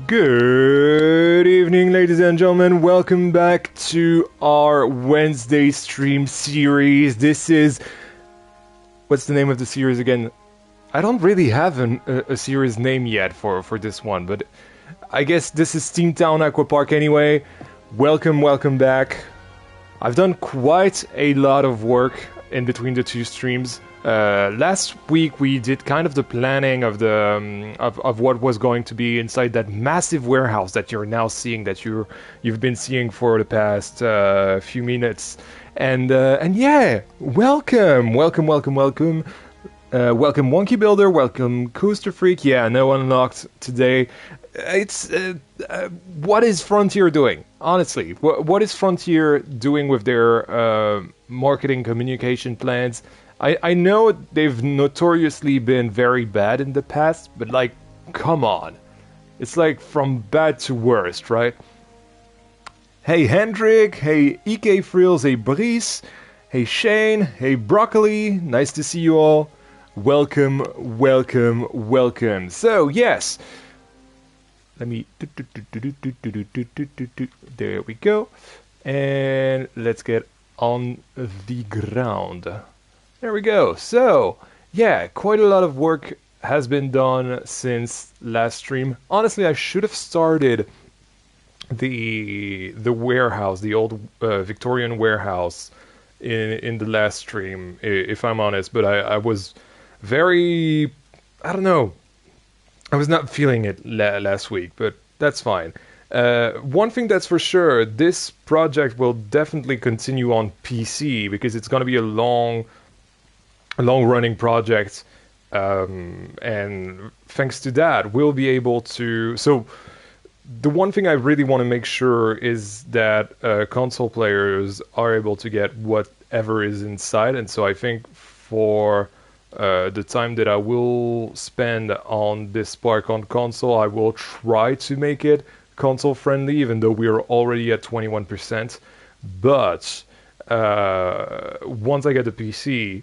Good evening, ladies and gentlemen. Welcome back to our Wednesday stream series. This is. What's the name of the series again? I don't really have a series name yet for this one, but I guess this is SteamTown Aquapark anyway. Welcome back. I've done quite a lot of work in between the two streams. Last week we did kind of the planning of the of what was going to be inside that massive warehouse that you're now seeing, that you've been seeing for the past few minutes, and yeah, welcome, Wonky Builder, welcome Coaster Freak. Yeah, no unlocked today. It's what is Frontier doing? Honestly, what is Frontier doing with their marketing communication plans? I know they've notoriously been very bad in the past, but like, come on. It's like from bad to worst, right? Hey Hendrik, hey EK Frills, hey Brice, hey Shane, hey Broccoli, nice to see you all. Welcome. So, yes. Let me... There we go. And let's get on the ground. There we go. So, yeah, quite a lot of work has been done since last stream. Honestly, I should have started the warehouse, the old Victorian warehouse in the last stream, if I'm honest. But I was very... I don't know. I was not feeling it last week, but that's fine. One thing that's for sure, this project will definitely continue on PC because it's going to be a long-running project, and thanks to that, we'll be able to... So, the one thing I really want to make sure is that console players are able to get whatever is inside, and so I think for the time that I will spend on this park on console, I will try to make it console friendly, even though we are already at 21%. But once I get the PC,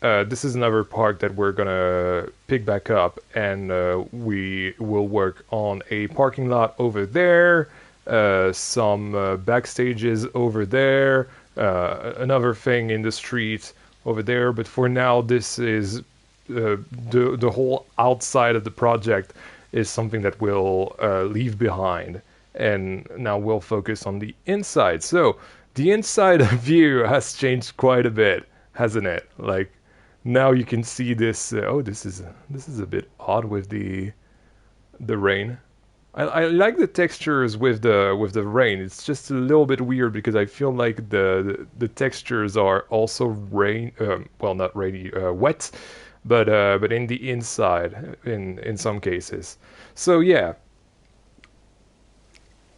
this is another park that we're gonna pick back up, and we will work on a parking lot over there, some backstages over there, another thing in the street over there. But for now, this is the whole outside of the project is something that we'll leave behind, and now we'll focus on the inside. So the inside view has changed quite a bit, hasn't it? Like, now you can see this. Oh, this is a bit odd with the rain. I like the textures with the rain. It's just a little bit weird because I feel like the textures are also rain. Well, not rainy, wet, but in the inside in some cases. So yeah,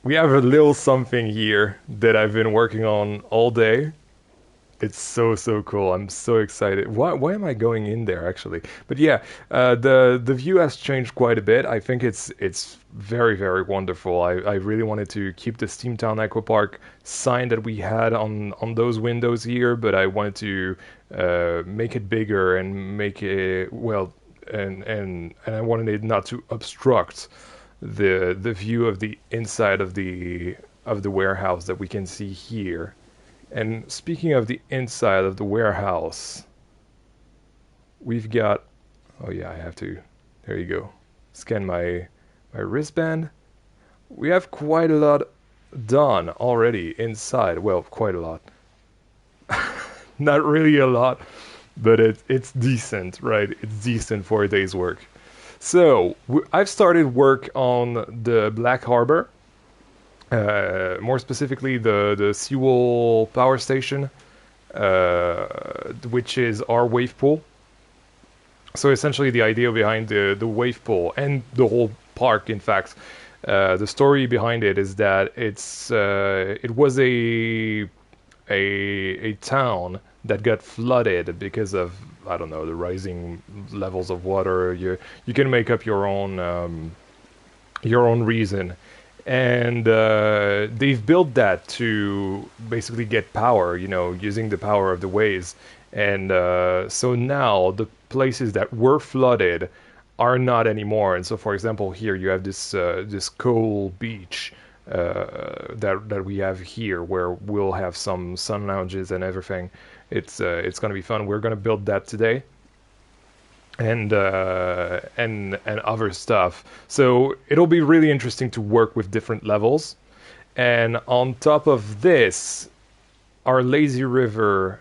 we have a little something here that I've been working on all day. It's so cool. I'm so excited. Why am I going in there actually? But yeah, the view has changed quite a bit. I think it's very wonderful. I really wanted to keep the SteamTown Aquapark sign that we had on those windows here, but I wanted to make it bigger and make it, well, and I wanted it not to obstruct the view of the inside of the warehouse that we can see here. And speaking of the inside of the warehouse, we've got... Oh yeah, I have to... There you go. Scan my wristband. We have quite a lot done already inside. Well, quite a lot. Not really a lot, but it's decent, right? It's decent for a day's work. So, I've started work on the Black Harbor. More specifically, the Seawall power station, which is our wave pool. So essentially, the idea behind the wave pool and the whole park, in fact, the story behind it is that it was a town that got flooded because of, I don't know, the rising levels of water. You can make up your own reason. And they've built that to basically get power, using the power of the waves. And so now the places that were flooded are not anymore. And so, for example, here you have this coal beach that we have here, where we'll have some sun lounges and everything. It's gonna be fun. We're gonna build that today, and other stuff. So it'll be really interesting to work with different levels. And on top of this, our lazy river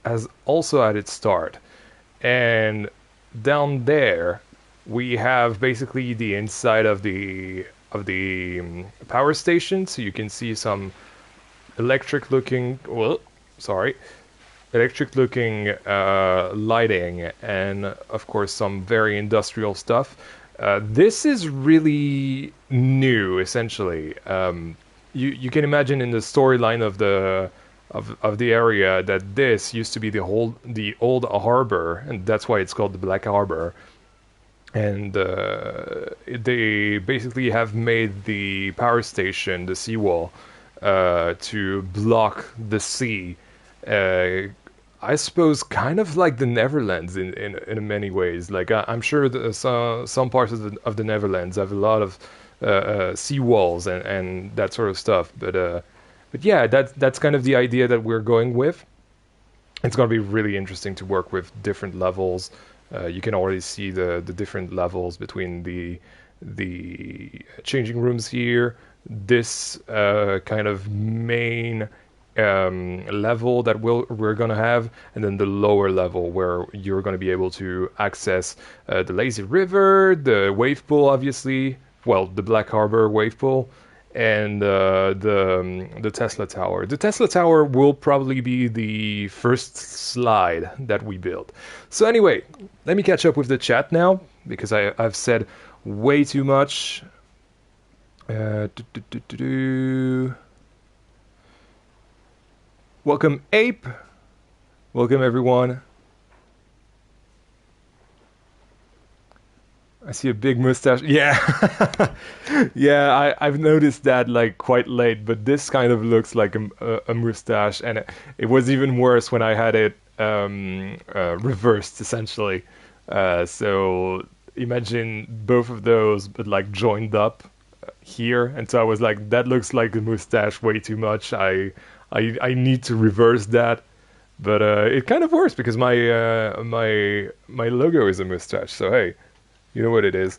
has also had its start. And down there, we have basically the inside of the power station. So you can see some electric looking. Well, sorry, electric looking lighting, and of course some very industrial stuff. This is really new, essentially. You can imagine in the storyline of the area that this used to be the old harbor, and that's why it's called the Black Harbor. And they basically have made the power station, the seawall, to block the sea. I suppose kind of like the Netherlands in many ways. Like I'm sure some parts of the Netherlands have a lot of sea walls and that sort of stuff. But yeah, that's kind of the idea that we're going with. It's going to be really interesting to work with different levels. You can already see the different levels between the changing rooms here. This kind of main level that we're gonna have, and then the lower level where you're gonna be able to access the lazy river, the wave pool, obviously. Well, the Black Harbor wave pool, and the Tesla Tower. The Tesla Tower will probably be the first slide that we build. So anyway, let me catch up with the chat now, because I've said way too much. Welcome, Ape. Welcome, everyone. I see a big mustache. Yeah, yeah. I've noticed that like quite late, but this kind of looks like a mustache, and it was even worse when I had it reversed, essentially. So imagine both of those, but like joined up here, and so I was like, that looks like a mustache way too much. I need to reverse that, but it kind of works because my logo is a mustache. So hey. You know what it is.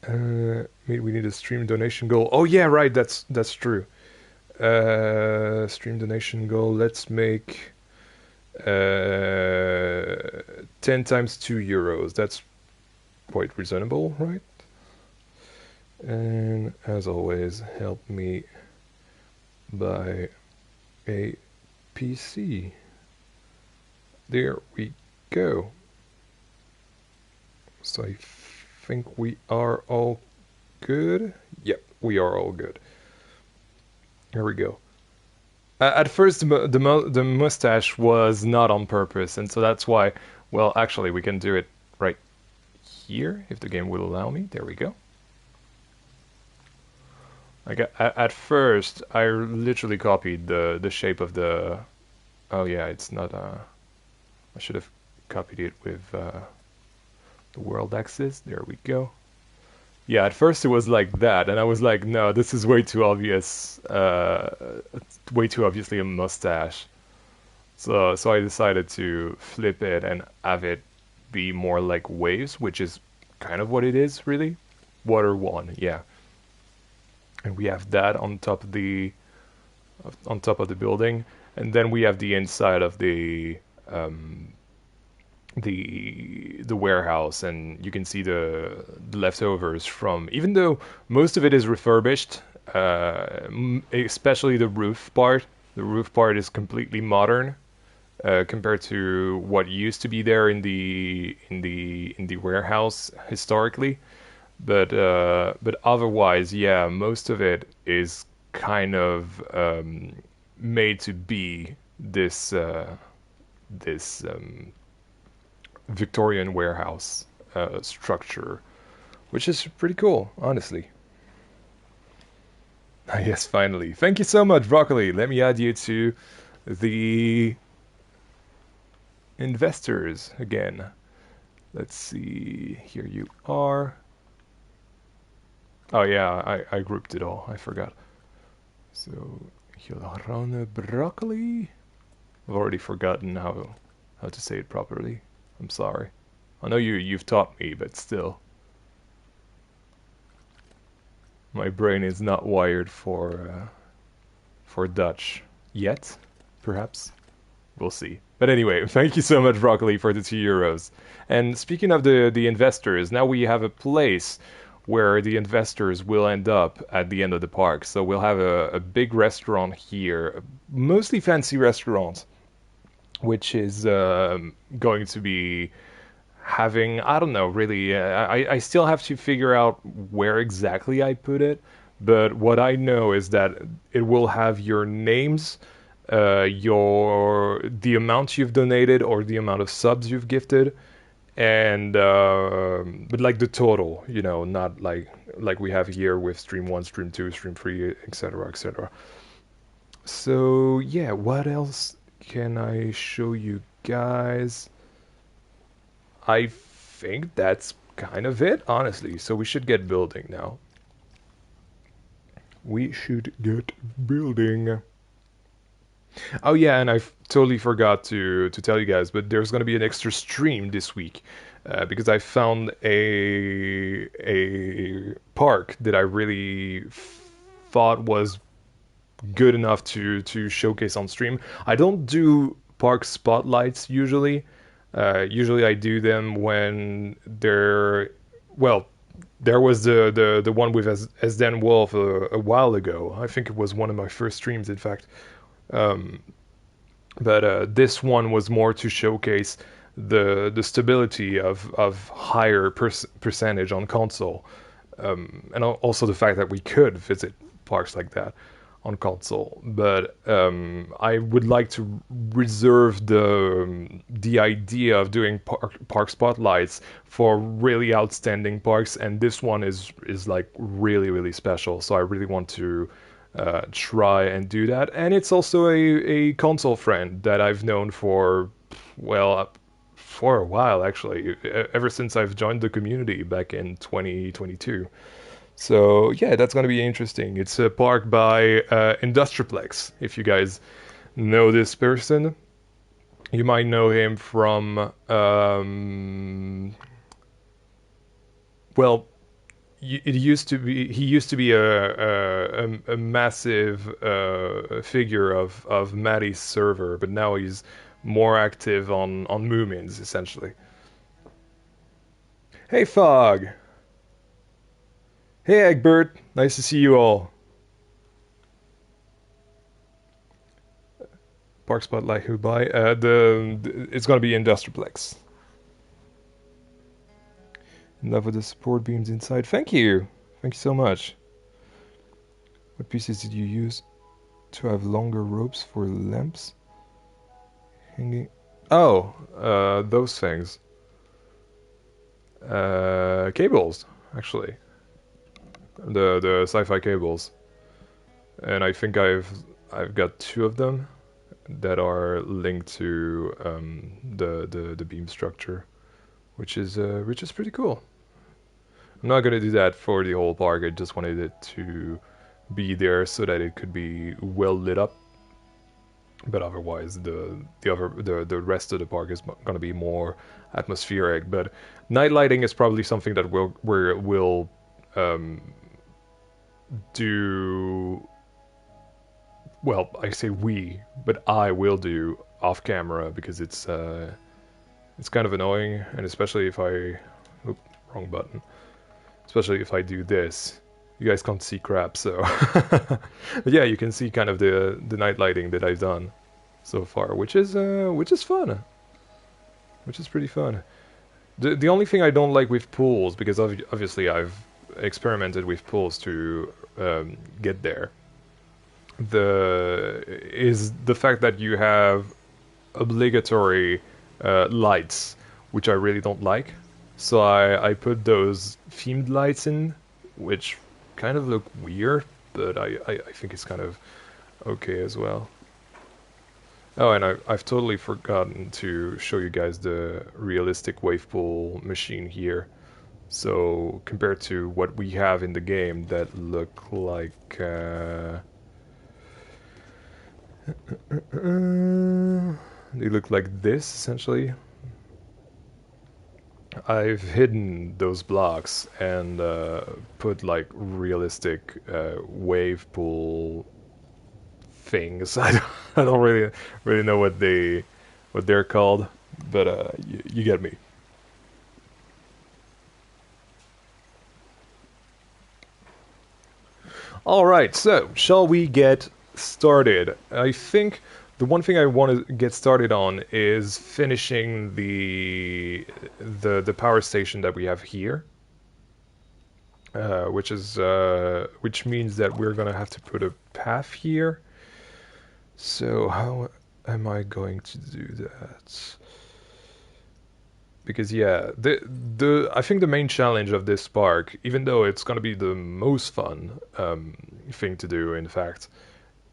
We need a stream donation goal. Oh yeah, right. That's true. Stream donation goal. Let's make 10 times €2. That's quite reasonable, right? And as always, help me buy a PC. There we go. So I think we are all good. Yep, we are all good. Here we go. At first, the mustache was not on purpose, and so that's why. Well, actually, we can do it right here if the game will allow me. There we go. Like at first, I literally copied the shape of the. Oh yeah, it's not. I should have copied it with. The world axis. There we go. Yeah, at first it was like that, and I was like, no, this is way too obvious. Way too obviously a mustache. So I decided to flip it and have it be more like waves, which is kind of what it is, really. Water one, yeah. And we have that on top of the building, and then we have the inside of the warehouse, and you can see the leftovers from, even though most of it is refurbished, especially the roof part. The roof part is completely modern compared to what used to be there in the warehouse historically. But otherwise, yeah, most of it is kind of made to be this Victorian warehouse structure, which is pretty cool, honestly. Yes, finally. Thank you so much, Broccoli. Let me add you to the investors again. Let's see. Here you are. Oh yeah, I grouped it all. I forgot. So Hilarone broccoli. I've already forgotten how to say it properly. I'm sorry. I know you've taught me, but still, my brain is not wired for Dutch yet. Perhaps we'll see. But anyway, thank you so much, broccoli, for the €2. And speaking of the investors, now we have a place where the investors will end up at the end of the park. So we'll have a big restaurant here, a mostly fancy restaurant, which is going to be having, I don't know, really, I still have to figure out where exactly I put it, but what I know is that it will have your names, the amount you've donated or the amount of subs you've gifted, and but like the total, you know, not like we have here with stream 1, stream 2, stream 3, etc., etc. So yeah, what else can I show you guys? I think that's kind of it, honestly. So we should get building now. We should get building. Oh yeah, and I totally forgot to tell you guys, but there's going to be an extra stream this week because I found a park that I really thought was good enough to showcase on stream. I don't do park spotlights usually. Usually I do them when they're, well, there was the one with as Dan Wolf a while ago. I think it was one of my first streams, in fact. Um, but this one was more to showcase the stability of higher percentage on console, and also the fact that we could visit parks like that on console. But I would like to reserve the idea of doing park spotlights for really outstanding parks, and this one is like really special. So I really want to try and do that. And it's also a console friend that I've known for, well, for a while actually, ever since I've joined the community back in 2022. So yeah, that's going to be interesting. It's a park by Industriplex. If you guys know this person, you might know him from well, it used to be he used to be a massive figure of Maddie's server, but now he's more active on Moomins essentially. Hey Fog, hey Egbert, nice to see you all. Park Spotlight who buy it's gonna be Industriplex. In love with the support beams inside. Thank you so much. What pieces did you use to have longer ropes for lamps hanging? Oh, those things. Cables, actually. The sci-fi cables, and I think I've got 2 of them that are linked to the beam structure, which is pretty cool. I'm not gonna do that for the whole park. I just wanted it to be there so that it could be well lit up. But otherwise, the rest of the park is gonna be more atmospheric. But night lighting is probably something that we'll do. Well, I say we, but I will do off camera because it's kind of annoying, and especially if I, oop, wrong button. Especially if I do this, you guys can't see crap. So, but yeah, you can see kind of the night lighting that I've done so far, which is fun, which is pretty fun. The only thing I don't like with pools, because obviously I've experimented with pools to get there, is the fact that you have obligatory lights, which I really don't like. So I put those themed lights in, which kind of look weird, but I think it's kind of okay as well. Oh, and I've totally forgotten to show you guys the realistic wave pool machine here. So compared to what we have in the game that look like they look like this essentially. I've hidden those blocks and put like realistic wave pool things. I don't really know what they're called, but you get me. All right, so shall we get started? I think the one thing I want to get started on is finishing the power station that we have here, which means that we're gonna have to put a path here. So how am I going to do that? Because yeah, the I think the main challenge of this park, even though it's gonna be the most fun thing to do, in fact,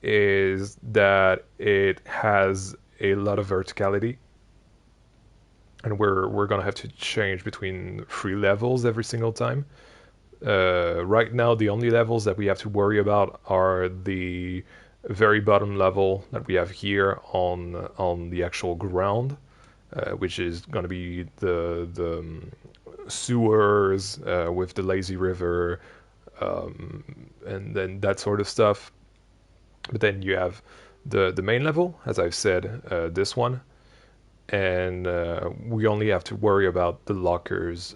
is that it has a lot of verticality, and we're gonna have to change between three levels every single time. Right now, the only levels that we have to worry about are the very bottom level that we have here on the actual ground, which is going to be the sewers with the lazy river, and then that sort of stuff. But then you have the main level, as I've said, this one, and we only have to worry about the lockers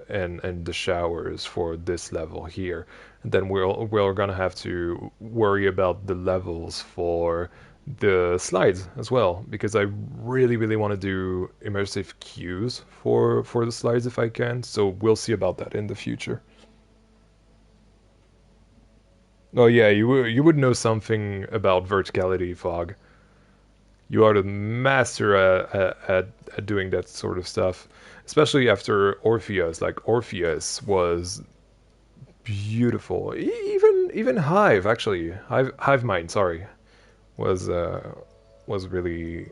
and the showers for this level here. And then we're gonna have to worry about the levels for the slides as well, because I really want to do immersive queues for the slides if I can. So we'll see about that in the future. Oh yeah, you would know something about verticality, Fog. You are the master at doing that sort of stuff, especially after Orpheus. Like Orpheus was beautiful. Even Hive, actually, Hive Mind, sorry, was really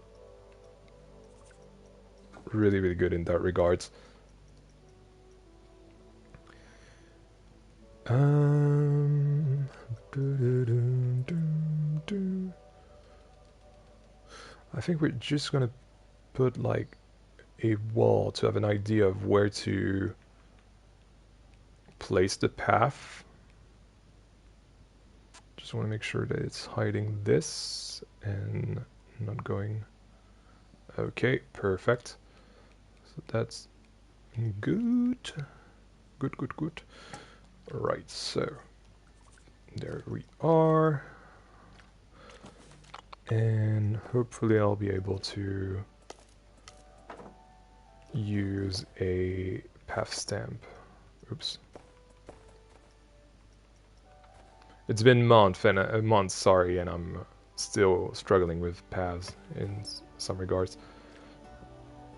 really good in that regards. Um, I think we're just gonna put like a wall to have an idea of where to place the path. Just want to make sure that it's hiding this and not going. Okay, perfect. So that's good. Good. Alright, so there we are. And hopefully I'll be able to use a path stamp. Oops. It's been months, sorry, and I'm still struggling with paths in some regards.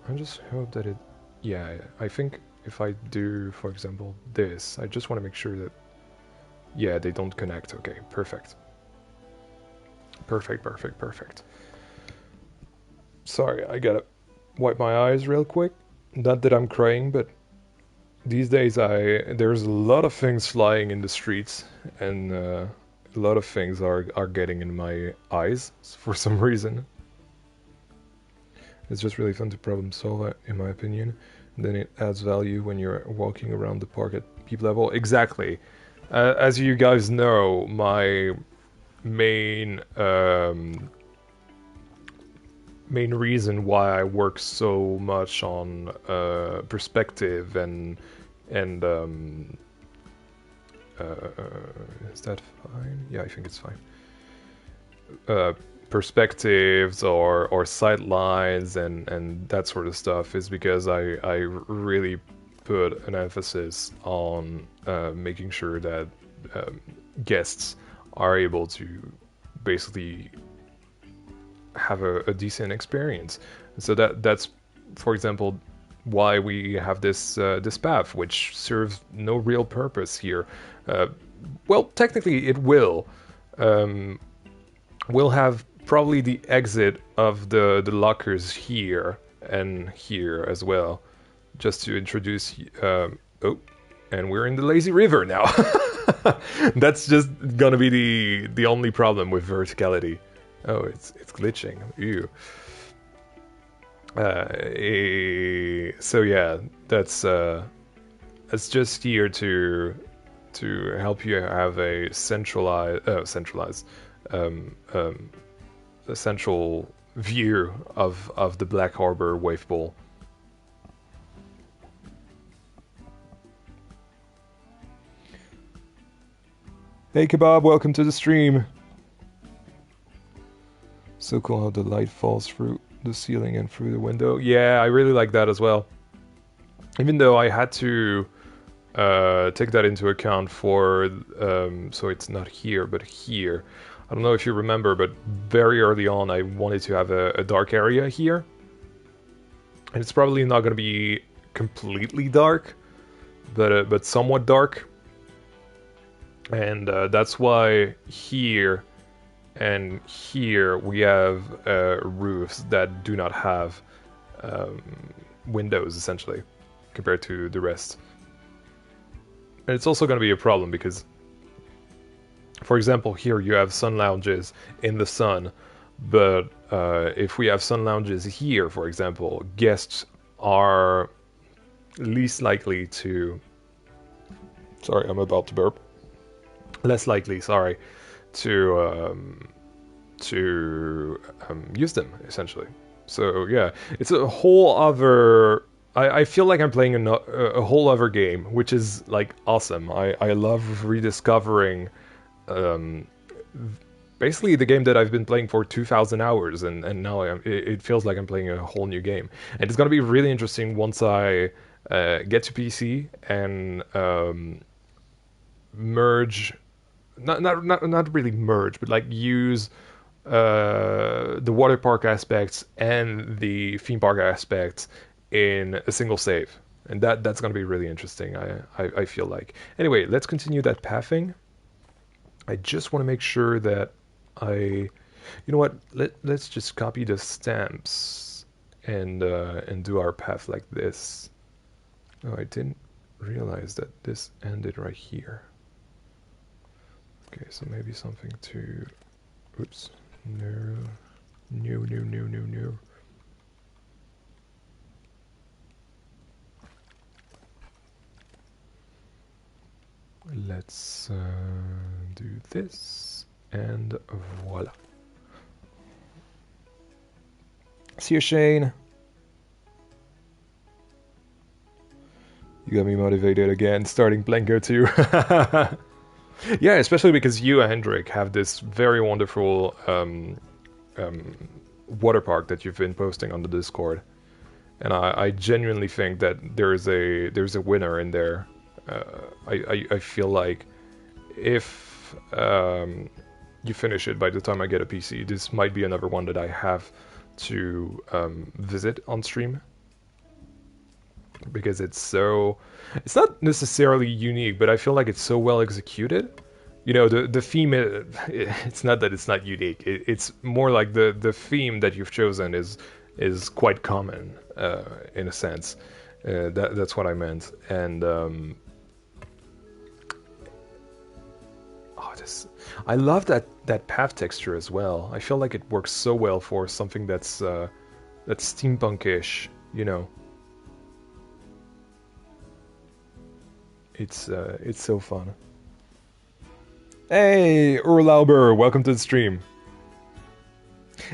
I just hope that it... Yeah, I think if I do, for example, this, I just want to make sure that... Yeah, they don't connect. Okay, perfect. Perfect. Sorry, I gotta wipe my eyes real quick. Not that I'm crying, but these days there's a lot of things flying in the streets, and a lot of things are getting in my eyes for some reason. It's just really fun to problem solve it, in my opinion. And then it adds value when you're walking around the park at peep level. Exactly. As you guys know, my main reason why I work so much on perspective and is that fine? Yeah, I think it's fine. Perspectives or sight lines and that sort of stuff is because I really put an emphasis on making sure that guests are able to basically have a decent experience. So that's, for example, why we have this this path, which serves no real purpose here. Well, technically, it will. We'll have probably the exit of the lockers here and here as well, just to introduce. Oh, and we're in the lazy river now. That's just gonna be the only problem with verticality. Oh, it's glitching. Ew. So yeah, that's just here to help you have a a central view of the Black Harbor wave pool. Hey Kebab, welcome to the stream. So cool how the light falls through the ceiling and through the window. Yeah, I really like that as well. Even though I had to take that into account for, so it's not here, but here. I don't know if you remember, but very early on I wanted to have a dark area here. And it's probably not going to be completely dark, but somewhat dark. And that's why here and here we have roofs that do not have windows, essentially, compared to the rest. And it's also going to be a problem because, for example, here you have sun lounges in the sun, but if we have sun lounges here, for example, guests are least likely to... Sorry, I'm about to burp. Less likely, sorry, to use them, essentially. So yeah, it's a whole other... I feel like I'm playing a whole other game, which is like awesome. I love rediscovering basically the game that I've been playing for 2,000 hours, and now it feels like I'm playing a whole new game. And it's gonna be really interesting once I get to PC and merge, not really merge, but like use the water park aspects and the theme park aspects in a single save, and that's going to be really interesting. I feel like. Anyway, let's continue that pathing. I just want to make sure that you know what? Let's just copy the stamps and do our path like this. Oh, I didn't realize that this ended right here. Okay, so maybe something to... Oops. No. Let's do this, and voila. See you, Shane. You got me motivated again, starting Blanco too. Yeah, especially because you, Hendrik, have this very wonderful water park that you've been posting on the Discord, and I genuinely think that there's a winner in there. I feel like if you finish it by the time I get a PC, this might be another one that I have to visit on stream, because it's not necessarily unique, but I feel like it's so well executed. You know, the theme, it's not that it's not unique, it's more like the theme that you've chosen is quite common in a sense. That's what I meant. And I love that path texture as well. I feel like it works so well for something that's steampunkish, you know. It's so fun. Hey, Urlauber, welcome to the stream.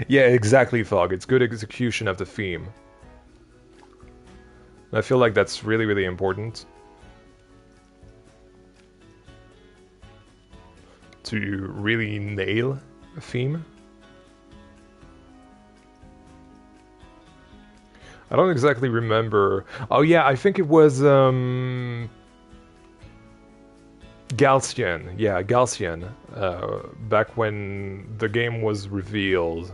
Yeah, exactly, Fog. It's good execution of the theme. I feel like that's really, really important to really nail a theme. I don't exactly remember. Oh yeah, I think it was Galcian. Yeah, Galcian. Back when the game was revealed,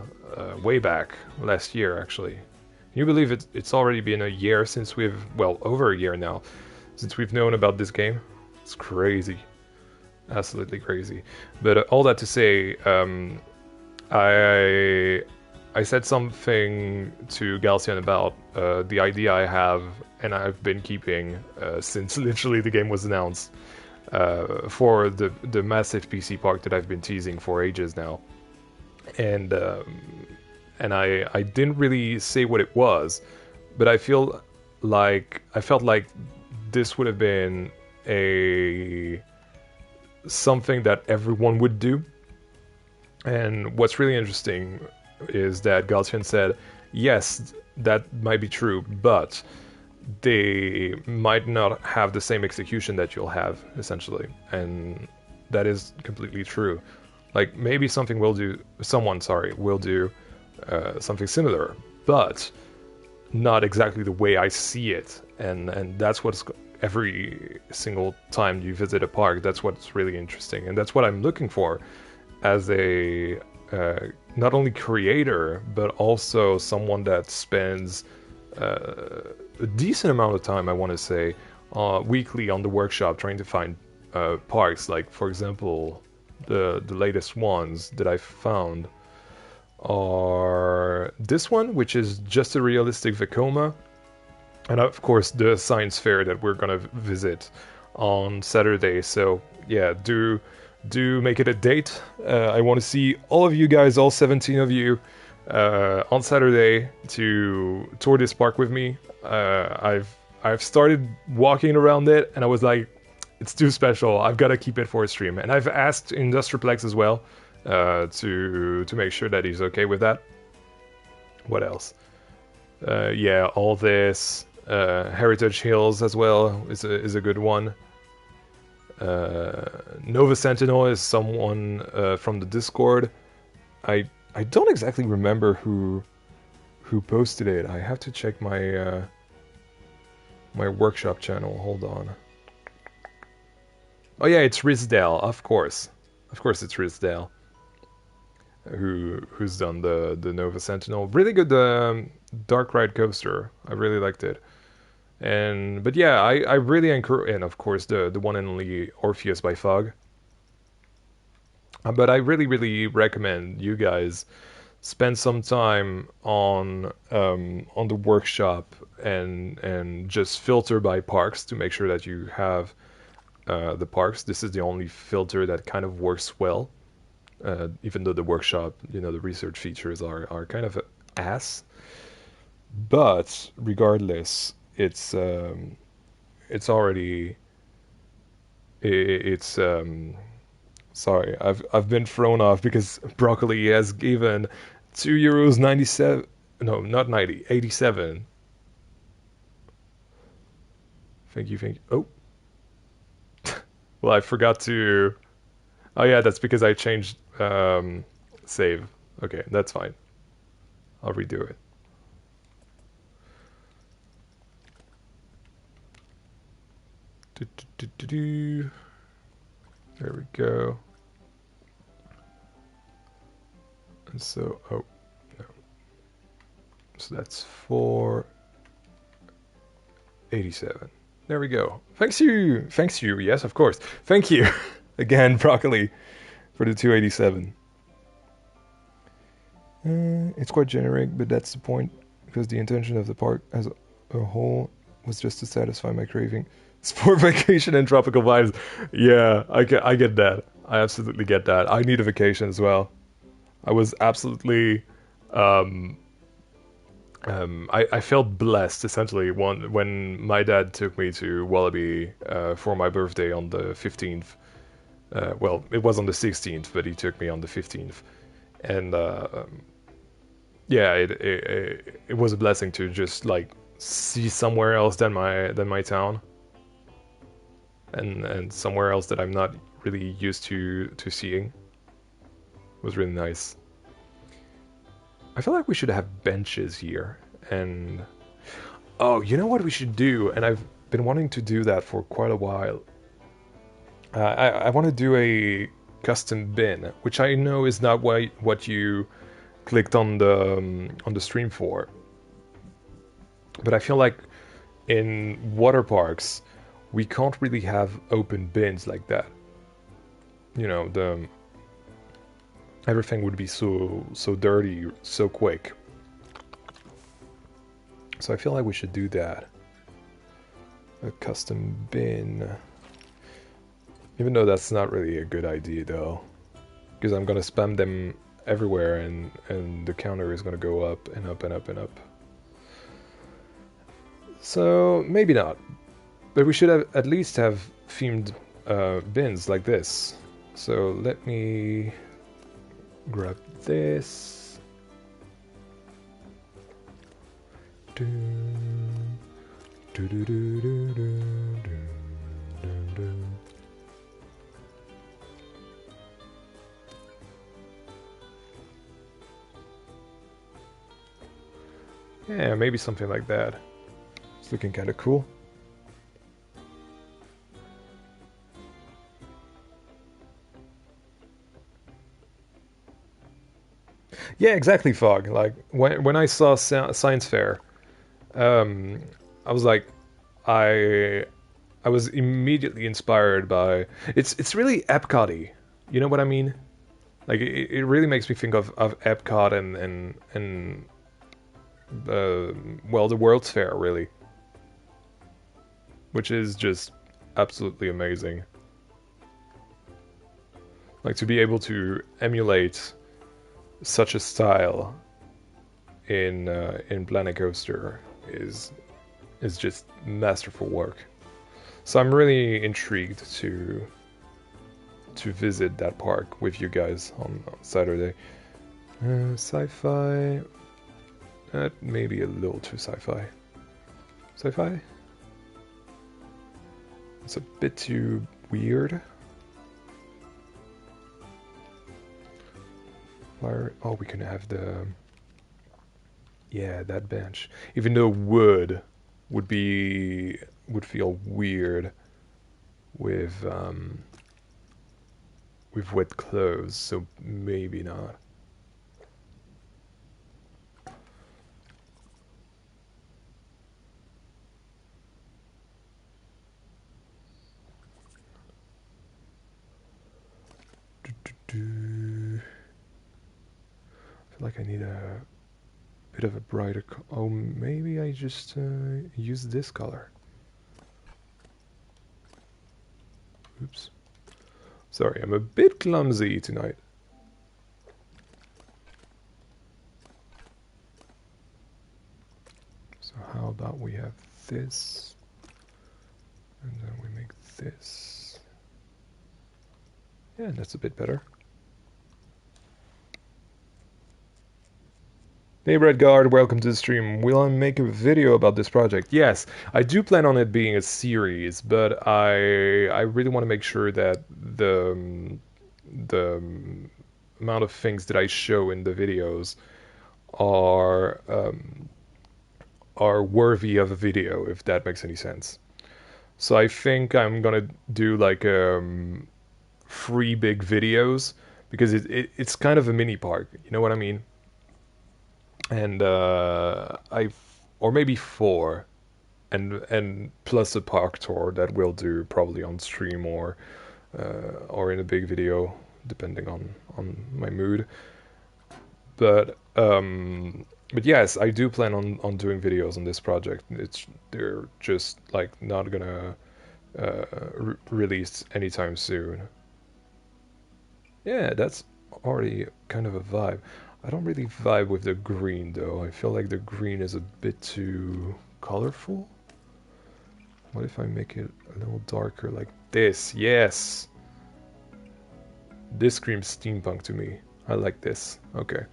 way back last year, actually. Can you believe it's already been a year since over a year now, since we've known about this game? It's crazy. Absolutely crazy. But all that to say, I I said something to Galcian about the idea I have, and I've been keeping since literally the game was announced, for the massive PC park that I've been teasing for ages now, and I didn't really say what it was, but I felt like this would have been a something that everyone would do. And what's really interesting is that Galcian said, yes, that might be true, but they might not have the same execution that you'll have, essentially. And that is completely true. Like, maybe someone will do something similar, but not exactly the way I see it. And that's what's every single time you visit a park, that's what's really interesting. And that's what I'm looking for as a not only creator, but also someone that spends a decent amount of time, I want to say, weekly on the workshop trying to find parks. Like, for example, the latest ones that I found are this one, which is just a realistic Vekoma, and of course the science fair that we're gonna visit on Saturday. So yeah, do make it a date. I want to see all of you guys, all 17 of you, on Saturday to tour this park with me. I've started walking around it, and I was like, it's too special. I've got to keep it for a stream. And I've asked Industriplex as well to make sure that he's okay with that. What else? Yeah, all this Heritage Hills as well is a good one. Nova Sentinel is someone from the Discord. I don't exactly remember who posted it. I have to check my my workshop channel. Hold on. Oh yeah, it's Rizdale, of course. Of course, it's Rizdale who's done the Nova Sentinel. Really good Dark Ride coaster. I really liked it. But yeah, I really encourage, and of course the one and only Orpheus by Fog. But I really recommend you guys spend some time on the workshop and just filter by parks to make sure that you have the parks. This is the only filter that kind of works well, even though the workshop, the research features are kind of ass. But regardless, it's already sorry, I've been thrown off because Broccoli has given €2.97. No, not 90, 87. Thank you. Oh. Well, I forgot to. Oh yeah, that's because I changed save. Okay, that's fine. I'll redo it. There we go. And so, oh no. So that's 487. There we go. Thanks you. Yes, of course. Thank you again, Broccoli, for the 287. It's quite generic, but that's the point, because the intention of the park as a whole was just to satisfy my craving. Sport vacation and tropical vibes. Yeah, I get that. I absolutely get that. I need a vacation as well. I was absolutely I felt blessed, essentially, when my dad took me to Wallaby for my birthday on the 15th. Well, it was on the 16th, but he took me on the 15th. And yeah, it was a blessing to just like see somewhere else than my town. And somewhere else that I'm not really used to seeing. It was really nice. I feel like we should have benches here, and oh, you know what we should do? And I've been wanting to do that for quite a while. I want to do a custom bin, which I know is not what you clicked on the stream for. But I feel like in water parks, we can't really have open bins like that. everything would be so dirty so quick. So I feel like we should do that. A custom bin. Even though that's not really a good idea though. Because I'm gonna spam them everywhere and the counter is gonna go up and up and up and up. So maybe not. But we should have at least have themed bins like this. So let me grab this. Do, do, do, do, do, do, do, do. Yeah, maybe something like that. It's looking kind of cool. Yeah, exactly, Fog. Like when I saw Science Fair, I was like, I was immediately inspired by it's really Epcot-y. You know what I mean? Like it really makes me think of Epcot and well, the World's Fair really, which is just absolutely amazing. Like to be able to emulate such a style in Planet Coaster is just masterful work. So I'm really intrigued to visit that park with you guys on Saturday. Sci-fi, that may be a little too sci-fi. Sci-fi? It's a bit too weird. Oh, we can have the... Yeah, that bench. Even though wood would feel weird with wet clothes, so maybe not. I feel like I need a bit of a brighter oh, maybe I just use this color. Oops. Sorry, I'm a bit clumsy tonight. So how about we have this, and then we make this. Yeah, that's a bit better. Hey Redguard, welcome to the stream. Will I make a video about this project? Yes, I do plan on it being a series, but I really want to make sure that the amount of things that I show in the videos are worthy of a video, if that makes any sense. So I think I'm gonna do like 3 big videos because it's kind of a mini park. You know what I mean? And or maybe 4, and plus a park tour that we'll do probably on stream or in a big video, depending on my mood. But yes, I do plan on doing videos on this project. They're just like not gonna release anytime soon. Yeah, that's already kind of a vibe. I don't really vibe with the green though. I feel like the green is a bit too colorful. What if I make it a little darker like this? Yes! This screams steampunk to me. I like this. Okay.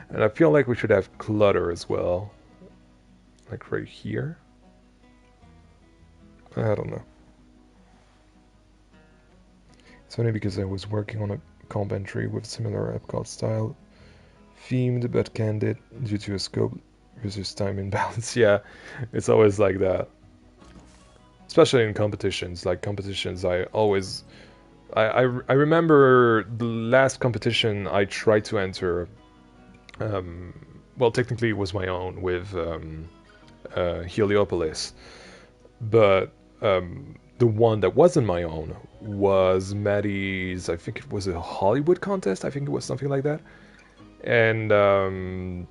And I feel like we should have clutter as well. Like right here. I don't know. It's funny because I was working on a comp entry with similar Epcot style. Themed but candid due to a scope versus time imbalance. Yeah, it's always like that. Especially in competitions. Like competitions, I remember the last competition I tried to enter. Well, technically it was my own with Heliopolis, but the one that wasn't my own was Maddie's, I think it was a Hollywood contest, I think it was something like that. And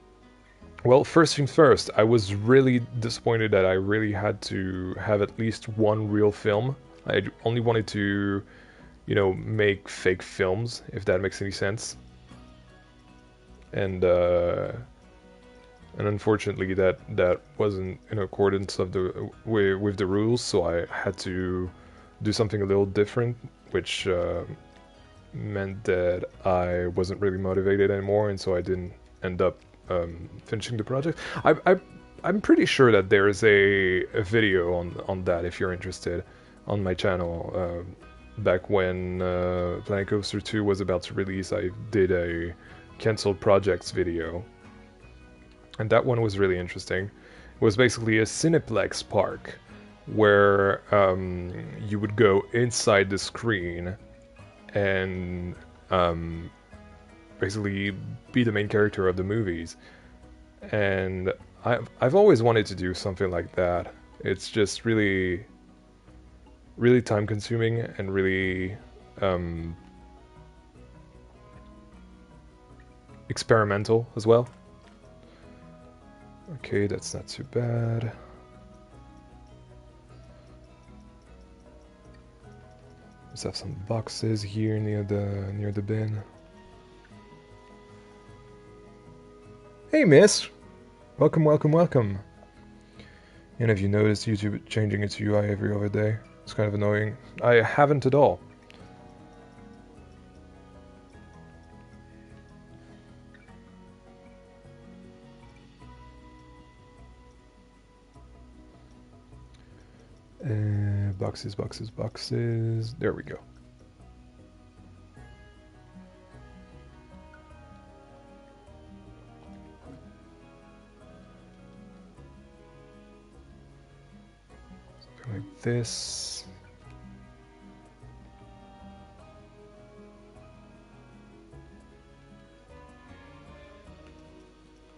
well, first things first, I was really disappointed that I really had to have at least one real film. I only wanted to, you know, make fake films, if that makes any sense. And unfortunately, that wasn't in accordance of the with the rules, so I had to do something a little different, which meant that I wasn't really motivated anymore, and so I didn't end up finishing the project. I'm pretty sure that there's a video on that if you're interested on my channel. Back when Planet Coaster 2 was about to release, I did a canceled projects video, and that one was really interesting. It was basically a Cineplex park where you would go inside the screen and basically be the main character of the movies. And I've always wanted to do something like that. It's just really, really time consuming and really experimental as well. Okay, that's not too bad. Let's have some boxes here near the bin. Hey, miss! Welcome, welcome, welcome. And have you noticed YouTube changing its UI every other day? It's kind of annoying. I haven't at all. Boxes, boxes, boxes. There we go. Something like this.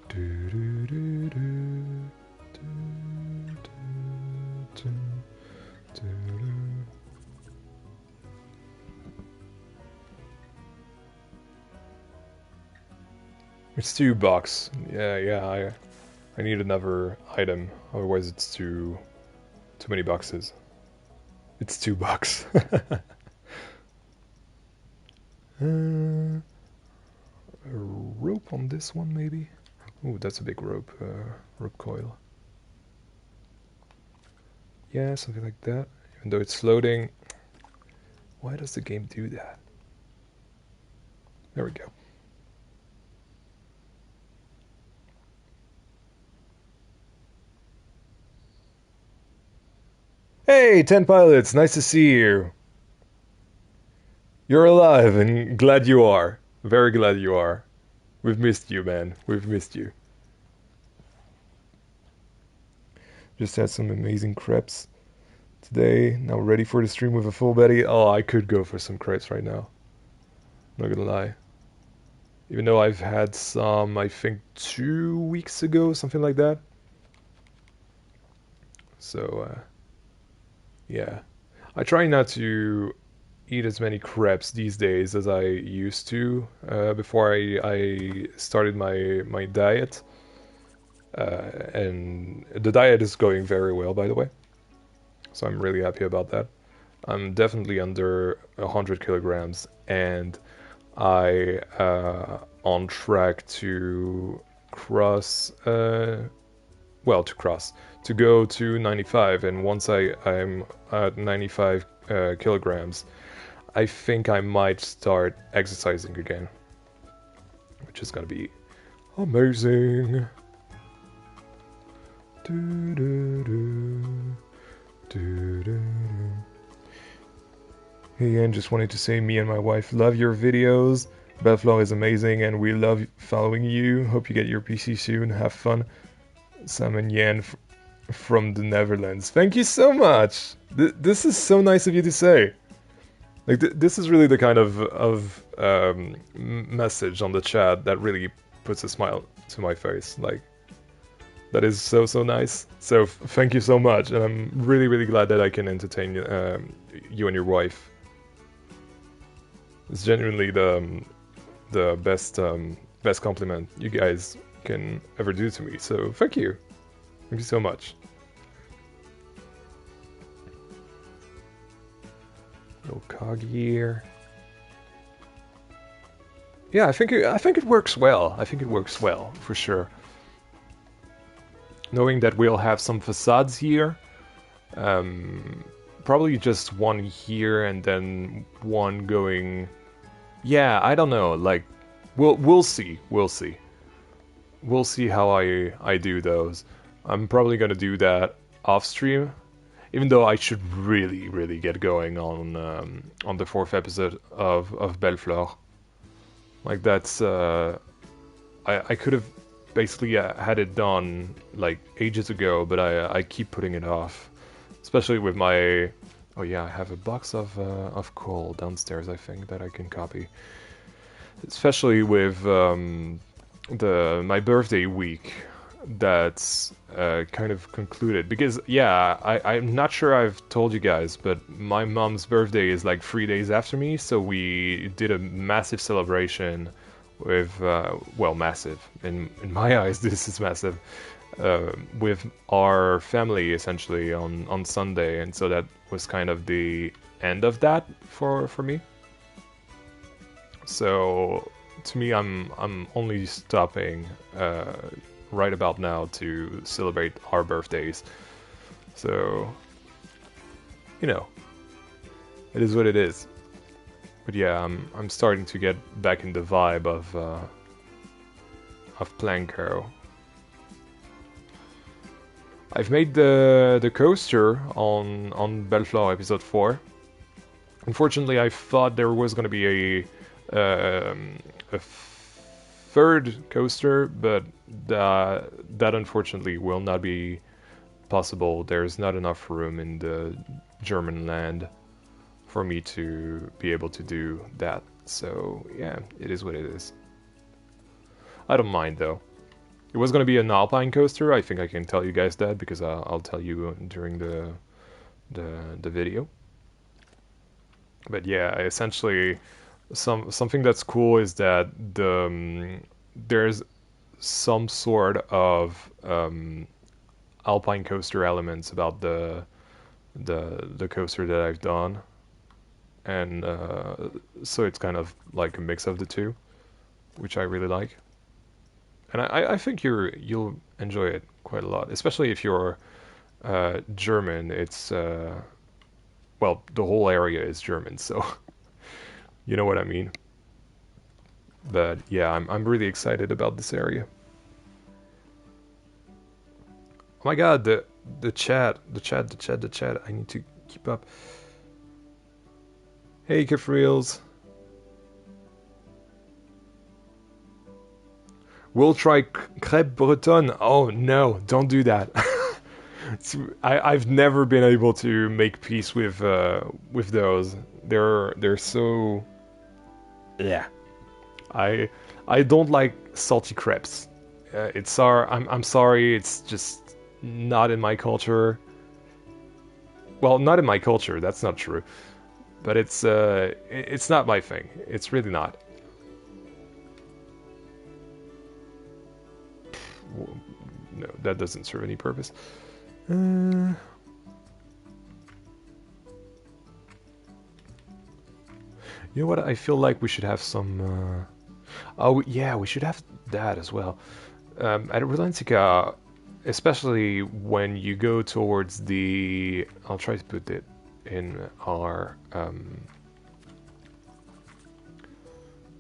Do, do, do, do. It's $2. Yeah. I need another item. Otherwise, it's too many boxes. It's $2. A rope on this one, maybe. Oh, that's a big rope. Rope coil. Yeah, something like that. Even though it's floating. Why does the game do that? There we go. Hey, 10 pilots, nice to see you. You're alive and glad you are. Very glad you are. We've missed you, man. We've missed you. Just had some amazing crepes today. Now ready for the stream with a full belly. Oh, I could go for some crepes right now. Not gonna lie. Even though I've had some, I think 2 weeks ago, something like that. So, yeah. I try not to eat as many crepes these days as I used to before I started my diet. And the diet is going very well, by the way. So I'm really happy about that. I'm definitely under 100 kilograms, and I on track to cross to go to 95, and once I'm at 95 kilograms, I think I might start exercising again, which is gonna be amazing. Do, do, do. Do, do, do. Hey, and just wanted to say me and my wife love your videos. Bellflower is amazing and we love following you. Hope you get your PC soon. Have fun. Sam and Yan from the Netherlands. Thank you so much. This is so nice of you to say. Like this is really the kind of message on the chat that really puts a smile to my face. Like, that is so nice. So thank you so much, and I'm really glad that I can entertain you and your wife It's genuinely the best compliment you guys can ever do to me. So thank you. Thank you so much. Little cog here. Yeah, I think it works well. I think it works well for sure. Knowing that we'll have some facades here, probably just one here and then one going. Yeah, I don't know. Like, we'll see. We'll see. We'll see how I do those. I'm probably gonna do that off stream, even though I should really get going on the fourth episode of Bellefleur. Like that's I could have basically had it done like ages ago, but I keep putting it off, especially with my. Oh yeah, I have a box of coal downstairs. I think that I can copy, especially with my birthday week that's kind of concluded because yeah, I'm not sure I've told you guys, but my mom's birthday is like 3 days after me, so we did a massive celebration with well, massive in my eyes. This is massive, with our family essentially on Sunday, and so that was kind of the end of that for me. So to me, I'm only stopping right about now to celebrate our birthdays. So, you know, it is what it is. But yeah, I'm starting to get back in the vibe of Planko. I've made the coaster on Bellefleur episode 4. Unfortunately, I thought there was going to be a third coaster, but that unfortunately will not be possible. There's not enough room in the German land for me to be able to do that. So yeah, it is what it is. I don't mind though. It was going to be an alpine coaster. I think I can tell you guys that because I'll tell you during the video. But yeah, essentially, something that's cool is that there's some sort of alpine coaster elements about the coaster that I've done, and so it's kind of like a mix of the two, which I really like. And I think you'll enjoy it quite a lot, especially if you're German. It's well, the whole area is German, so you know what I mean. But yeah, I'm really excited about this area. Oh my god, the chat. I need to keep up. Hey, Kefreels. We'll try crêpe bretonne. Oh no, don't do that. I've never been able to make peace with those. They're so. Yeah. I don't like salty crepes. I'm sorry. It's just not in my culture. Well, not in my culture. That's not true. But it's not my thing. It's really not. No, that doesn't serve any purpose. You know what? I feel like we should have some. Oh yeah, we should have that as well. At Relentica, especially when you go towards the. I'll try to put it in our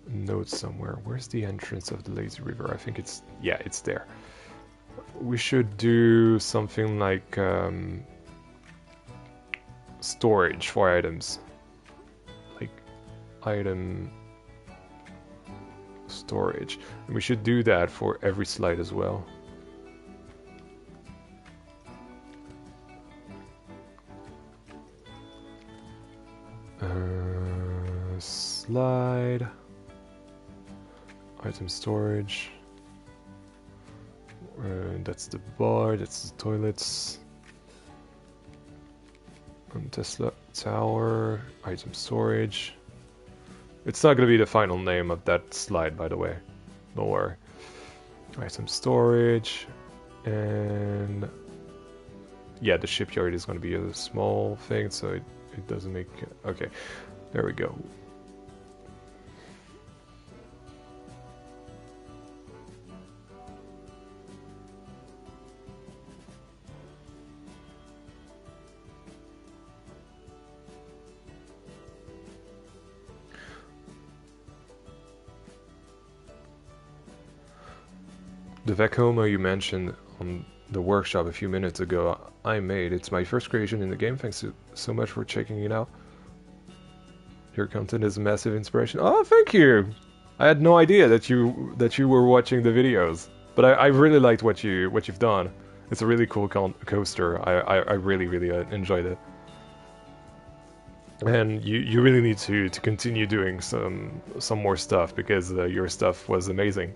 notes somewhere. Where's the entrance of the lazy river? I think it's it's there. We should do something like storage for items, like item storage, and we should do that for every slide as well. Slide item storage. That's the bar, that's the toilets. And Tesla Tower, item storage. It's not gonna be the final name of that slide, by the way. Don't worry. Alright, some storage. And yeah, the shipyard is gonna be a small thing, so it doesn't make... Okay, there we go. The Vekoma you mentioned on the workshop a few minutes ago, I made. It's my first creation in the game. Thanks so much for checking it out. Your content is a massive inspiration. Oh, thank you! I had no idea that you were watching the videos, but I really liked what you've done. It's a really cool coaster. I really enjoyed it. And you really need to continue doing some more stuff because your stuff was amazing.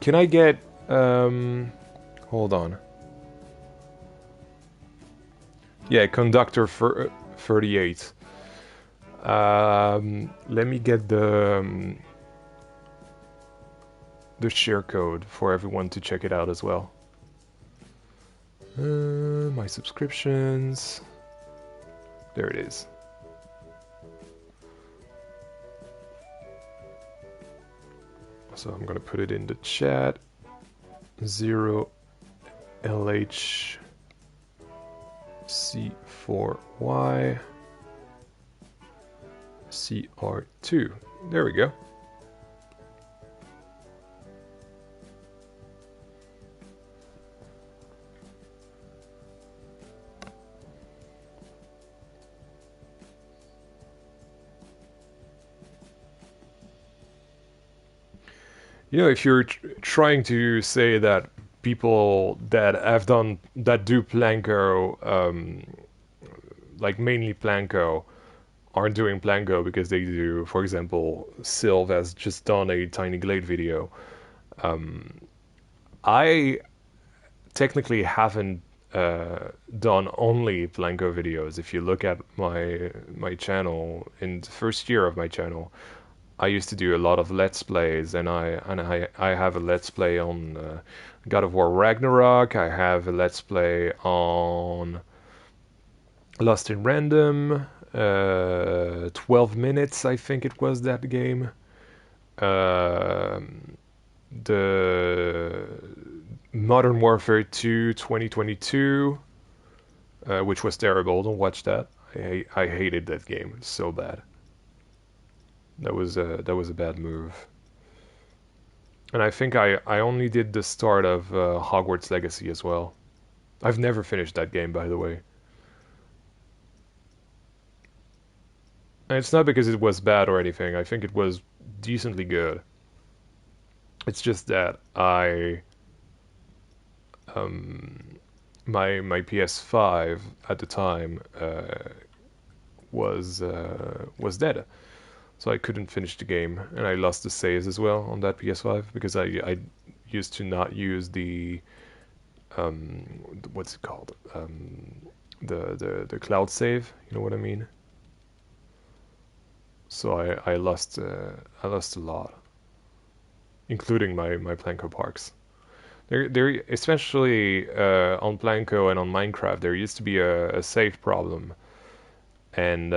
Can I get, hold on. Yeah, conductor for 38. Let me get the share code for everyone to check it out as well. My subscriptions. There it is. So I'm gonna put it in the chat. 0LHC4Y CR2. There we go. You know, if you're trying to say that people that do Planko, like mainly Planko, aren't doing Planko because they do, for example, Sylv has just done a Tiny Glade video. I technically haven't done only Planko videos. If you look at my channel, in the first year of my channel, I used to do a lot of Let's Plays, and I have a Let's Play on God of War Ragnarok. I have a Let's Play on Lost in Random, 12 minutes, I think it was, that game. The Modern Warfare 2 2022, which was terrible. Don't watch that. I hated that game. It's so bad. That was a bad move. And I think I only did the start of Hogwarts Legacy as well. I've never finished that game, by the way. And it's not because it was bad or anything. I think it was decently good. It's just that my PS5 at the time was dead. So I couldn't finish the game, and I lost the saves as well on that PS5 because I used to not use the what's it called, the cloud save. You know what I mean? So I lost a lot, including my Planko parks. There especially on Planko and on Minecraft, there used to be a save problem, and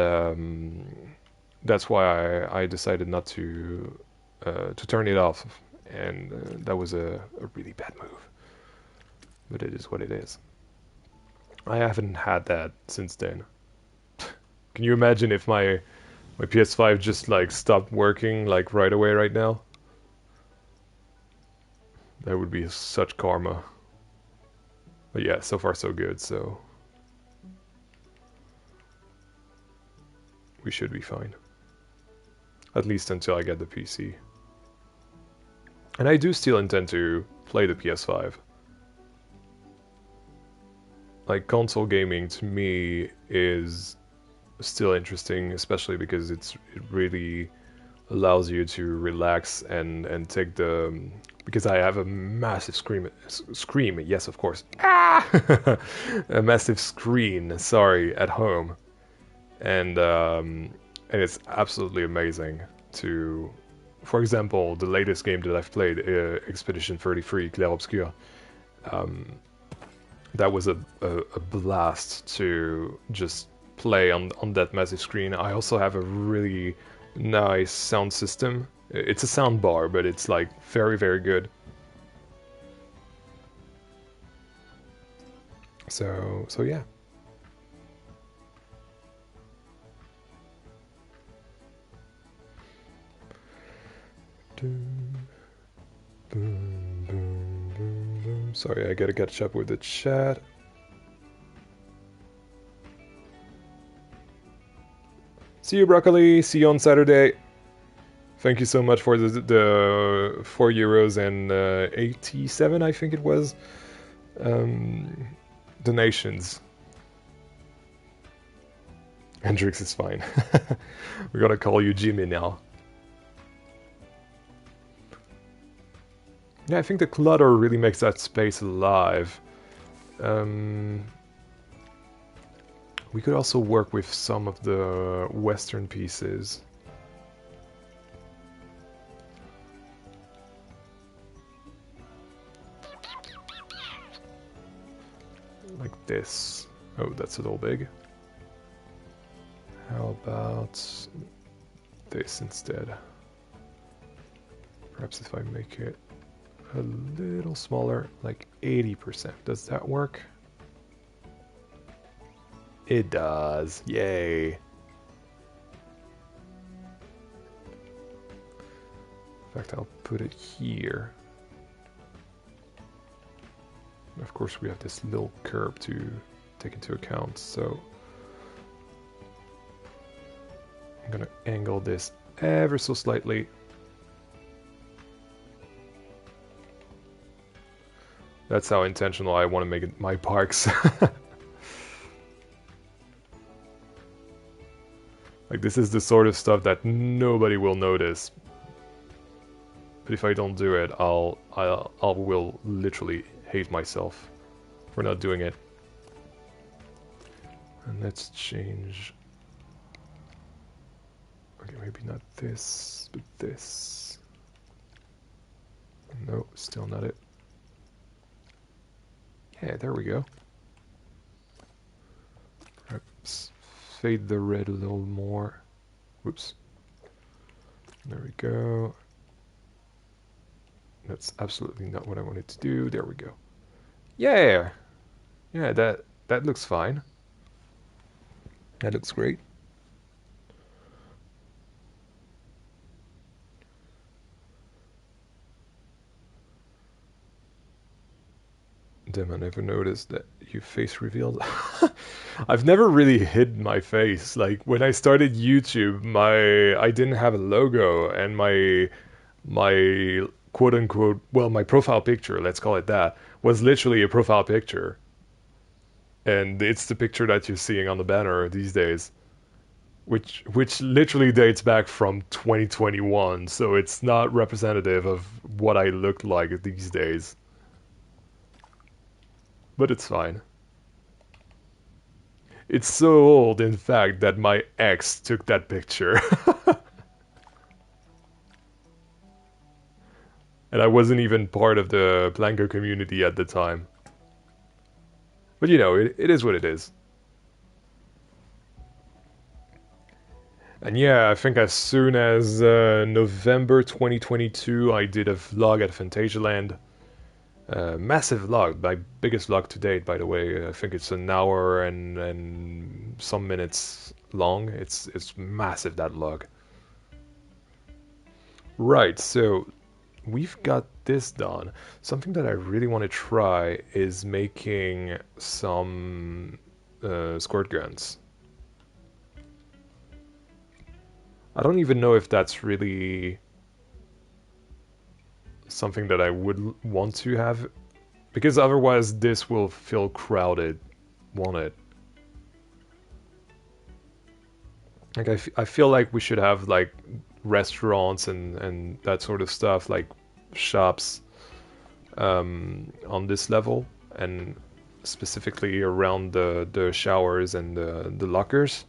that's why I decided not to turn it off, and that was a really bad move. But it is what it is. I haven't had that since then. Can you imagine if my PS5 just like stopped working like right away right now? That would be such karma. But yeah, so far so good, so we should be fine. At least until I get the PC. And I do still intend to play the PS5. Like, console gaming to me is still interesting, especially because it really allows you to relax and take the because I have a massive scream. Yes, of course. Ah! A massive screen. Sorry, at home, and it's absolutely amazing to. For example, the latest game that I've played, Expedition 33, Clair Obscur. That was a blast to just play on that massive screen. I also have a really nice sound system. It's a sound bar, but it's like very, very good. So yeah. Boom, boom, boom, boom. Sorry, I gotta catch up with the chat. See you, Broccoli. See you on Saturday. Thank you so much for the €4 and 87, I think it was, donations. Hendrix is fine. We're gonna call you Jimmy now. Yeah, I think the clutter really makes that space alive. We could also work with some of the Western pieces. Like this. Oh, that's a little big. How about this instead? Perhaps if I make it a little smaller, like 80%. Does that work? It does. Yay. In fact, I'll put it here. Of course, we have this little curb to take into account, so I'm gonna angle this ever so slightly. That's how intentional I want to make it my parks. Like, this is the sort of stuff that nobody will notice. But if I don't do it, I will literally hate myself for not doing it. And let's change. Okay, maybe not this, but this. No, still not it. Yeah, there we go. Perhaps fade the red a little more. Whoops. There we go. That's absolutely not what I wanted to do. There we go. Yeah! Yeah, that looks fine. That looks great. Damn, I never noticed that you face revealed. I've never really hid my face. Like, when I started YouTube, I didn't have a logo, and my quote unquote, well, my profile picture, let's call it that, was literally a profile picture. And it's the picture that you're seeing on the banner these days, which literally dates back from 2021, so it's not representative of what I looked like these days. But it's fine. It's so old, in fact, that my ex took that picture. And I wasn't even part of the Planko community at the time. But you know, it is what it is. And yeah, I think as soon as November 2022, I did a vlog at Fantasialand. Massive vlog, my biggest vlog to date, by the way. I think it's an hour and some minutes long. It's massive, that vlog. Right, so we've got this done. Something that I really want to try is making some squirt guns. I don't even know if that's really something that I would want to have, because otherwise this will feel crowded, won't it? Like, I feel like we should have like restaurants and that sort of stuff, like shops, on this level, and specifically around the showers and the lockers.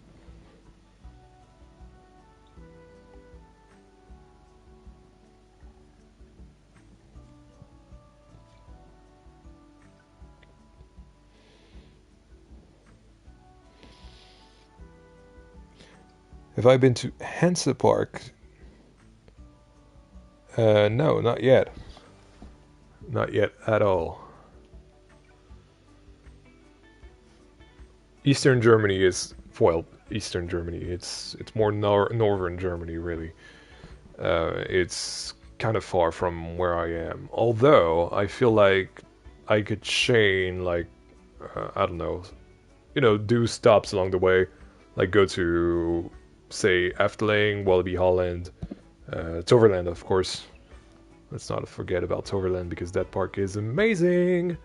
Have I been to Hansa Park? No, not yet. Not yet at all. Eastern Germany is, well, Eastern Germany. It's more northern Germany, really. It's kind of far from where I am. Although I feel like I could chain, like, I don't know, do stops along the way, like go to, say, Efteling, Walibi Holland, Toverland, of course. Let's not forget about Toverland because that park is amazing.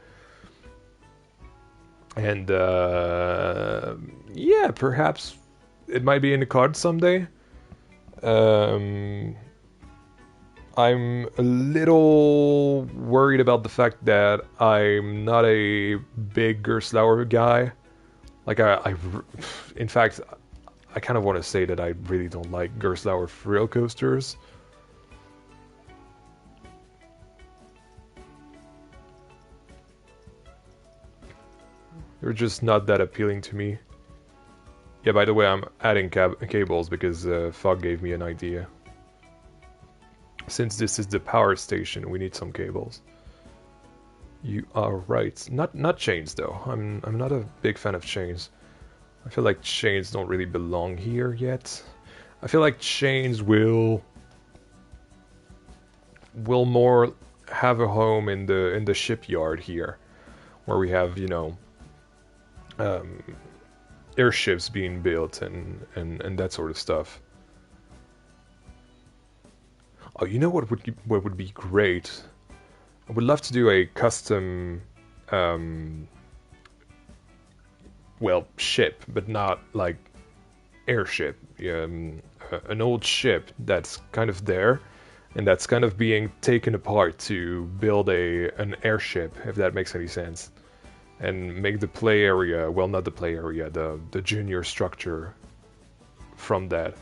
And yeah, perhaps it might be in the cards someday. I'm a little worried about the fact that I'm not a big Gerstlauer guy. Like in fact, I kind of want to say that I really don't like Gerstlauer thrill coasters. They're just not that appealing to me. Yeah, by the way, I'm adding cables because Fog gave me an idea. Since this is the power station, we need some cables. You are right. Not chains though. I'm not a big fan of chains. I feel like chains don't really belong here yet. I feel like chains will more have a home in the shipyard here, where we have, airships being built and that sort of stuff. Oh, you know what would be great? I would love to do a custom, well, ship, but not like airship. An old ship that's kind of there, and that's kind of being taken apart to build an airship, if that makes any sense. And make the play area, well, not the play area, the junior structure from that.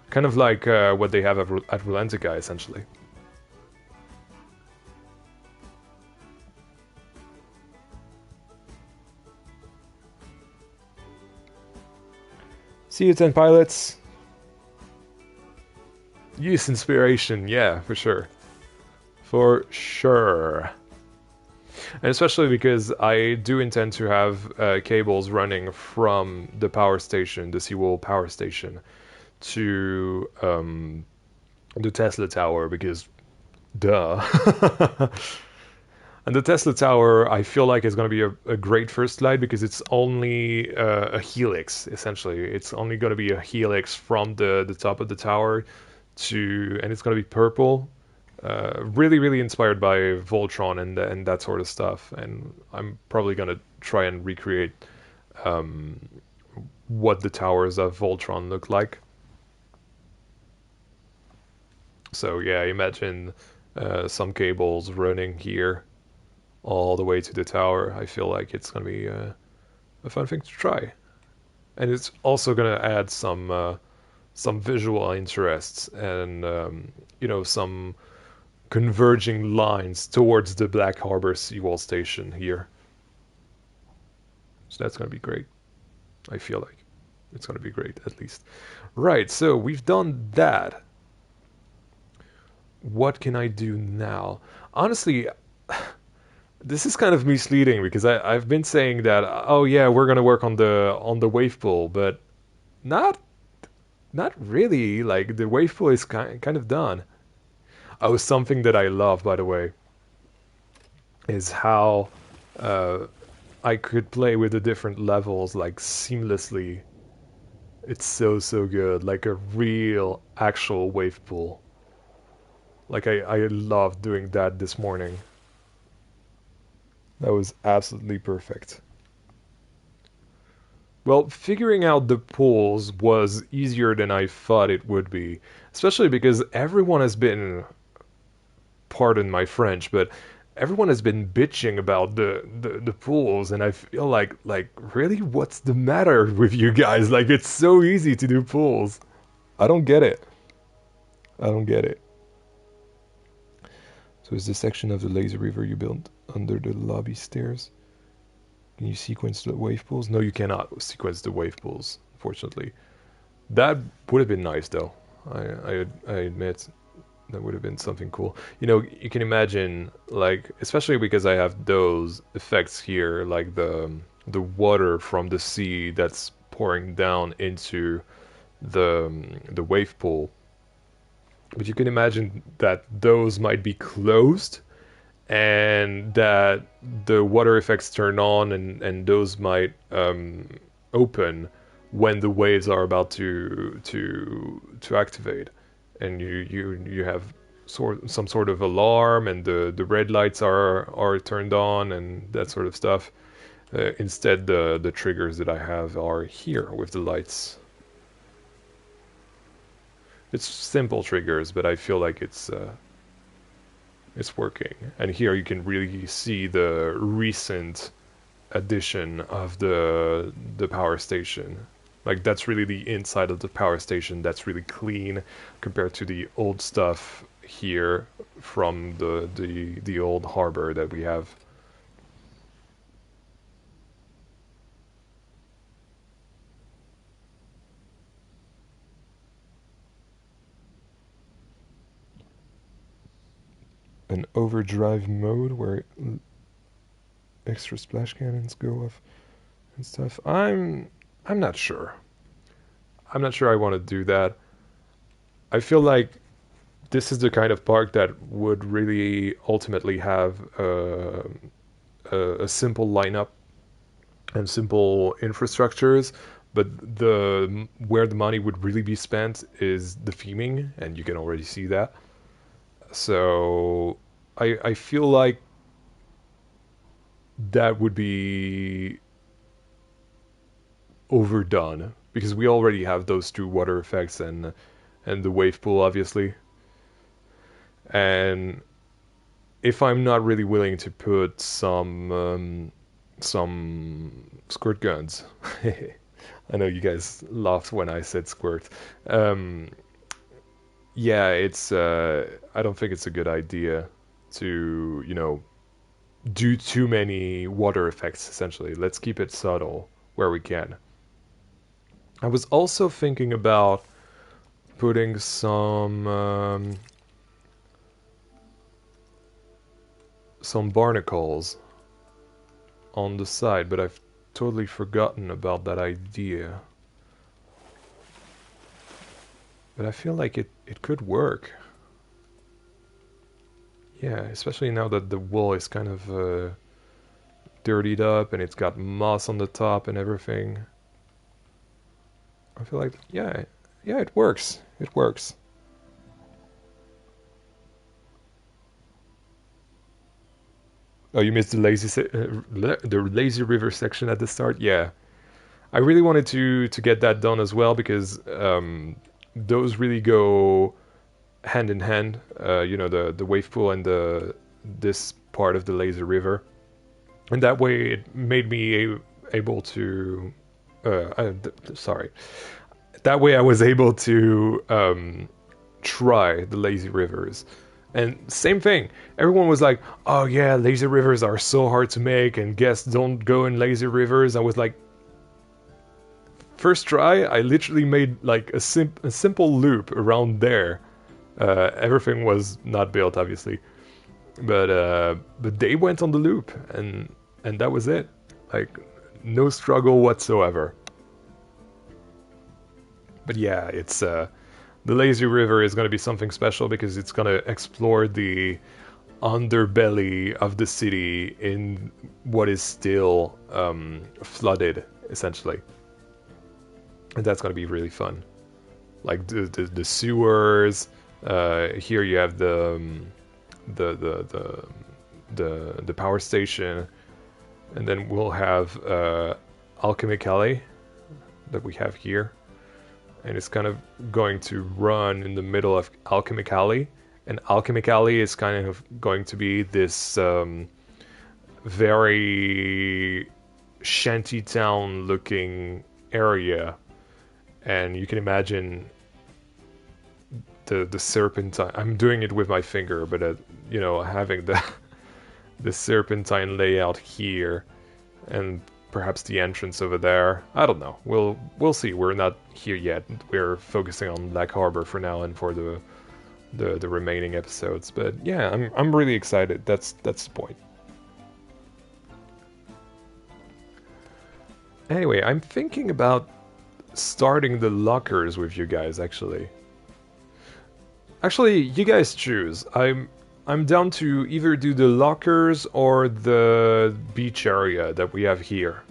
Kind of like what they have at Rulantica, essentially. See you 10 pilots. Use inspiration, yeah, for sure. For sure. And especially because I do intend to have cables running from the power station, the Seawall power station, to the Tesla Tower, because duh. And the Tesla Tower, I feel like is going to be a great first light because it's only a helix, essentially. It's only going to be a helix from the top of the tower and it's going to be purple. Really, really inspired by Voltron and that sort of stuff. And I'm probably going to try and recreate what the towers of Voltron look like. So yeah, imagine some cables running here all the way to the tower. I feel like it's going to be a fun thing to try. And it's also going to add some visual interests and, some converging lines towards the Black Harbor Seawall Station here. So that's going to be great. I feel like it's going to be great, at least. Right, so we've done that. What can I do now? Honestly, this is kind of misleading because I've been saying that, oh yeah, we're going to work on the wave pool, but not really. Like, the wave pool is kind of done. Oh, something that I love, by the way, is how I could play with the different levels like seamlessly. It's so good, like a real actual wave pool. Like I loved doing that this morning. That was absolutely perfect. Well, figuring out the pools was easier than I thought it would be, especially because everyone has been, pardon my French, but everyone has been bitching about the pools, and I feel like really, what's the matter with you guys? Like, it's so easy to do pools. I don't get it. I don't get it. So is this section of the lazy river you built under the lobby stairs? Can you sequence the wave pools? No, you cannot sequence the wave pools, unfortunately. That would have been nice, though. I admit that would have been something cool. You know, you can imagine, like, especially because I have those effects here, like the water from the sea that's pouring down into the wave pool. But you can imagine that those might be closed and that the water effects turn on and those might open when the waves are about to activate, and you have some sort of alarm, and the red lights are turned on and that sort of stuff. Instead, the triggers that I have are here with the lights. It's simple triggers, but I feel like it's working. And here you can really see the recent addition of the power station. Like, that's really the inside of the power station that's really clean compared to the old stuff here from the old harbor that we have. An overdrive mode where extra splash cannons go off and stuff. I'm not sure. I'm not sure I want to do that. I feel like this is the kind of park that would really ultimately have a simple lineup and simple infrastructures, but the where the money would really be spent is the theming, and you can already see that. So I feel like that would be overdone because we already have those two water effects and the wave pool, obviously. And if I'm not really willing to put some squirt guns, I know you guys laughed when I said squirt. Um, yeah, it's I don't think it's a good idea to, do too many water effects. Essentially, let's keep it subtle where we can. I was also thinking about putting some barnacles on the side, but I've totally forgotten about that idea. But I feel like it could work. Yeah, especially now that the wall is kind of dirtied up and it's got moss on the top and everything. I feel like, yeah, it works. It works. Oh, you missed the lazy river section at the start. Yeah, I really wanted to get that done as well because those really go hand in hand. The wave pool and the this part of the lazy river, and that way it made me able to. Sorry. That way I was able to try the lazy rivers. And same thing. Everyone was like, "Oh yeah, lazy rivers are so hard to make, and guests don't go in lazy rivers." I was like, first try, I literally made like a simple loop around there. Everything was not built, obviously, but they went on the loop, and that was it. Like, no struggle whatsoever. But yeah, it's the lazy river is going to be something special because it's going to explore the underbelly of the city in what is still flooded, essentially, and that's going to be really fun. Like the sewers. Here you have the the the power station, and then we'll have Alchemy Alley that we have here. And it's kind of going to run in the middle of Alchemy Alley, And Alchemic Alley is kind of going to be this very shantytown looking area, and you can imagine the serpentine. I'm doing it with my finger, but you know, having the serpentine layout here, and perhaps the entrance over there. I don't know. We'll see. We're not here yet. We're focusing on Black Harbor for now and for the remaining episodes. But yeah, I'm really excited. That's the point. Anyway, I'm thinking about starting the lockers with you guys, actually. Actually, you guys choose. I'm down to either do the lockers or the beach area that we have here.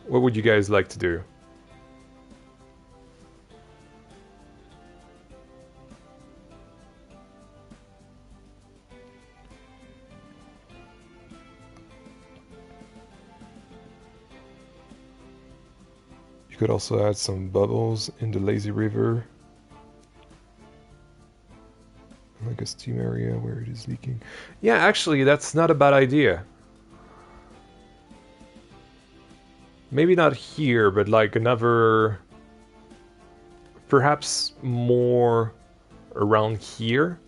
What would you guys like to do? Could also add some bubbles in the lazy river, like a steam area where it is leaking. Yeah, actually, that's not a bad idea. Maybe not here, but like another, perhaps more around here.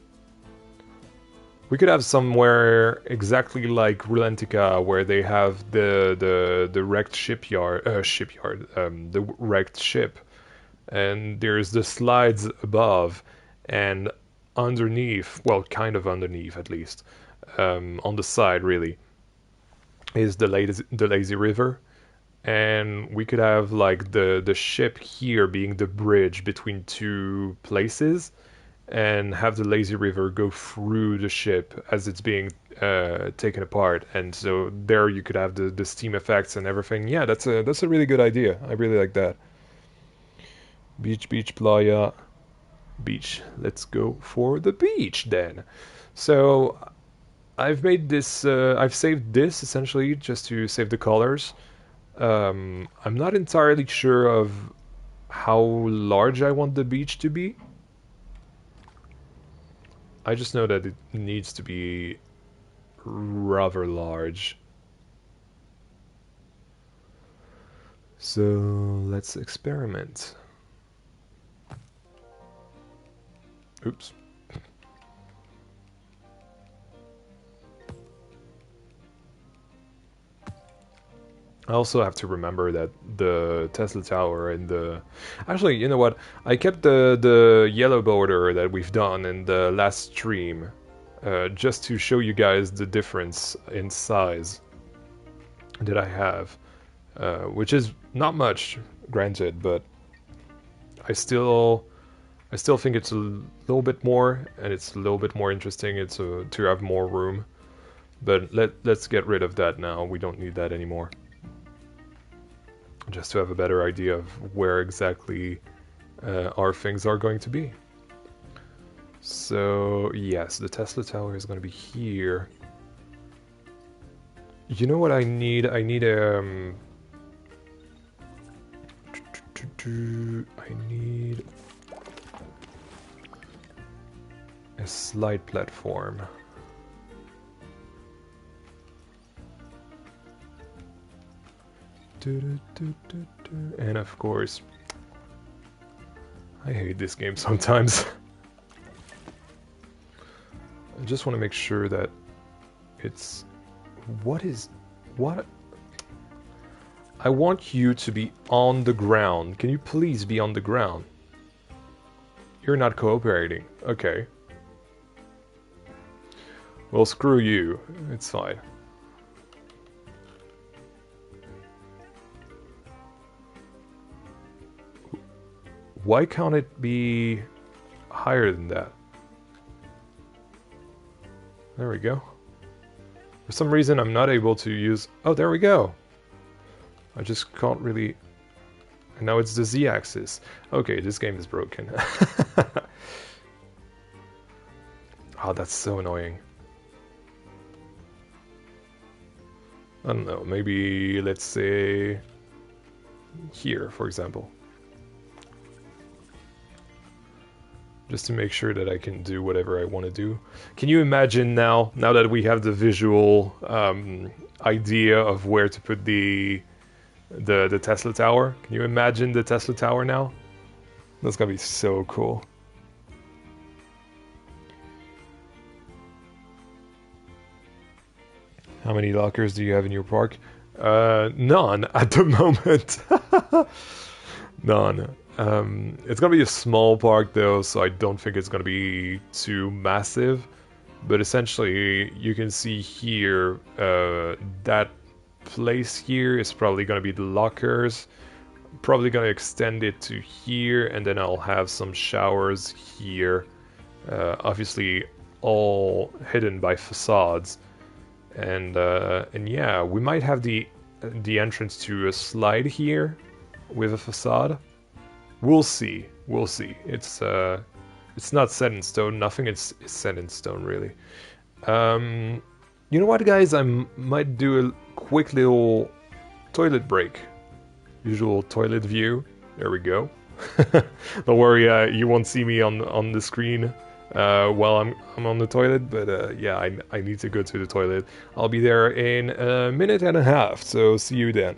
We could have somewhere exactly like Rulantica, where they have the wrecked the wrecked ship, and there's the slides above, and underneath, well, kind of underneath at least, on the side really, is the lazy river, and we could have like the ship here being the bridge between two places, and have the lazy river go through the ship as it's being taken apart, and so there you could have the steam effects and everything. Yeah, that's a really good idea. I really like that. Beach, playa, beach. Let's go for the beach then. So I've made this. I've saved this essentially just to save the colors. I'm not entirely sure of how large I want the beach to be. I just know that it needs to be rather large. So let's experiment. Oops. I also have to remember that the Tesla Tower and the... Actually, you know what? I kept the yellow border that we've done in the last stream just to show you guys the difference in size that I have, which is not much, granted, but I still think it's a little bit more, and it's a little bit more interesting. It's to have more room, but let's get rid of that now. We don't need that anymore. Just to have a better idea of where exactly our things are going to be. So yes, the Tesla Tower is going to be here. You know what I need? I need I need a slide platform. And of course, I hate this game sometimes. I just want to make sure that it's... What? I want you to be on the ground. Can you please be on the ground? You're not cooperating. Okay. Well, screw you. It's fine. Why can't it be higher than that? There we go. For some reason I'm not able to use... Oh, there we go. I just can't really... And now it's the Z-axis. Okay, this game is broken. Oh, that's so annoying. I don't know, maybe let's say here, for example. just to make sure that I can do whatever I want to do. Can you imagine now that we have the visual idea of where to put the Tesla tower? Can you imagine the Tesla tower now? That's gonna be so cool. How many lockers do you have in your park? None at the moment. None. It's gonna be a small park though, so I don't think it's gonna be too massive. But essentially, you can see here that place here is probably gonna be the lockers. Probably gonna extend it to here, and then I'll have some showers here. Obviously, all hidden by facades. And yeah, we might have the entrance to a slide here with a facade. We'll see. We'll see. It's not set in stone. Nothing is set in stone really. You know what, guys? I might do a quick little toilet break. Usual toilet view. There we go. Don't worry, you won't see me on the screen while I'm on the toilet, but yeah, I need to go to the toilet. I'll be there in a minute and a half, so see you then.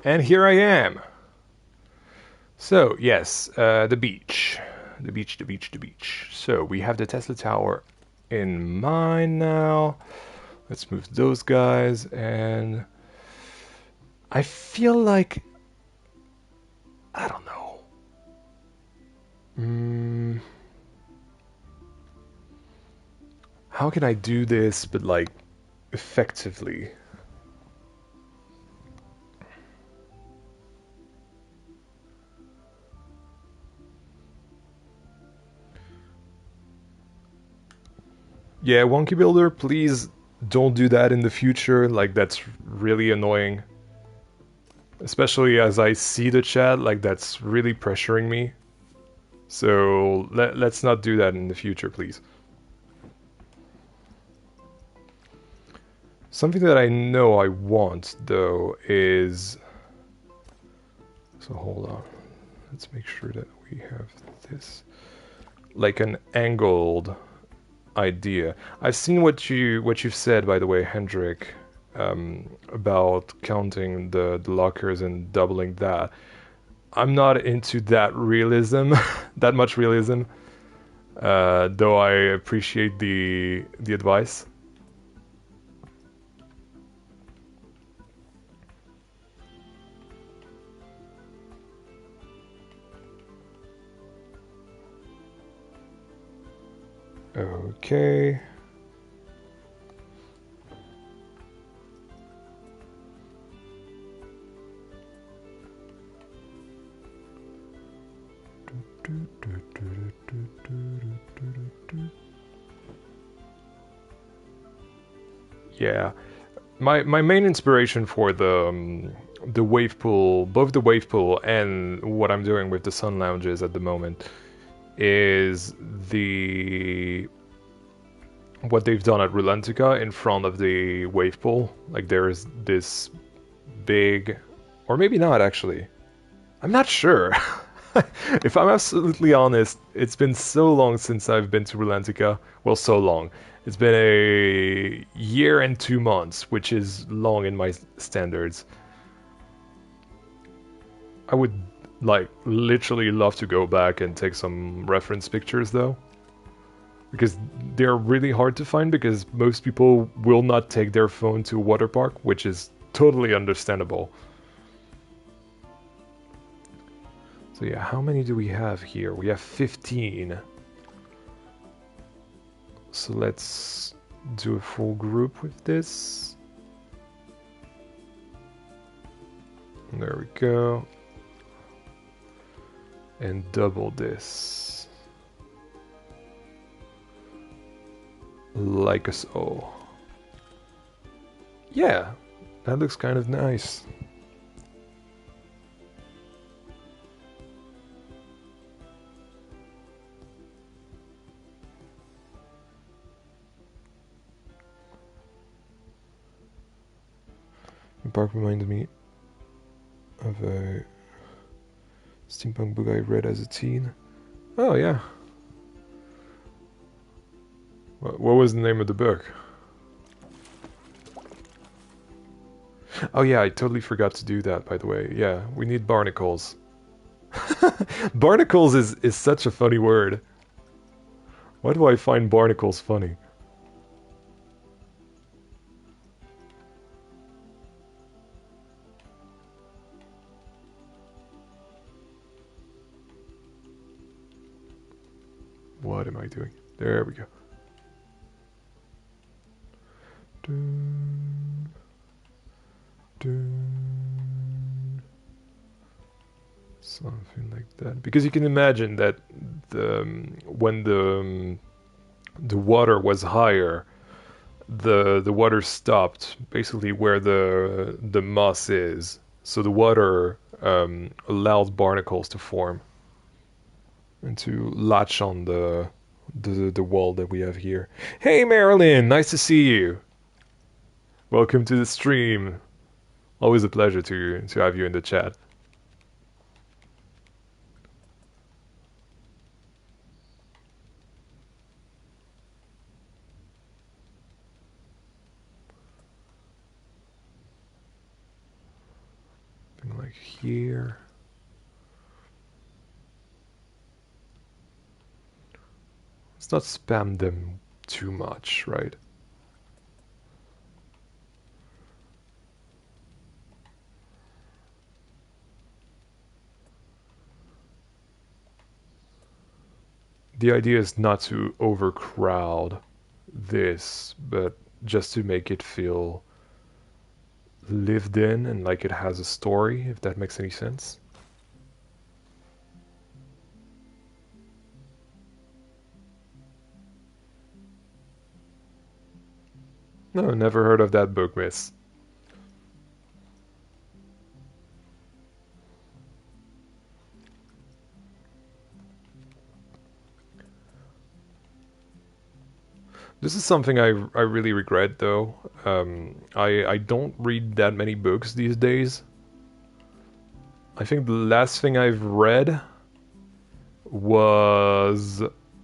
And here I am. So, yes, the beach. The beach, the beach, the beach. So, we have the Tesla Tower in mind now. Let's move those guys, and I feel like, I don't know. How can I do this, but like, effectively? Yeah, Wonky Builder, please don't do that in the future. Like, that's really annoying. Especially as I see the chat, like, that's really pressuring me. So, let's not do that in the future, please. Something that I know I want, though, is... So, hold on. Let's make sure that we have this. Like an angled idea. I've seen what you've said, by the way, Hendrik, about counting the lockers and doubling that. I'm not into that realism, that much realism, though I appreciate the advice. Okay. Yeah, my main inspiration for the wave pool, both the wave pool and what I'm doing with the sun lounges at the moment, is the what they've done at Rulantica in front of the wave pool. Like there's this big, or maybe not actually. I'm not sure. If I'm absolutely honest, it's been so long since I've been to Rulantica. Well, so long. It's been a year and 2 months, which is long in my standards. I would, like, literally love to go back and take some reference pictures, though. Because they're really hard to find, because most people will not take their phone to a water park, which is totally understandable. So yeah, how many do we have here? We have 15. So let's do a full group with this. And there we go. And double this. Like so. Yeah, that looks kind of nice. The park reminded me of a steampunk book I read as a teen. Oh yeah. What was the name of the book? Oh yeah, I totally forgot to do that, by the way. Yeah, we need barnacles. Barnacles is such a funny word. Why do I find barnacles funny? What am I doing? There we go. Dun, dun. Something like that. Because you can imagine that when the water was higher, the water stopped basically where the moss is. So the water allowed barnacles to form and to latch on the wall that we have here. Hey Marilyn, nice to see you. Welcome to the stream. Always a pleasure to have you in the chat. Something like here. Let's not spam them too much, right? The idea is not to overcrowd this, but just to make it feel lived in and like it has a story, if that makes any sense. No, never heard of that book, miss. This is something I really regret, though. I don't read that many books these days. I think the last thing I've read was...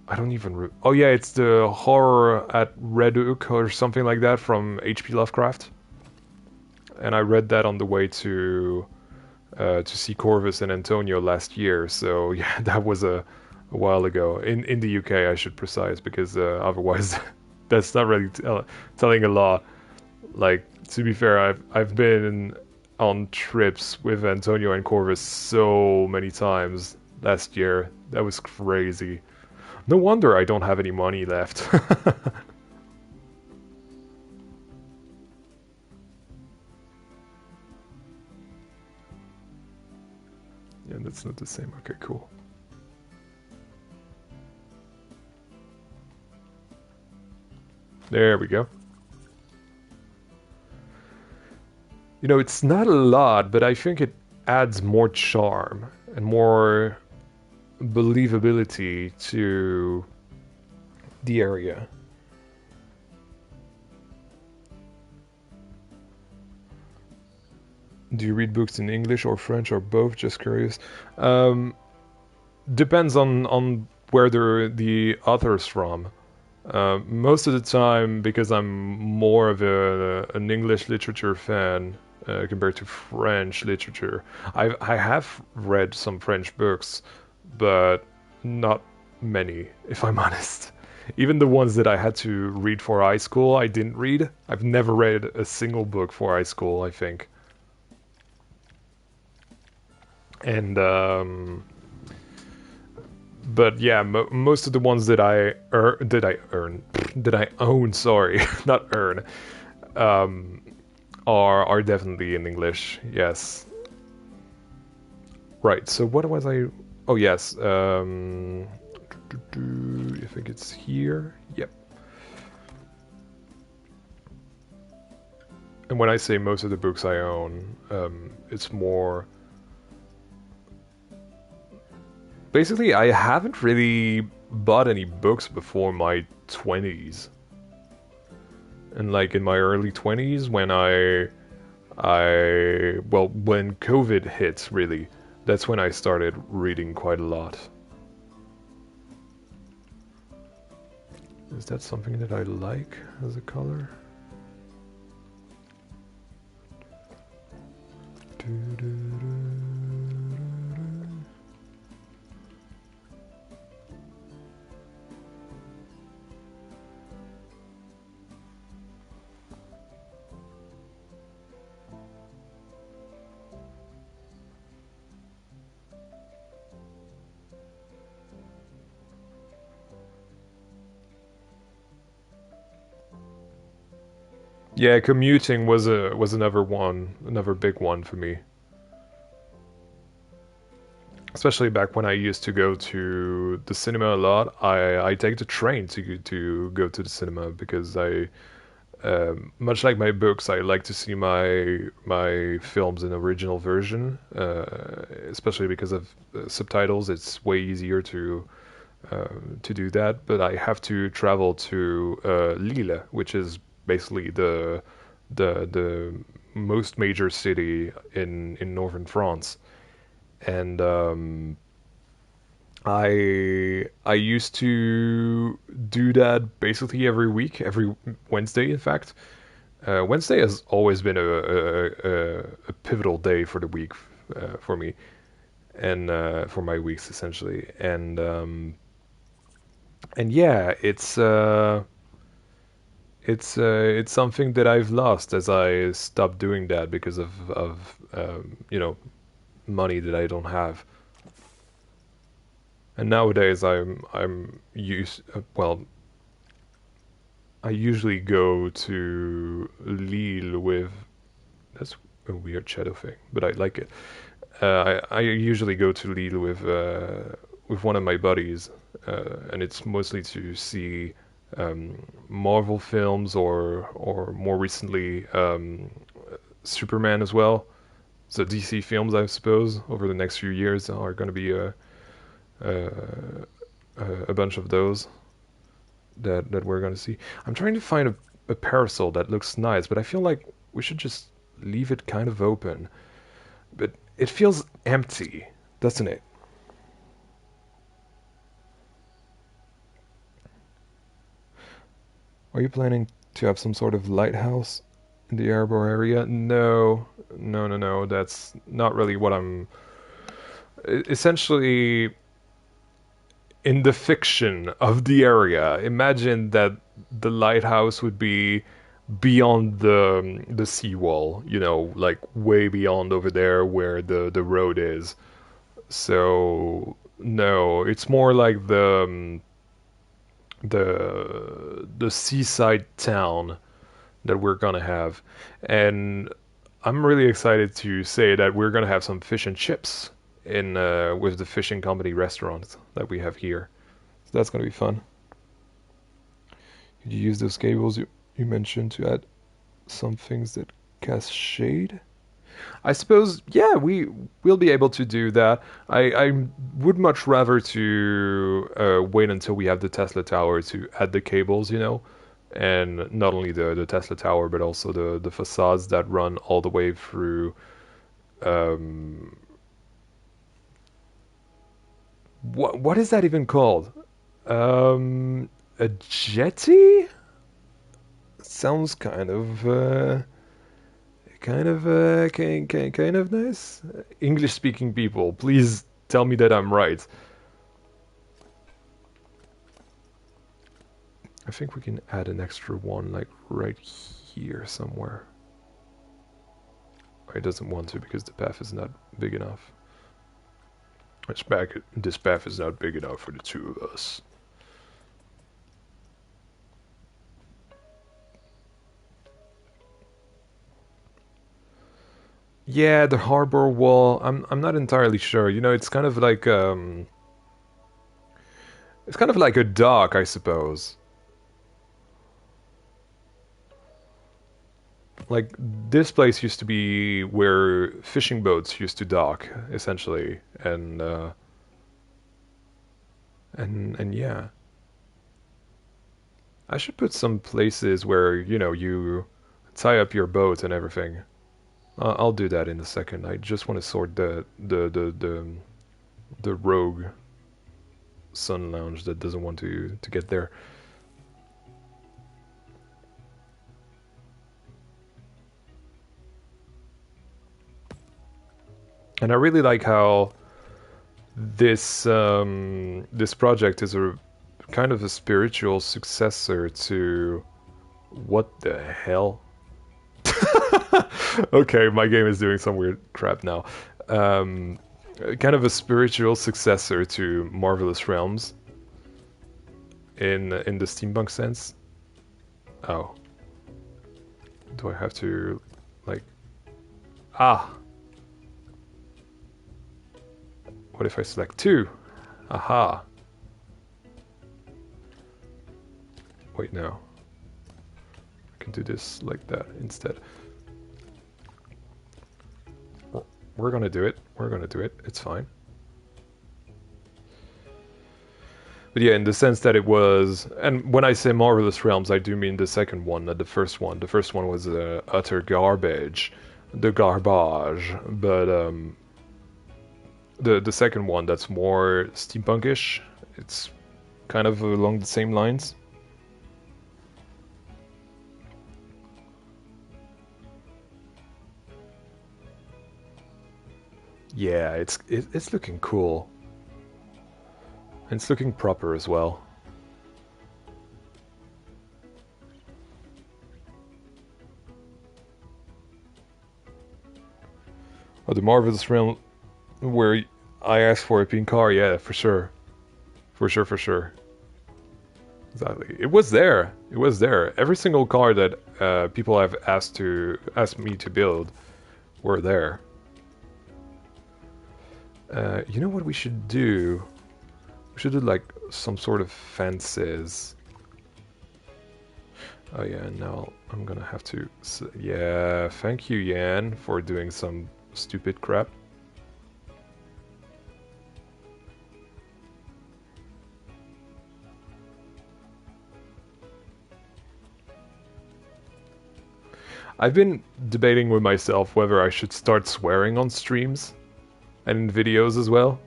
I don't even... Oh yeah, it's the Horror at Red Oak or something like that from H.P. Lovecraft. And I read that on the way to see Corvus and Antonio last year. So yeah, that was a while ago. In the UK, I should precise, because otherwise... That's not really telling a lot. Like, to be fair, I've been on trips with Antonio and Corvus so many times last year. That was crazy. No wonder I don't have any money left. Yeah, that's not the same. Okay, cool. There we go. You know, it's not a lot, but I think it adds more charm and more believability to the area. Do you read books in English or French or both? Just curious. Um, Depends on where the author's from. Most of the time, because I'm more of an English literature fan compared to French literature, I have read some French books, but not many, if I'm honest. Even the ones that I had to read for high school, I didn't read. I've never read a single book for high school, I think. And but yeah, most of the ones that that I own, sorry, not earn, um, are definitely in English. Yes, right. So what was I? Oh yes. I think it's here. Yep. And when I say most of the books I own, it's more basically I haven't really bought any books before my 20s. And like in my early 20s when when COVID hit really, that's when I started reading quite a lot. Is that something that I like as a color? Yeah, commuting was another big one for me. Especially back when I used to go to the cinema a lot. I take the train to go to the cinema because I much like my books, I like to see my films in original version, especially because of subtitles. It's way easier to do that. But I have to travel to Lille, which is basically the most major city in northern France, and I used to do that basically every week, every Wednesday, in fact. Wednesday has always been a pivotal day for the week for me and for my weeks essentially. And yeah, it's something that I've lost as I stopped doing that because of money that I don't have. And nowadays I'm used I usually go to Lille with that's a weird shadow thing, but I like it. I usually go to Lille with one of my buddies, and it's mostly to see Marvel films or more recently Superman as well. So DC films, I suppose, over the next few years are going to be a a bunch of those that we're going to see. I'm trying to find a parasol that looks nice, but I feel like we should just leave it kind of open. But it feels empty, doesn't it? Are you planning to have some sort of lighthouse in the Arbor area? No, no, no, no. That's not really what I'm. Essentially, in the fiction of the area, imagine that the lighthouse would be beyond the seawall, like way beyond over there where the road is. So no, it's more like the seaside town that we're gonna have, and I'm really excited to say that we're gonna have some fish and chips in with the fishing company restaurant that we have here. So that's gonna be fun. Could you use those cables you mentioned to add some things that cast shade? I suppose, yeah, we'll be able to do that. I would much rather to wait until we have the Tesla tower to add the cables, you know, and not only the Tesla tower, but also the facades that run all the way through. Um, what is that even called? A jetty? Sounds kind of nice. English speaking people, please tell me that I'm right. I think we can add an extra one like right here somewhere. It doesn't want to because the path is not big enough. This path is not big enough for the two of us. Yeah, the harbor wall. I'm not entirely sure. You know, it's kind of like a dock, I suppose. Like this place used to be where fishing boats used to dock, essentially, and yeah, I should put some places where you know you tie up your boat and everything. I'll do that in a second. I just want to sort the rogue sun lounge that doesn't want to get there. And I really like how this project is a kind of a spiritual successor to what the hell? Okay, my game is doing some weird crap now. Um, Kind of a spiritual successor to Marvelous Realms in the steampunk sense. Oh, do I have to like ah? What if I select two? Aha. Wait, no. I can do this like that instead. We're gonna do it. We're gonna do it. It's fine. But yeah, in the sense that it was, and when I say Marvelous Realms, I do mean the second one, not the first one. The first one was utter garbage, the garbage. But the second one, that's more steampunkish. It's kind of along the same lines. Yeah, it's looking cool. And it's looking proper as well. Oh, the Marvelous Realm where I asked for a pink car, yeah, for sure. For sure, for sure. Exactly. It was there. It was there. Every single car that people have asked me to build were there. You know what we should do? We should do like some sort of fences. Oh yeah, now I'm gonna have to. Yeah, thank you, Yan, for doing some stupid crap. I've been debating with myself whether I should start swearing on streams and in videos as well.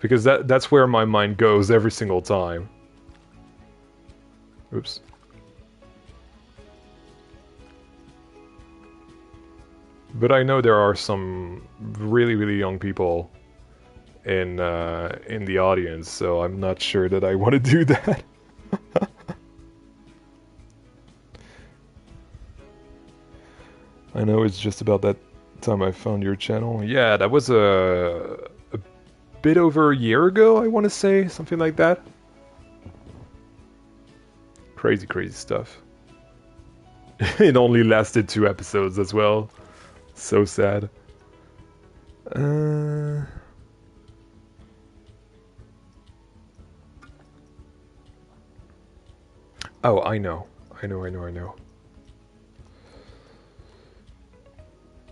Because that's where my mind goes every single time. Oops. But I know there are some really, really young people in the audience, so I'm not sure that I want to do that. I know it's just about that time I found your channel. Yeah, that was a bit over a year ago, I want to say, something like that. Crazy, crazy stuff. It only lasted 2 episodes as well. So sad. Oh, I know. I know.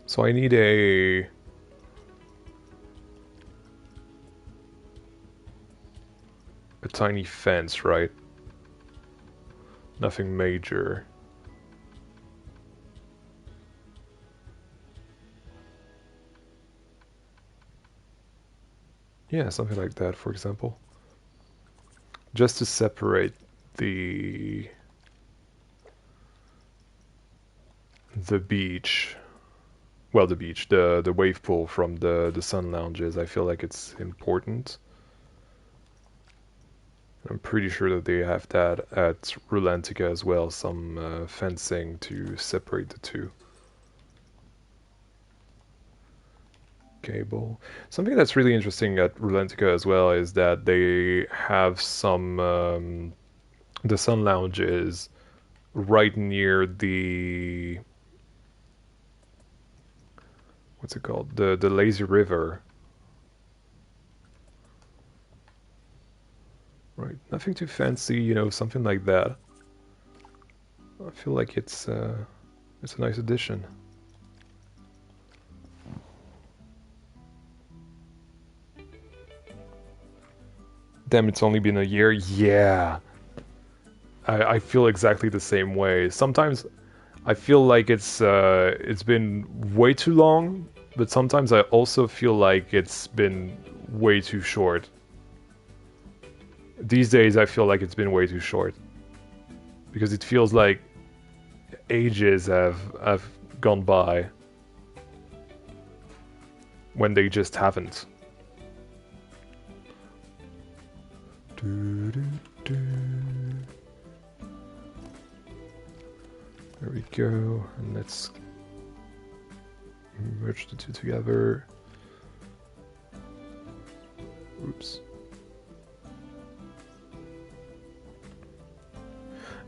So So I need a tiny fence, right? Nothing major. Yeah, something like that, for example. Just to separate the beach. Well, the beach, the wave pool from the sun lounges. I feel like it's important. I'm pretty sure that they have that at Rulantica as well, some fencing to separate the two. Cable. Something that's really interesting at Rulantica as well is that they have some the sun lounges right near the what's it called? The lazy river. Right, nothing too fancy, you know, something like that. I feel like it's a nice addition. Damn, it's only been a year. Yeah, I feel exactly the same way. Sometimes I feel like it's been way too long, but sometimes I also feel like it's been way too short. These days I feel like it's been way too short because it feels like ages have gone by when they just haven't. There we go, and let's merge the two together. Oops.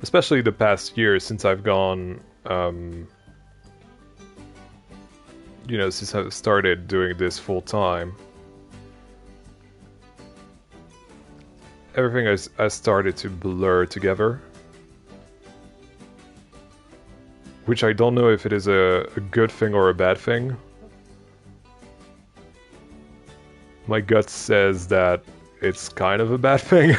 Especially the past year since I've gone, you know, since I've started doing this full time. Everything has started to blur together. Which I don't know if it is a good thing or a bad thing. My gut says that it's kind of a bad thing.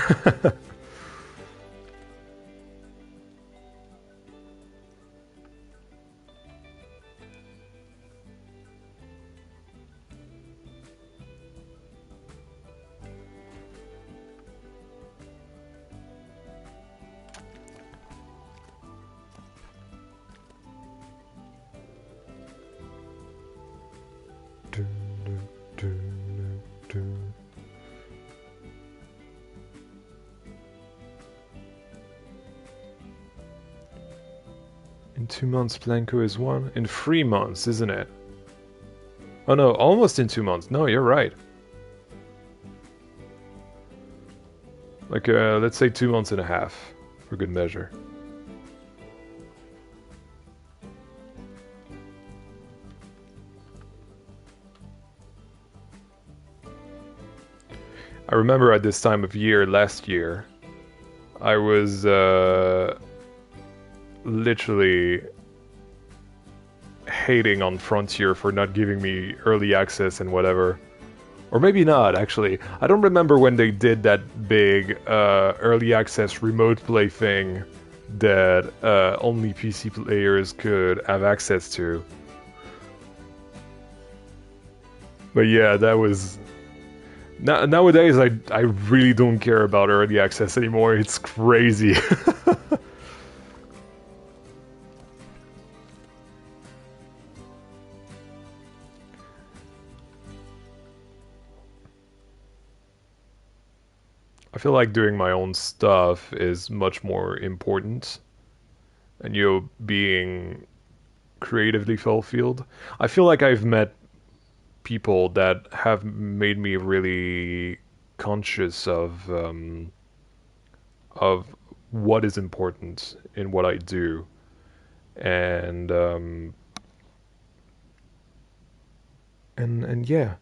In 2 months, Blanco is 1. In 3 months, isn't it? Oh no, almost in 2 months. No, you're right. Like, let's say 2 months and a half, for good measure. I remember at this time of year last year, I was literally hating on Frontier for not giving me early access and whatever. Or maybe not, actually. I don't remember when they did that big early access remote play thing that only PC players could have access to. But yeah, that was... Nowadays, I really don't care about early access anymore. It's crazy. I feel like doing my own stuff is much more important, and you know, being creatively fulfilled. I feel like I've met people that have made me really conscious of what is important in what I do, and yeah.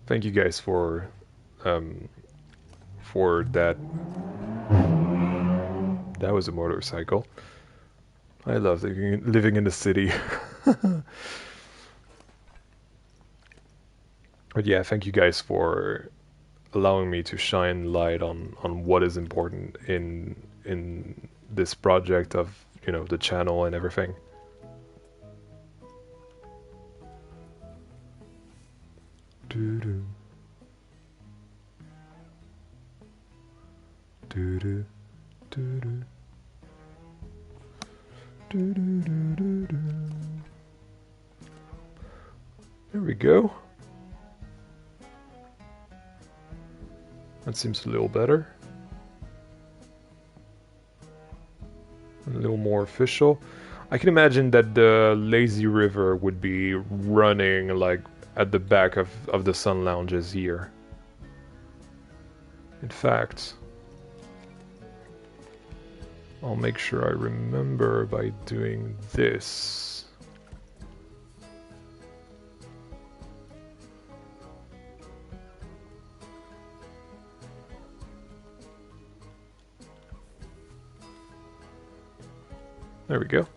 Thank you guys for that That was a motorcycle. I love living in the city. But yeah, thank you guys for allowing me to shine light on what is important in this project of, you know, the channel and everything. Doo-doo. Doo-doo. Doo-doo. Doo-doo-doo-doo-doo. There we go. That seems a little better. A little more official. I can imagine that the lazy river would be running like at the back of the sun lounges here. In fact, I'll make sure I remember by doing this. There we go.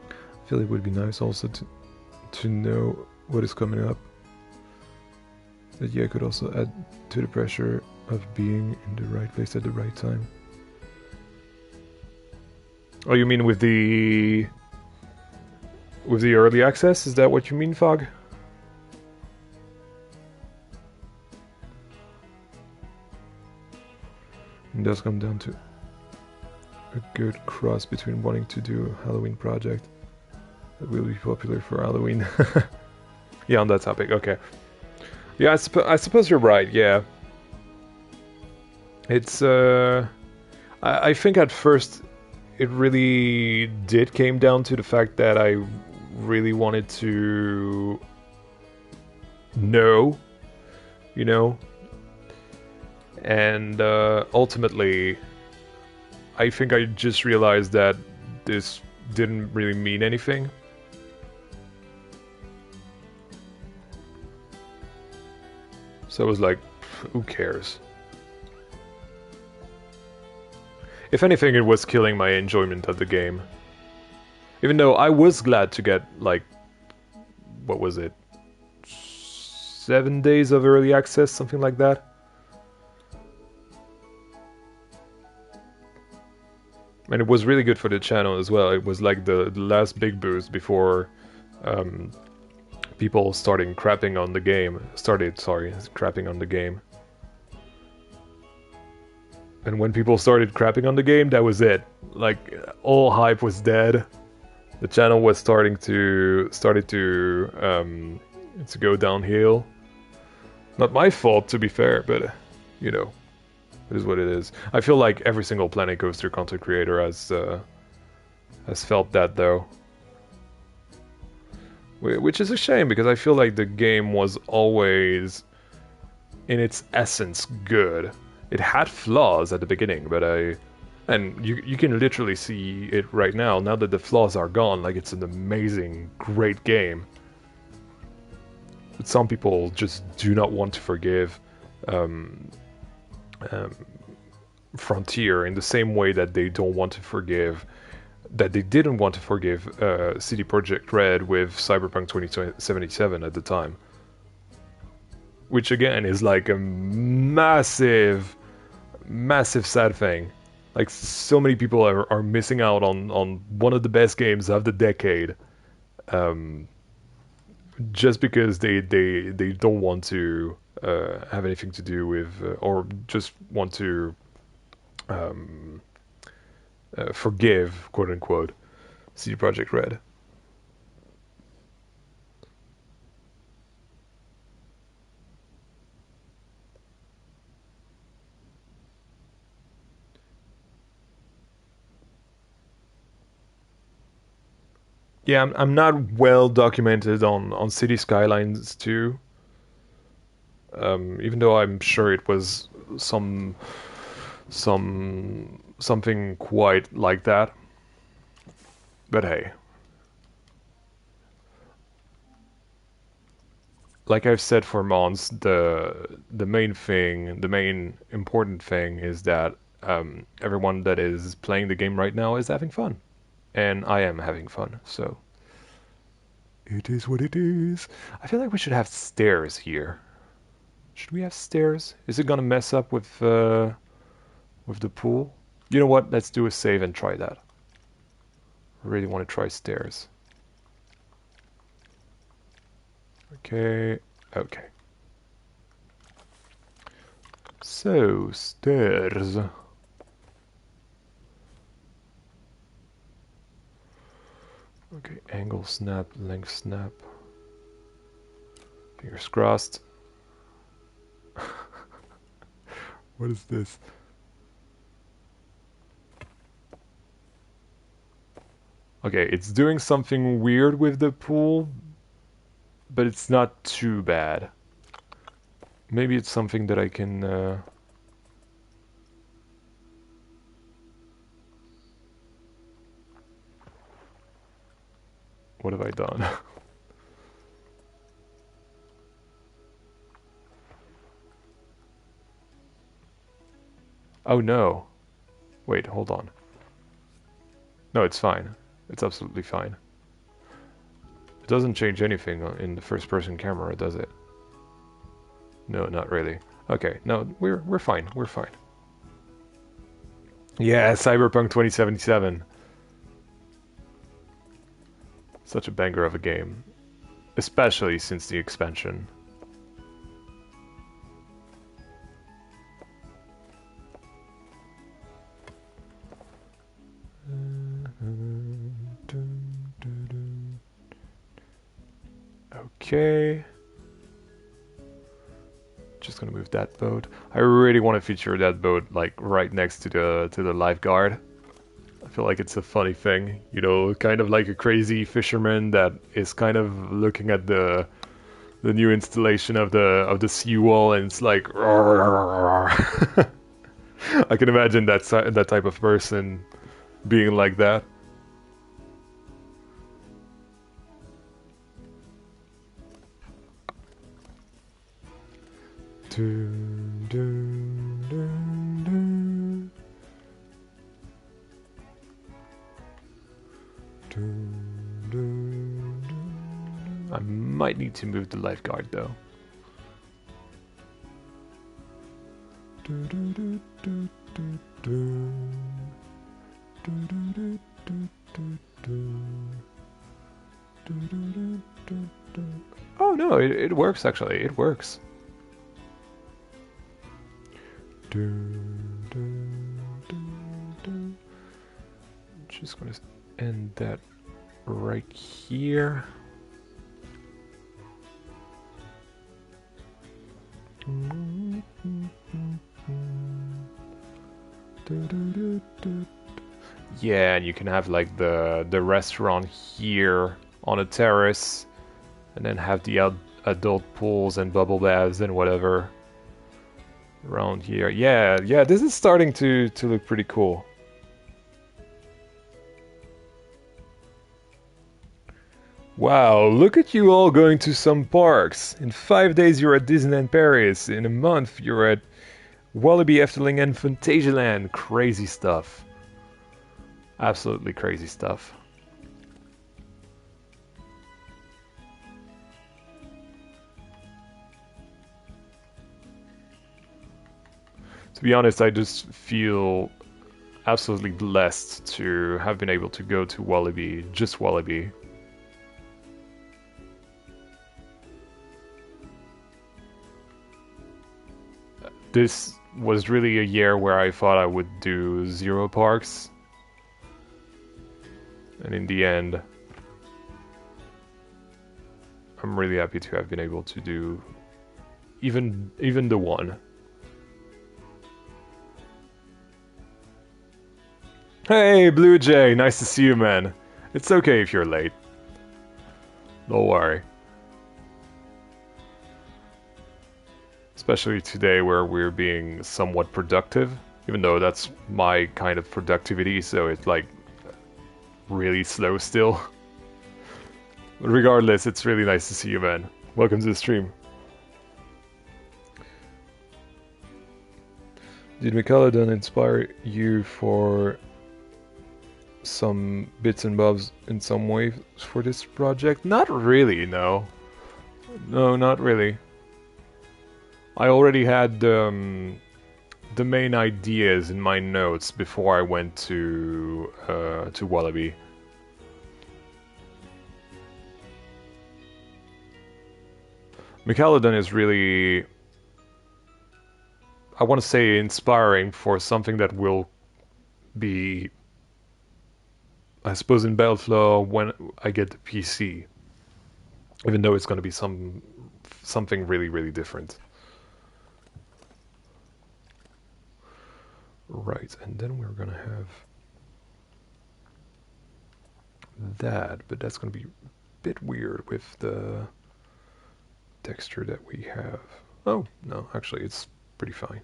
I feel it would be nice also to know what is coming up. That yeah, could also add to the pressure of being in the right place at the right time. Oh, you mean with the early access? Is that what you mean, Fog? It does come down to a good cross between wanting to do a Halloween project that will be popular for Halloween. Yeah, on that topic, okay. Yeah, I suppose you're right, yeah. It's, I think at first it really did came down to the fact that I really wanted to know, you know, and ultimately I think I just realized that this didn't really mean anything. So I was like, who cares? If anything, it was killing my enjoyment of the game. Even though I was glad to get, like, what was it? 7 days of early access, something like that. And it was really good for the channel as well. It was like the last big boost before people starting crapping on the game. Crapping on the game. And when people started crapping on the game, that was it. Like, all hype was dead. The channel was started to go downhill. Not my fault, to be fair, but you know, it is what it is. I feel like every single Planet Coaster content creator has felt that though, which is a shame because I feel like the game was always, in its essence, good. It had flaws at the beginning, but and you can literally see it right now. Now that the flaws are gone, like it's an amazing, great game. But some people just do not want to forgive Frontier in the same way that they don't want to forgive, that they didn't want to forgive CD Projekt Red with Cyberpunk 2077 at the time. Which again is like a massive sad thing. Like, so many people are missing out on one of the best games of the decade, just because they don't want to have anything to do with, or just want to forgive, quote unquote, CD Projekt Red. Yeah, I'm not well documented on City Skylines 2. Even though I'm sure it was something quite like that. But hey. like I've said for months, the main thing, the main important thing is that everyone that is playing the game right now is having fun, and I am having fun. So it is what it is. I feel like we should have stairs here. Should we have stairs? Is it gonna mess up with the pool? You know what? Let's do a save and try that. I really want to try stairs. Okay, okay. So, stairs. Okay, angle snap, length snap. Fingers crossed. What is this? Okay, it's doing something weird with the pool, but it's not too bad. Maybe it's something that I can... What have I done? Oh no. Wait, hold on. No, it's fine. It's absolutely fine. It doesn't change anything in the first-person camera, does it? No, not really. Okay, no, we're fine. We're fine. Yeah, Cyberpunk 2077. Such a banger of a game, especially since the expansion. Okay. Just gonna move that boat. I really want to feature that boat like right next to the lifeguard. I feel like it's a funny thing, you know, kind of like a crazy fisherman that is kind of looking at the new installation of the seawall, and it's like I can imagine that type of person being like that. Dun, dun, dun, dun. Dun, dun, dun. I might need to move the lifeguard though. Oh no, it works actually, it works. Just gonna end that right here. Yeah, and you can have like the restaurant here on a terrace, and then have the adult pools and bubble baths and whatever around here. Yeah, this is starting to look pretty cool. Wow, look at you all going to some parks. In 5 days you're at Disneyland Paris. In a month you're at Wallaby, Efteling and Phantasialand. Crazy stuff. Absolutely crazy stuff. To be honest, I just feel absolutely blessed to have been able to go to Wallaby, just Wallaby. This was really a year where I thought I would do 0 parks. And in the end, I'm really happy to have been able to do even the one. Hey, Blue Jay, nice to see you, man. It's okay if you're late. Don't worry. Especially today where we're being somewhat productive, even though that's my kind of productivity, so it's like really slow still. But regardless, it's really nice to see you, man. Welcome to the stream. Did Michalodon inspire you for some bits and bobs in some way for this project? Not really, no. No, not really. I already had the main ideas in my notes before I went to Wallaby. Michalodon is really, I want to say, inspiring for something that will be, I suppose, in Battleflow when I get the PC. Even though it's going to be something really, really different. Right, and then we're going to have that, but that's going to be a bit weird with the texture that we have. Oh, no, actually, it's pretty fine.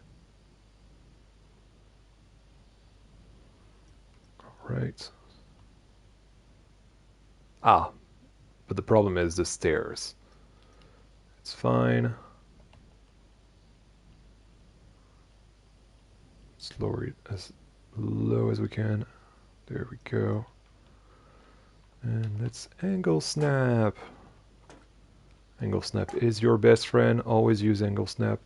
Alright. Ah, but the problem is the stairs. It's fine. Let's lower it as low as we can. There we go. And let's angle snap. Angle snap is your best friend. Always use angle snap.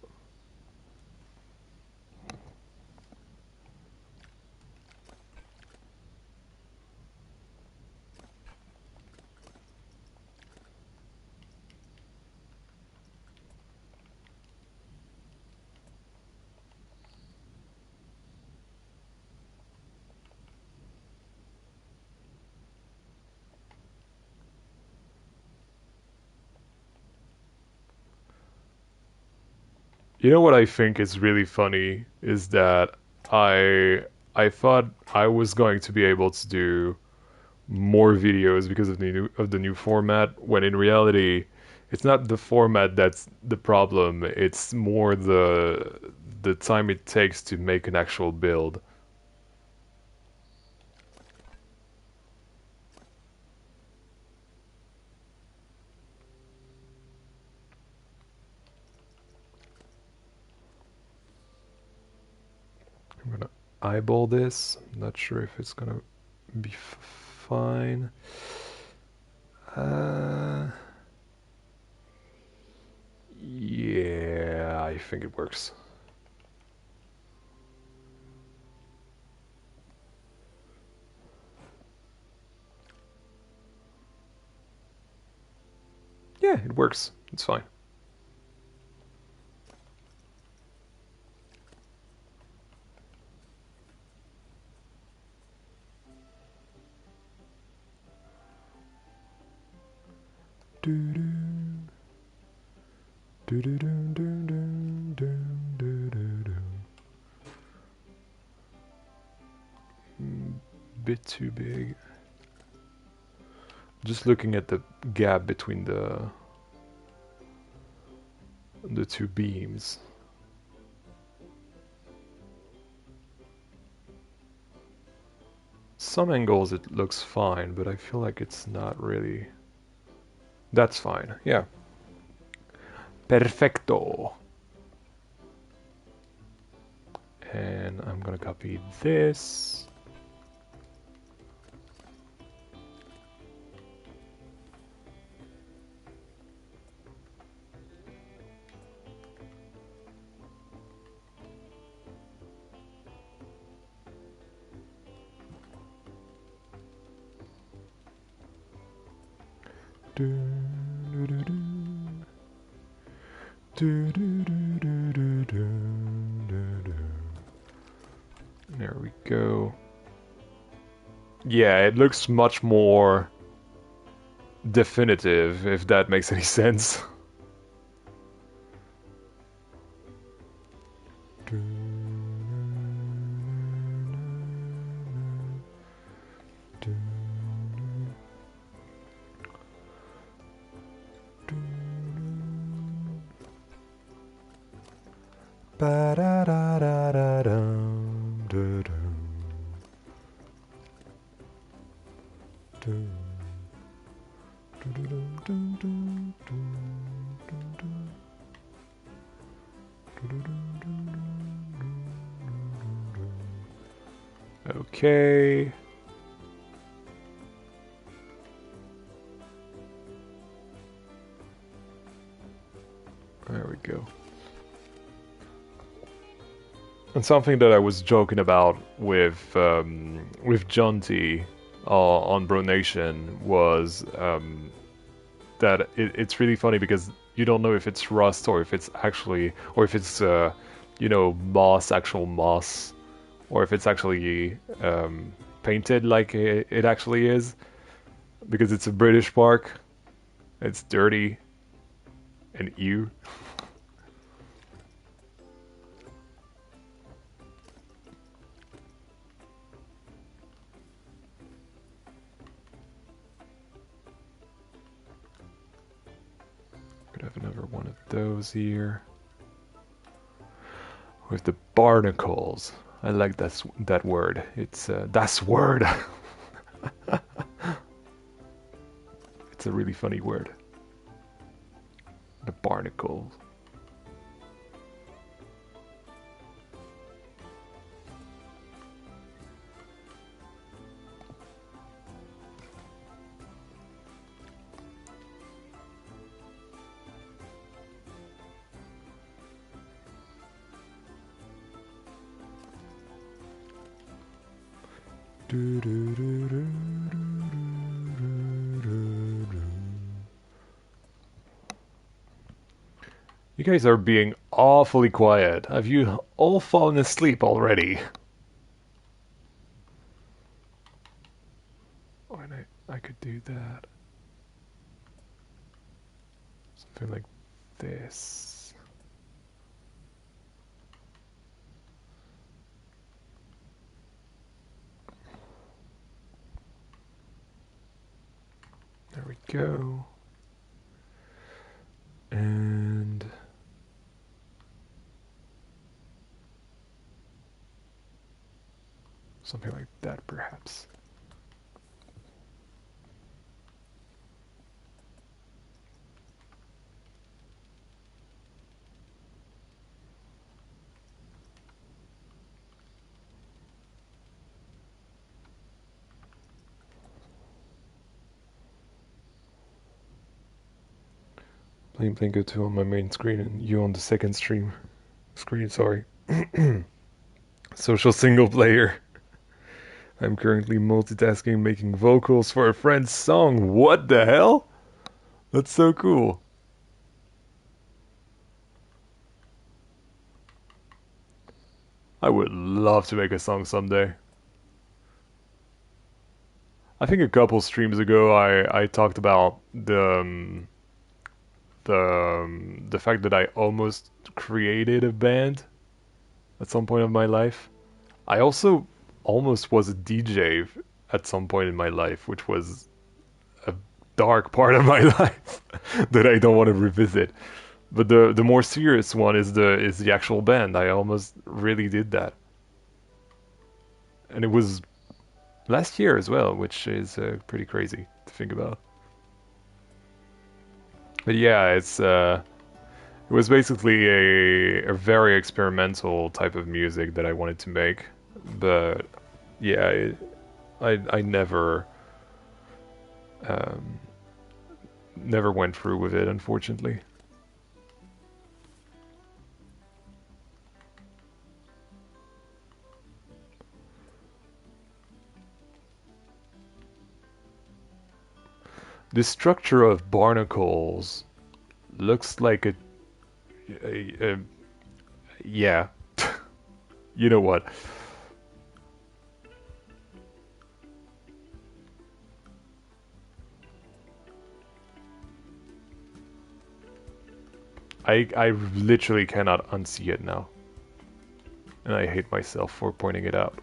You know what I think is really funny is that I thought I was going to be able to do more videos because of the new format, when in reality it's not the format that's the problem, it's more the time it takes to make an actual build. I'm gonna eyeball this. I'm not sure if it's gonna be fine. Yeah, I think it works. Yeah, it works. It's fine. Bit too big. Just looking at the gap between the two beams. Some angles it looks fine, but I feel like it's not really. That's fine, yeah. Perfecto. And I'm gonna copy this. There we go. Yeah, it looks much more definitive, if that makes any sense. Okay. There we go. And something that I was joking about with John T on Bro Nation was that it's really funny because you don't know if it's rust or if it's actually or if it's you know, moss, actual moss, or if it's actually painted like it actually is, because it's a British park. It's dirty and ew. Could have another one of those here with the barnacles. I like that word. It's das word. It's a really funny word. The barnacles. You guys are being awfully quiet. Have you all fallen asleep already? Oh, and I could do that. Something like this. There we go. And something like that, perhaps. Playing Plinko 2 on my main screen and you on the second screen, sorry. Social single player. I'm currently multitasking, making vocals for a friend's song. What the hell? That's so cool. I would love to make a song someday. I think a couple streams ago I talked about the fact that I almost created a band at some point of my life. I also almost was a DJ at some point in my life, which was a dark part of my life that I don't want to revisit. But the more serious one is the actual band. I almost really did that, and it was last year as well, which is pretty crazy to think about. But yeah, it was basically a very experimental type of music that I wanted to make. But yeah, I um, never went through with it, unfortunately. The structure of barnacles looks like a yeah. You know what? I literally cannot unsee it now. And I hate myself for pointing it out.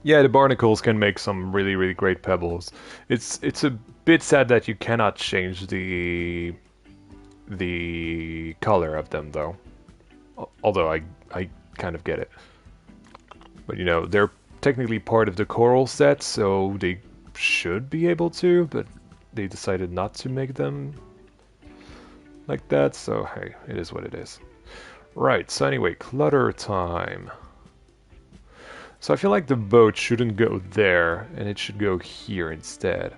Yeah, the barnacles can make some really, really great pebbles. It's a bit sad that you cannot change the color of them though. Although I kind of get it. But you know, they're technically part of the coral set, so they should be able to, but they decided not to make them like that, so hey, it is what it is. Right, so anyway, clutter time. So I feel like the boat shouldn't go there, and it should go here instead.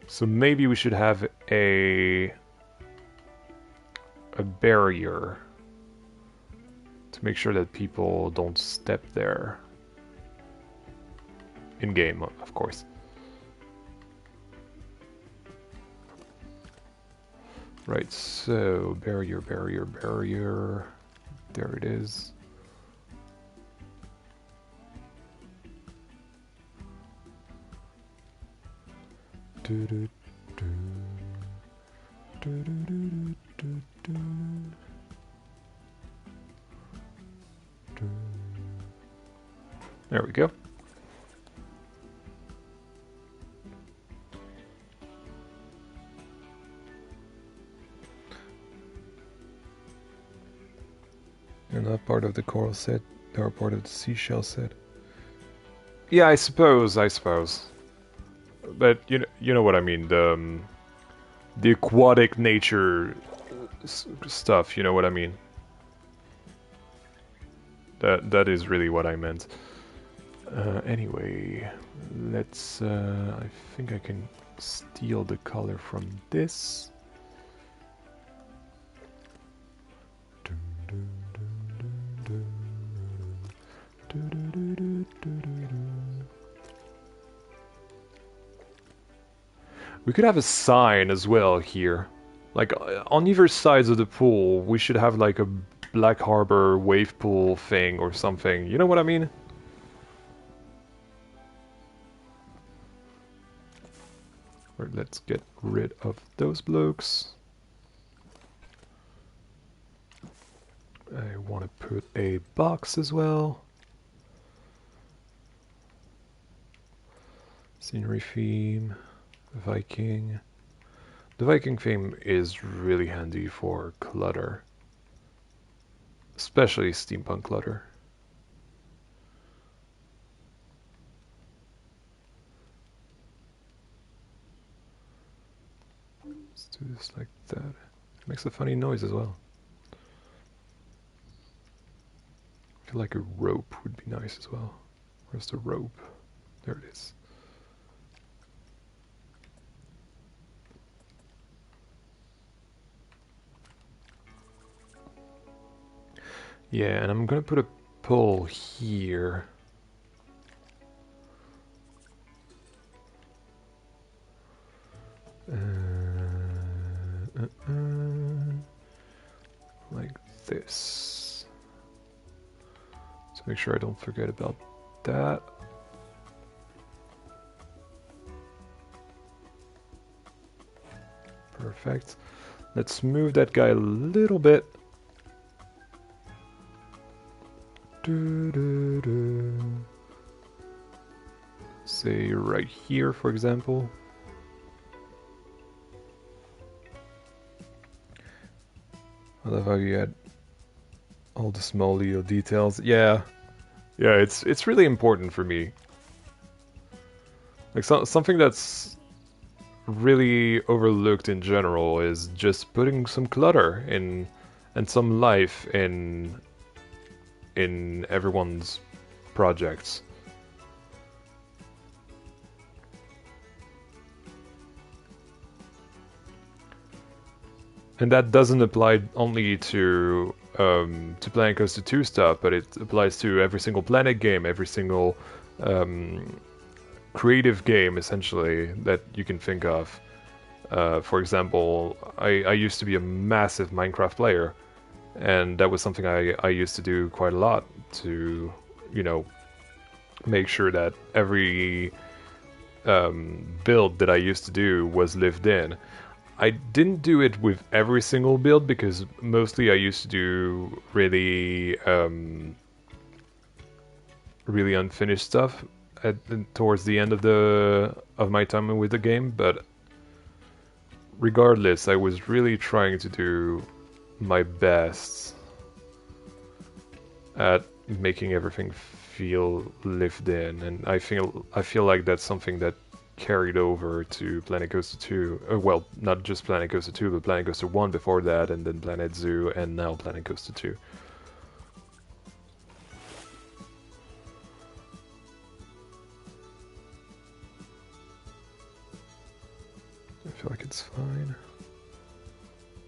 So maybe we should have a barrier to make sure that people don't step there. In game, of course. Right, so barrier, barrier, barrier. There it is. Do, do, do. Do, do, do, do, do, do. There we go. You're not part of the coral set, they are part of the seashell set. Yeah, I suppose. But you know what I mean, the aquatic nature stuff, you know what I mean? That is really what I meant. Anyway, let's I think I can steal the color from this. We could have a sign as well here. Like, on either sides of the pool, we should have like a Black Harbor wave pool thing or something. You know what I mean? Right, let's get rid of those blokes. I want to put a box as well. Scenery theme, Viking. The Viking theme is really handy for clutter, especially steampunk clutter. Let's do this like that. It makes a funny noise as well. I feel like a rope would be nice as well. Where's the rope? There it is. Yeah, and I'm gonna put a pole here. Like this. So make sure I don't forget about that. Perfect. Let's move that guy a little bit. Say right here, for example. I love how you add all the small little details. Yeah, it's really important for me. Like something that's really overlooked in general is just putting some clutter in and some life in everyone's projects. And that doesn't apply only to Planet Coaster 2 stuff, but it applies to every single Planet game, every single creative game, essentially, that you can think of. For example, I used to be a massive Minecraft player, and that was something I used to do quite a lot to, you know, make sure that every build that I used to do was lived in. I didn't do it with every single build because mostly I used to do really really unfinished stuff towards the end of my time with the game, but regardless, I was really trying to do my best at, making everything feel lived in, and I feel like that's something that carried over to Planet Coaster 2. Well, not just Planet Coaster 2, but Planet Coaster 1 before that, and then Planet Zoo, and now Planet Coaster 2. I feel like it's fine.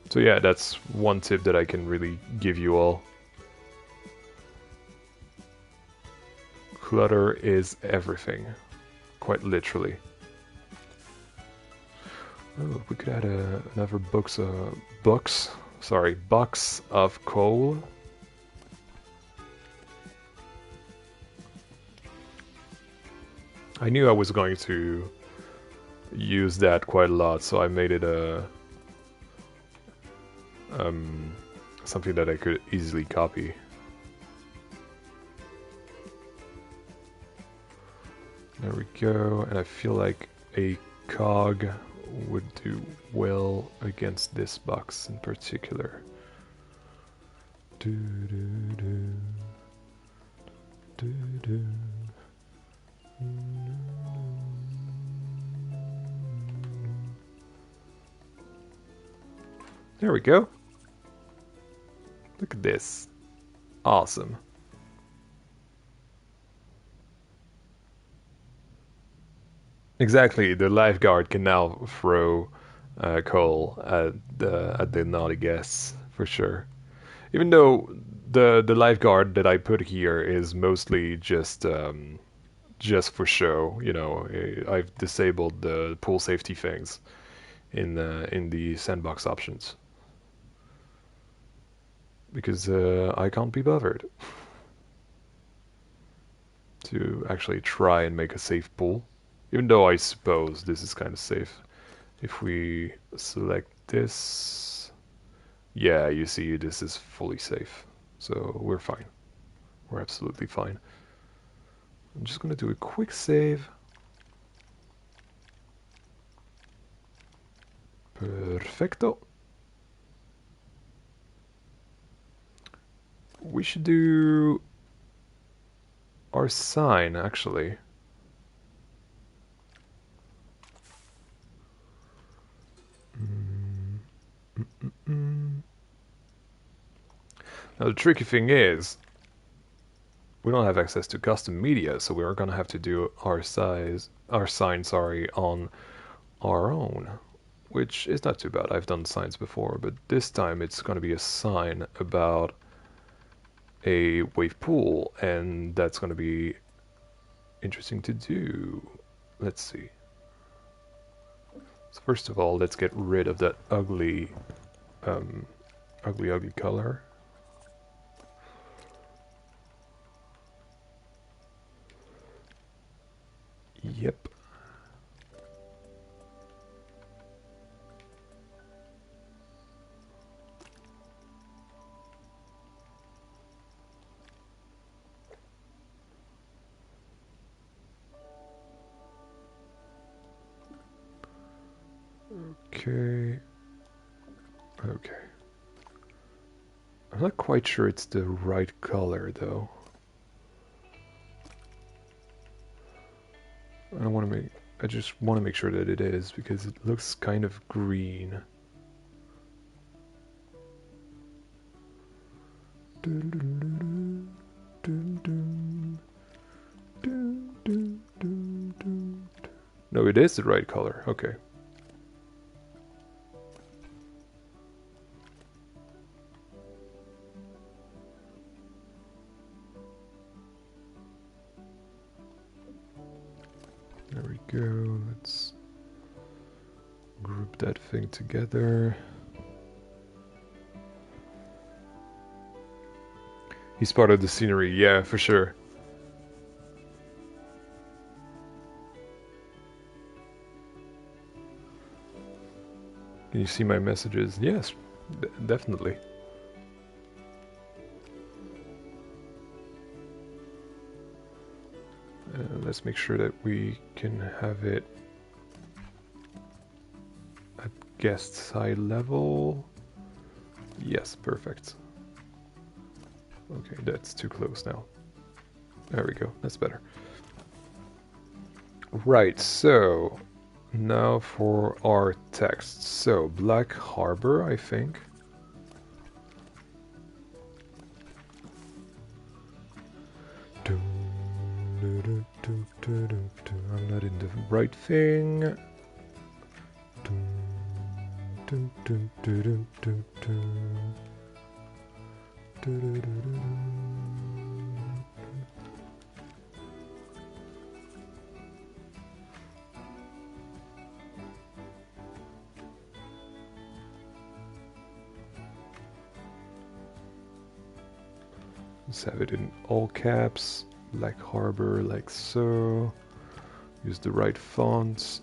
So yeah, that's one tip that I can really give you all. Clutter is everything, quite literally. Oh, we could add another box of coal. I knew I was going to use that quite a lot, so I made it a something that I could easily copy. There we go, and I feel like a cog would do well against this box in particular. There we go. Look at this. Awesome. Exactly, the lifeguard can now throw coal at the naughty guests, for sure. Even though the lifeguard that I put here is mostly just for show, you know, I've disabled the pool safety things in the sandbox options because I can't be bothered to actually try and make a safe pool. Even though I suppose this is kind of safe. If we select this, yeah, you see this is fully safe. So we're fine. We're absolutely fine. I'm just gonna do a quick save. Perfecto. We should do our sign, actually. Now the tricky thing is, we don't have access to custom media, so we're gonna have to do our sign, sorry, on our own, which is not too bad. I've done signs before, but this time it's gonna be a sign about a wave pool, and that's gonna be interesting to do. Let's see. So first of all, let's get rid of that ugly color. Yep. Okay. Okay. I'm not quite sure it's the right color though. I just want to make sure that it is because it looks kind of green. No, it is the right color. Okay. There we go. Let's group that thing together. He's part of the scenery, yeah, for sure. Can you see my messages? Yes, definitely. Let's make sure that we can have it at guest side level. Yes, perfect. Okay, that's too close now. There we go, that's better. Right, so now for our text. So, Black Harbor, I think. I'm not in the right thing. Let's have it in all caps. Black Harbor, like so. Use the right fonts.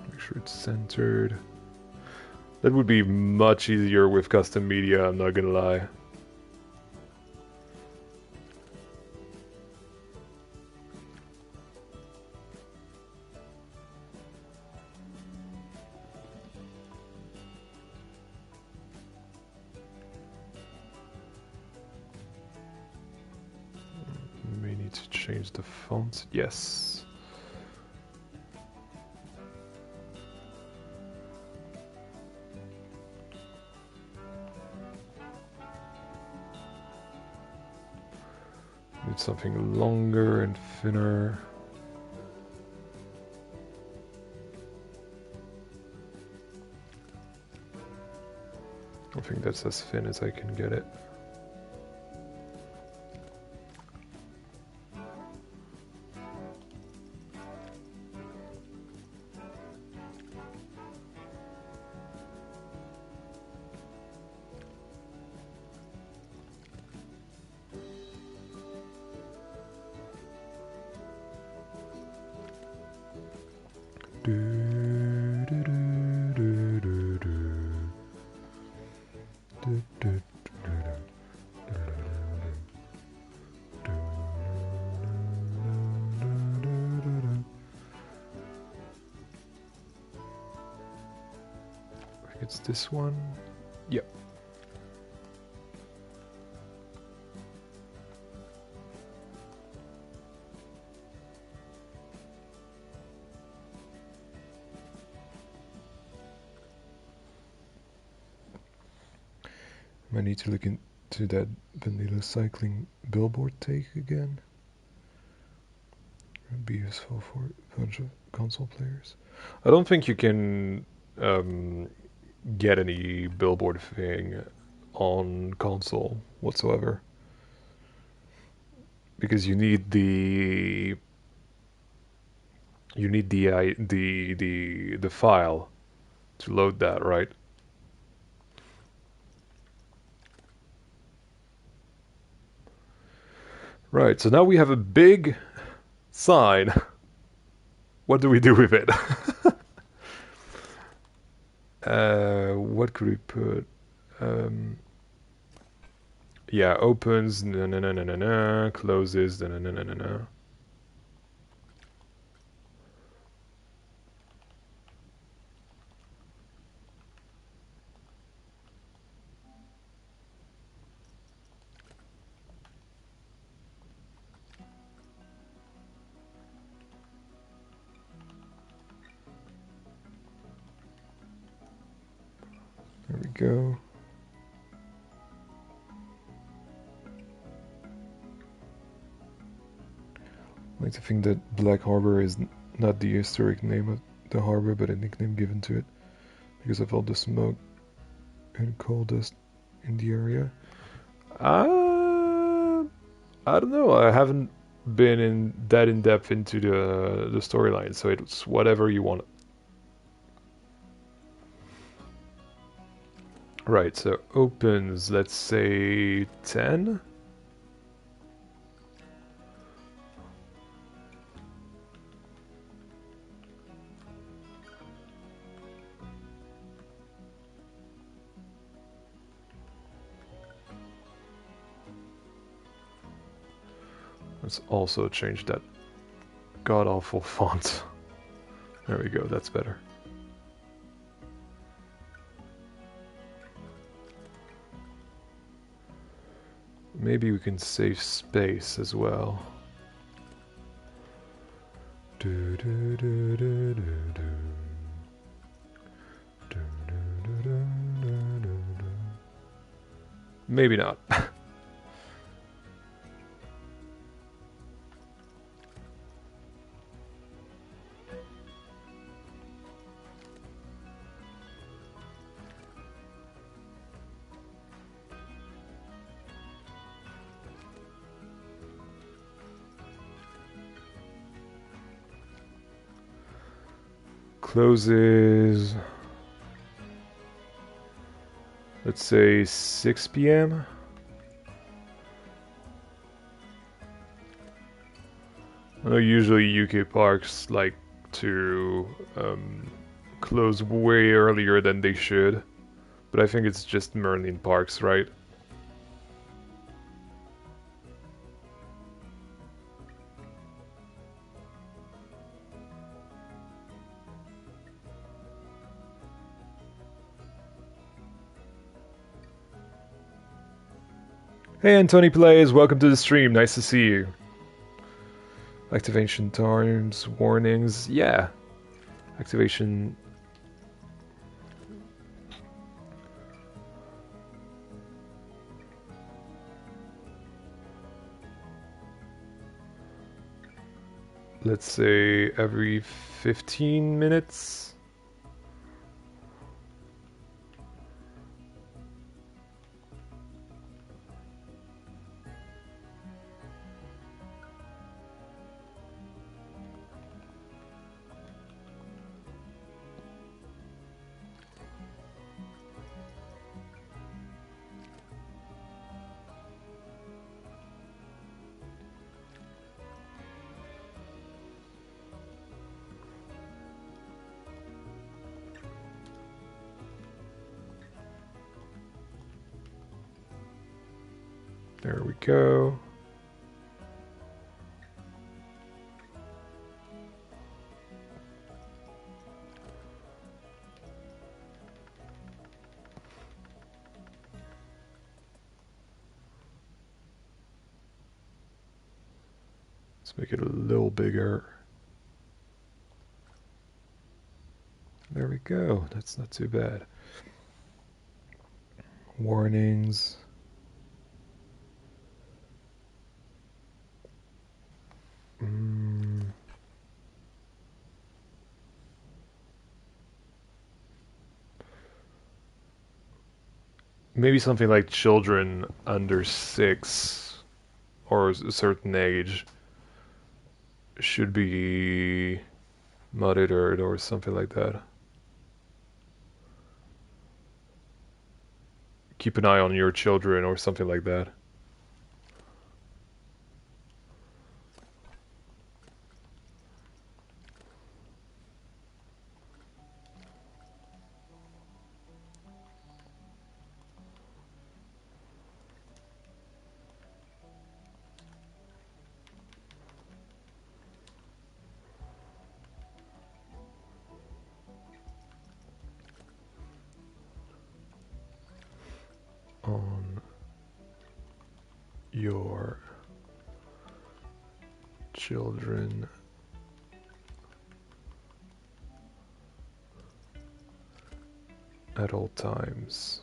Make sure it's centered. That would be much easier with custom media, I'm not gonna lie. May need to change the font. Yes. Need something longer and thinner. I think that's as thin as I can get it. It's this one. Yep. I need to look into that vanilla cycling billboard take again. It would be useful for a bunch of console players. I don't think you can get any billboard thing on console whatsoever, because you need the the file to load that, right? Right, so now we have a big sign. What do we do with it? What could we put? Yeah, opens, na na na na na na, closes, na na na na na na. There we go. I like to think that Black Harbor is not the historic name of the harbor, but a nickname given to it because of all the smoke and coal dust in the area. I don't know. I haven't been in depth into the storyline, so it's whatever you want. Right, so opens, let's say 10. Let's also change that god-awful font. There we go, that's better. Maybe we can save space as well. Maybe not. Closes, let's say 6 p.m. I know usually UK parks like to close way earlier than they should, but I think it's just Merlin parks, right? Hey Antony Plays, welcome to the stream, nice to see you. Activation times, warnings, yeah. Activation... Let's say every 15 minutes. There we go. Let's make it a little bigger. There we go. That's not too bad. Warnings. Maybe something like children under 6 or a certain age should be monitored or something like that. Keep an eye on your children or something like that. On your children at all times.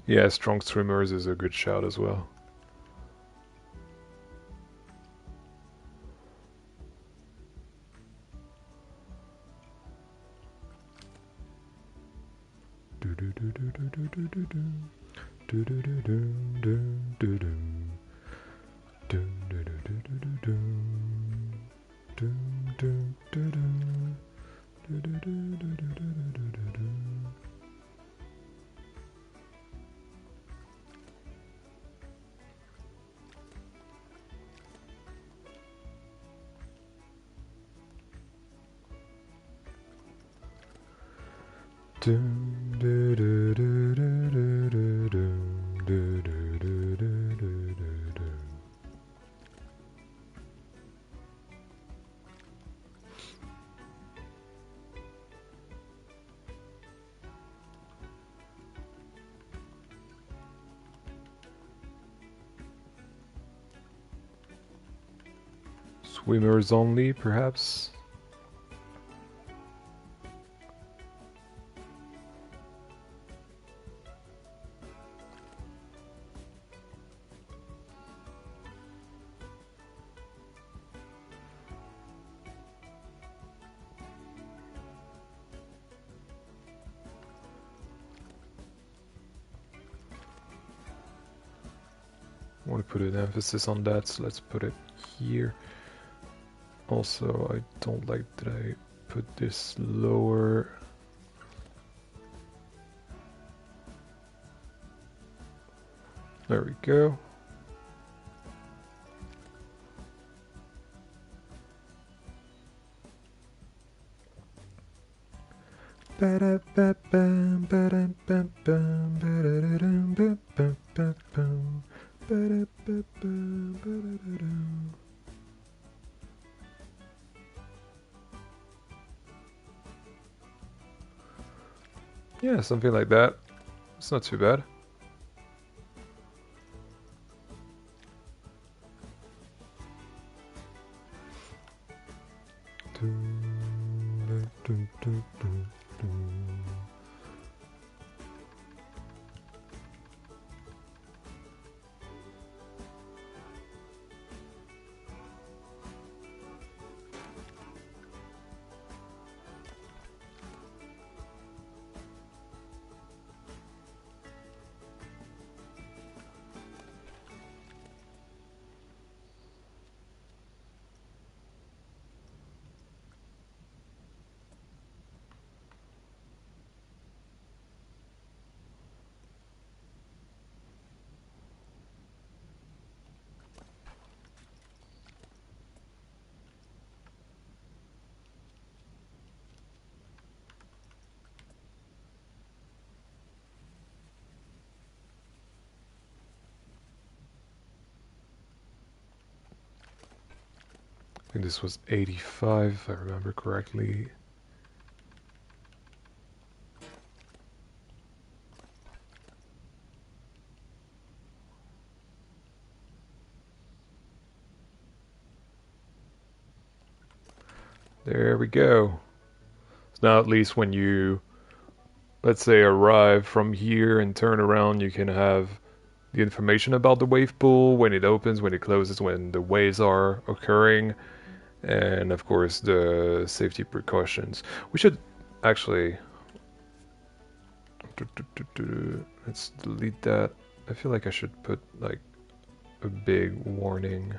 Yeah, strong swimmers is a good shout as well. Swimmers only, perhaps? I want to put an emphasis on that, so let's put it here. Also, I don't like that I put this lower. There we go. Yeah, something like that. It's not too bad. I think this was 85, if I remember correctly. There we go. So now at least when you, let's say, arrive from here and turn around, you can have the information about the wave pool, when it opens, when it closes, when the waves are occurring, and of course the safety precautions. We should actually, let's delete that. I feel like I should put like a big warning.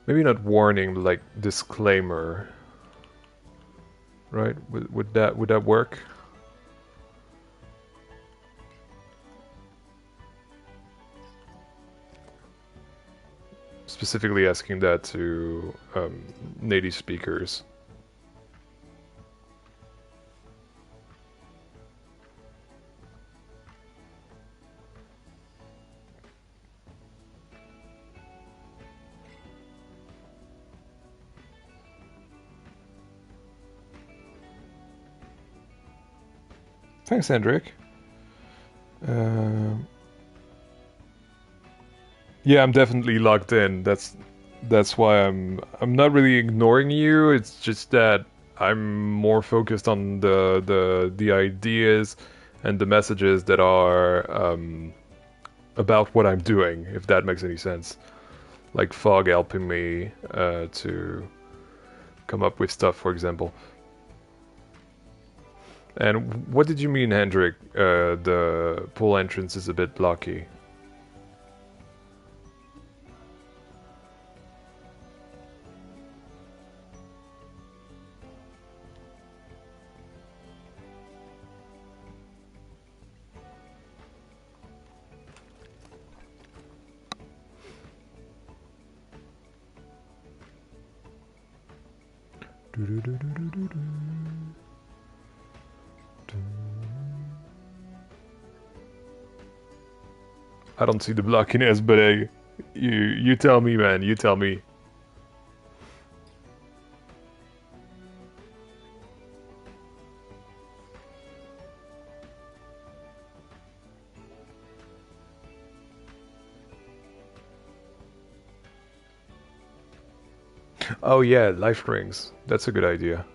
Maybe not warning, but like disclaimer. Right? Would that work? Specifically asking that to native speakers. Thanks, Hendrik. Um, yeah, I'm definitely logged in. That's why I'm not really ignoring you. It's just that I'm more focused on the ideas and the messages that are about what I'm doing, if that makes any sense. Like Fog helping me to come up with stuff, for example. And what did you mean, Hendrik? The pool entrance is a bit blocky. I don't see the blockiness, but you tell me, man. You tell me. Oh yeah, life rings. That's a good idea.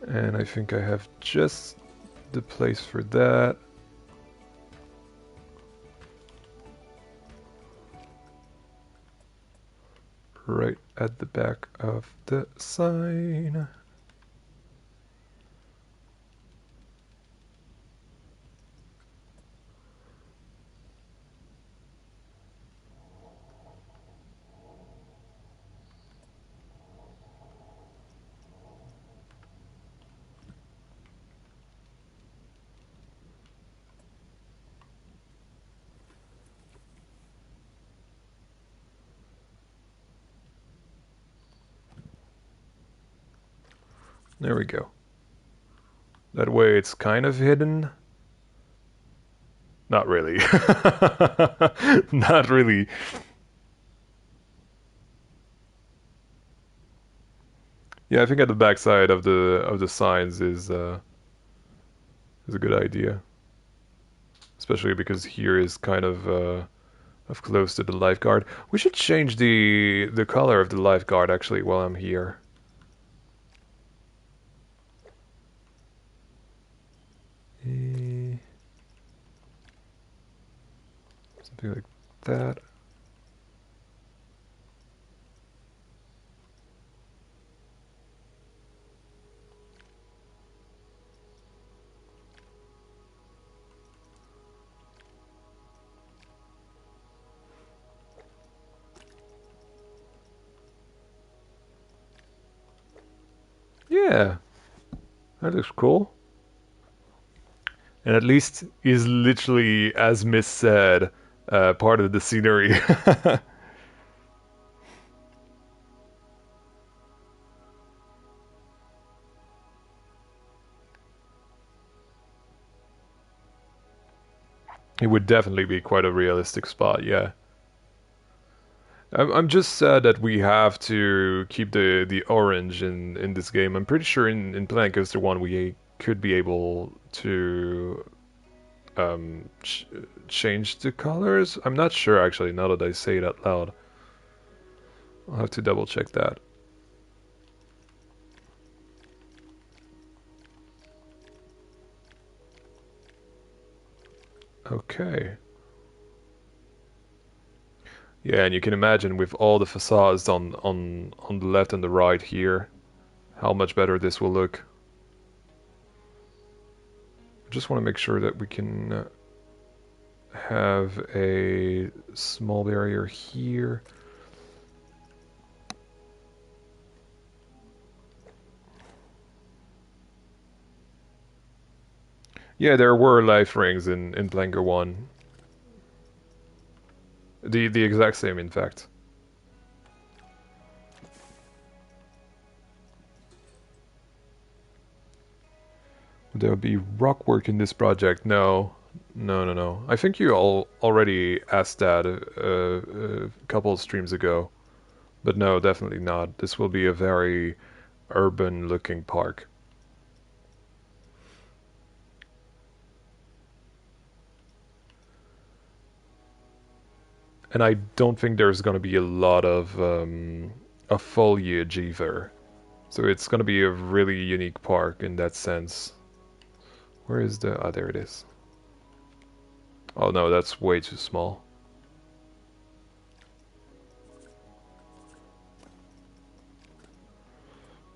And I think I have just the place for that. Right at the back of the sign. There we go. That way it's kind of hidden. Not really. Not really. Yeah, I think at the backside of the signs is a good idea, especially because here is kind of close to the lifeguard. We should change the color of the lifeguard actually while I'm here. Something like that. Yeah, that looks cool. And at least is literally, as Miss said, part of the scenery. It would definitely be quite a realistic spot, yeah. I'm just sad that we have to keep the orange in this game. I'm pretty sure in Planet Coaster 1 we could be able to ch change the colors. I'm not sure actually, now that I say it out loud. I'll have to double check that. Okay. Yeah, and you can imagine with all the facades on the left and the right here, how much better this will look. I just want to make sure that we can have a small barrier here. Yeah, there were life rings in Blanker 1. The exact same, in fact. Would there be rock work in this project? No. No, no, no. I think you all already asked that a couple of streams ago. But no, definitely not. This will be a very urban looking park. And I don't think there's going to be a lot of foliage either. So it's going to be a really unique park in that sense. Where is the... Ah, there it is. Oh no, that's way too small.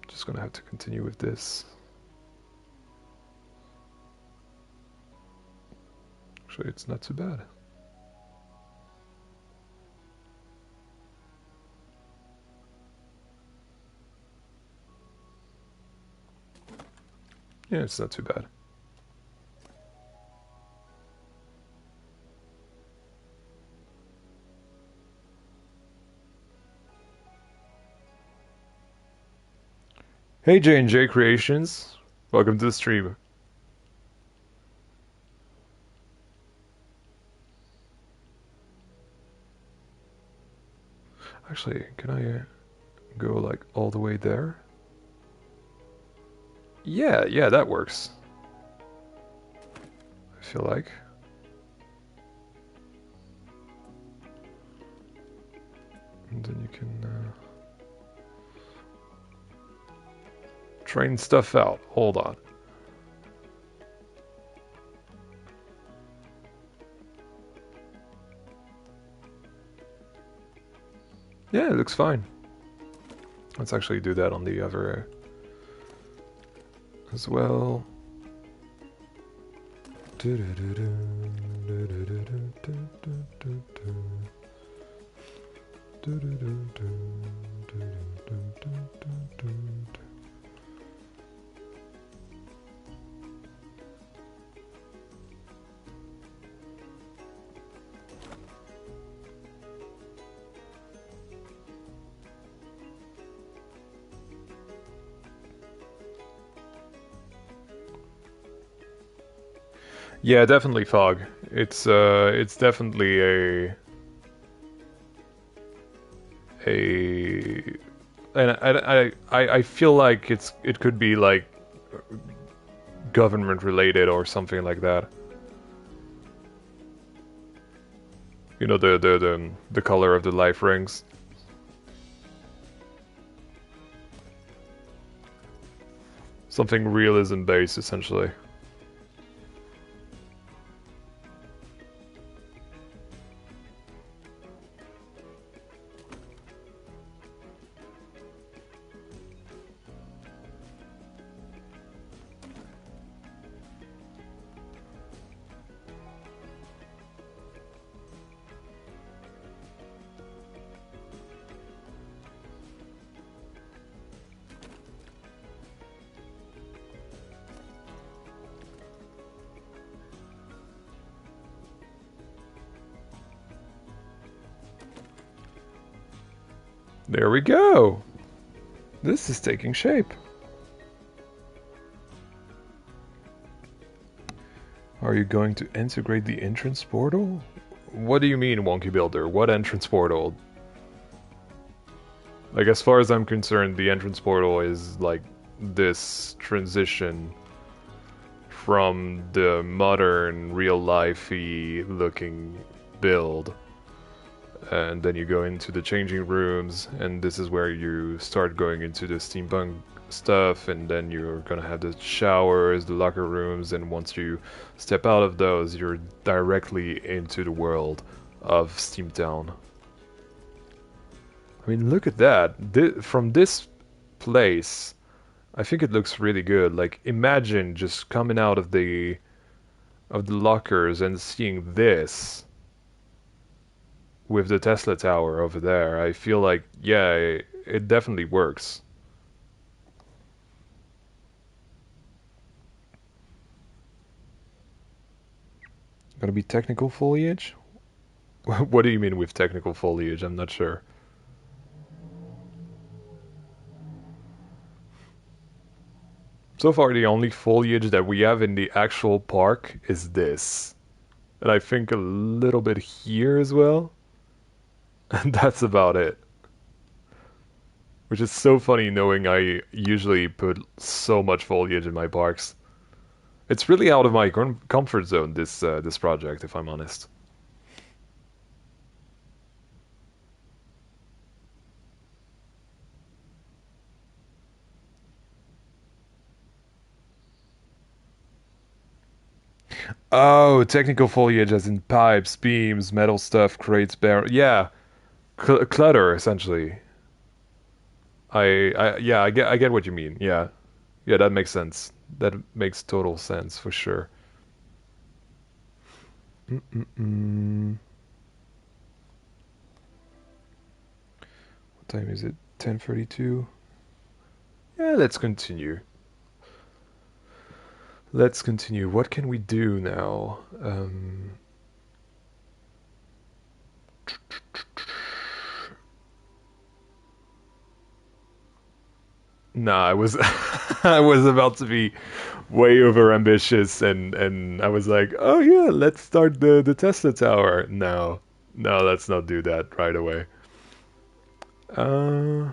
Just gonna have to continue with this. Actually, it's not too bad. Yeah, it's not too bad. Hey J&J Creations, welcome to the stream. Actually, can I go like all the way there? Yeah, that works. I feel like. And then you can train stuff out. Hold on. Yeah, it looks fine. Let's actually do that on the other as well. Yeah, definitely fog. It's definitely a and I feel like it could be like government related or something like that. You know, the color of the life rings. Something realism based essentially. There we go. This is taking shape. Are you going to integrate the entrance portal? What do you mean, Wonky Builder? What entrance portal? Like, as far as I'm concerned, the entrance portal is like this transition from the modern, real-lifey looking build. And then you go into the changing rooms, and this is where you start going into the steampunk stuff, and then you're gonna have the showers, the locker rooms, and once you step out of those, you're directly into the world of SteamTown. I mean, look at that. From this place, I think it looks really good. Like, imagine just coming out of the lockers and seeing this with the Tesla tower over there. I feel like, yeah, it definitely works. Gonna be technical foliage? What do you mean with technical foliage? I'm not sure. So far, the only foliage that we have in the actual park is this. And I think a little bit here as well. And that's about it. which is so funny knowing I usually put so much foliage in my parks. It's really out of my comfort zone, this project, if I'm honest. Oh, technical foliage as in pipes, beams, metal stuff, crates, barrels. Yeah, clutter essentially. Yeah, I get what you mean. Yeah, yeah, that makes sense. That makes total sense for sure. Mm-mm-mm. What time is it? 10:32. Yeah, let's continue. Let's continue. What can we do now? Nah, I was I was about to be way over ambitious and I was like, "Oh yeah, let's start the Tesla tower." No. No, let's not do that right away. Uh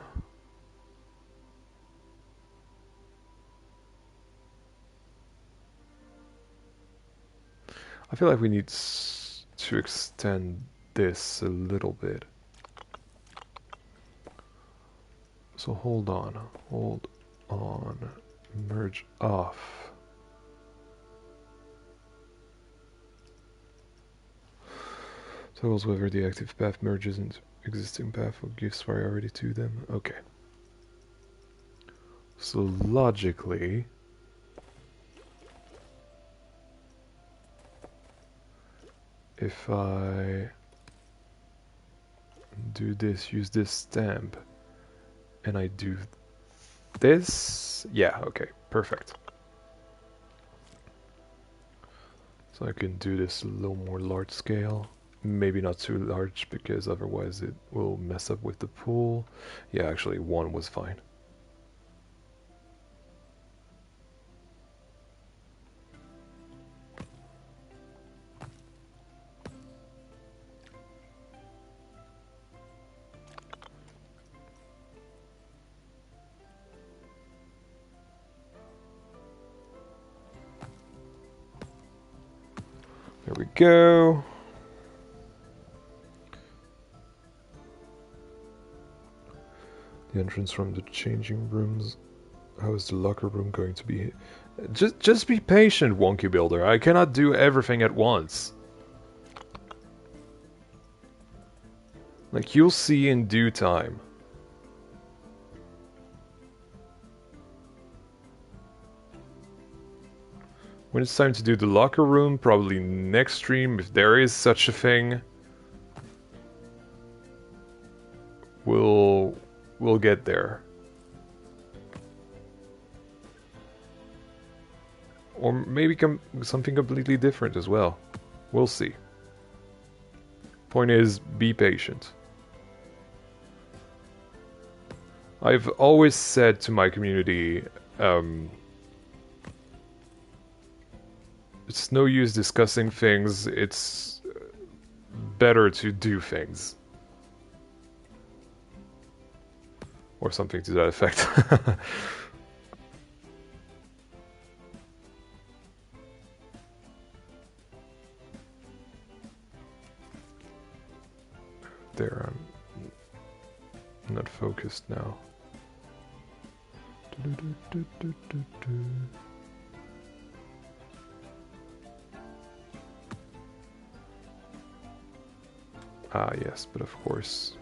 I feel like we need to extend this a little bit. So hold on, merge off. Toggles whether the active path merges into existing path or gives priority to them. Okay. So logically, if I do this, use this stamp, and I do this, yeah, okay, perfect. So I can do this a little more large scale. Maybe not too large because otherwise it will mess up with the pool. Yeah, actually one was fine. There we go. The entrance from the changing rooms. How is the locker room going to be? Just be patient, Wonky Builder. I cannot do everything at once. Like, you'll see in due time. When it's time to do the locker room, probably next stream, if there is such a thing, we'll get there. Or maybe something completely different as well. We'll see. Point is, be patient. I've always said to my community, it's no use discussing things, it's better to do things. Or something to that effect. There, I'm not focused now. Ah, yes, but of course.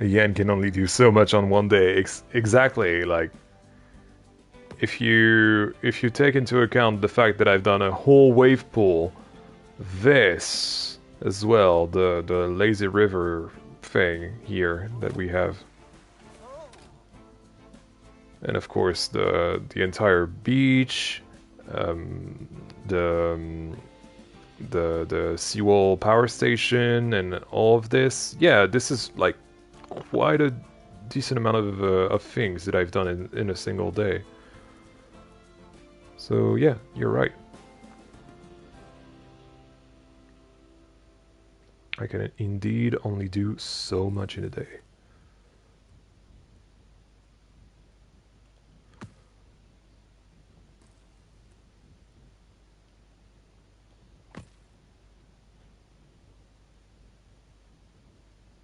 A yen can only do so much on one day. Exactly, like if you take into account the fact that I've done a whole wave pool, this as well, the lazy river thing here that we have, and of course the entire beach, the the seawall power station and all of this. Yeah, this is like quite a decent amount of things that I've done in a single day. So yeah, you're right. I can indeed only do so much in a day.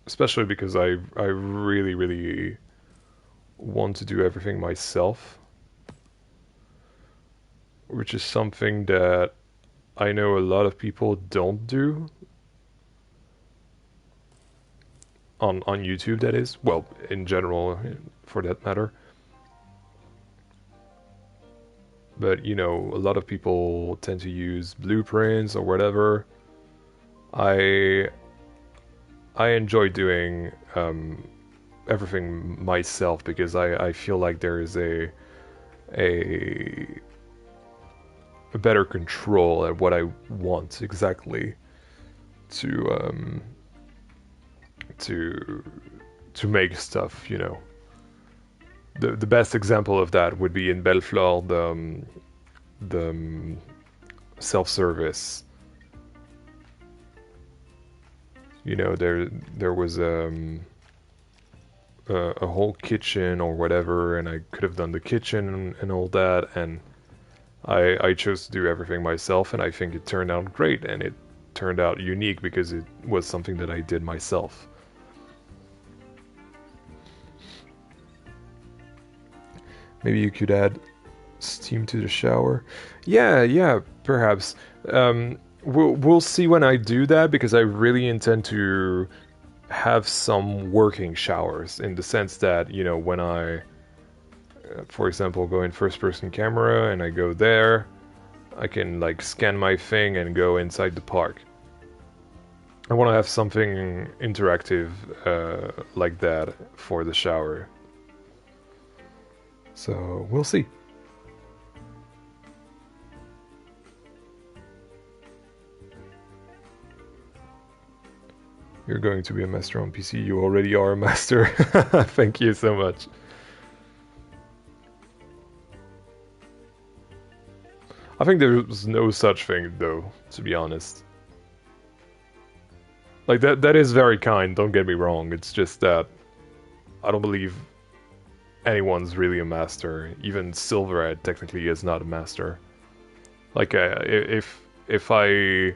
Especially because I really want to do everything myself, which is something that I know a lot of people don't do on YouTube, that is. Well, in general, for that matter. But you know, a lot of people tend to use blueprints or whatever. I I enjoy doing everything myself because I feel like there is a a better control at what I want exactly to to to make stuff. You know, the best example of that would be in Bellefleur, the self-service. You know, there was a whole kitchen or whatever, and I could have done the kitchen and all that, and I chose to do everything myself, and I think it turned out great, and it turned out unique because it was something that I did myself. Maybe you could add steam to the shower. Yeah, yeah, perhaps. We'll see when I do that because I really intend to have some working showers in the sense that, you know, when I, for example, go in first person camera and I go there, I can like scan my thing and go inside the park. I want to have something interactive like that for the shower. So we'll see. You're going to be a master on PC. You already are a master. Thank you so much. I think there's no such thing, though, to be honest. Like, that is very kind, don't get me wrong. It's just that I don't believe anyone's really a master. Even Silverhead technically is not a master. Like, if I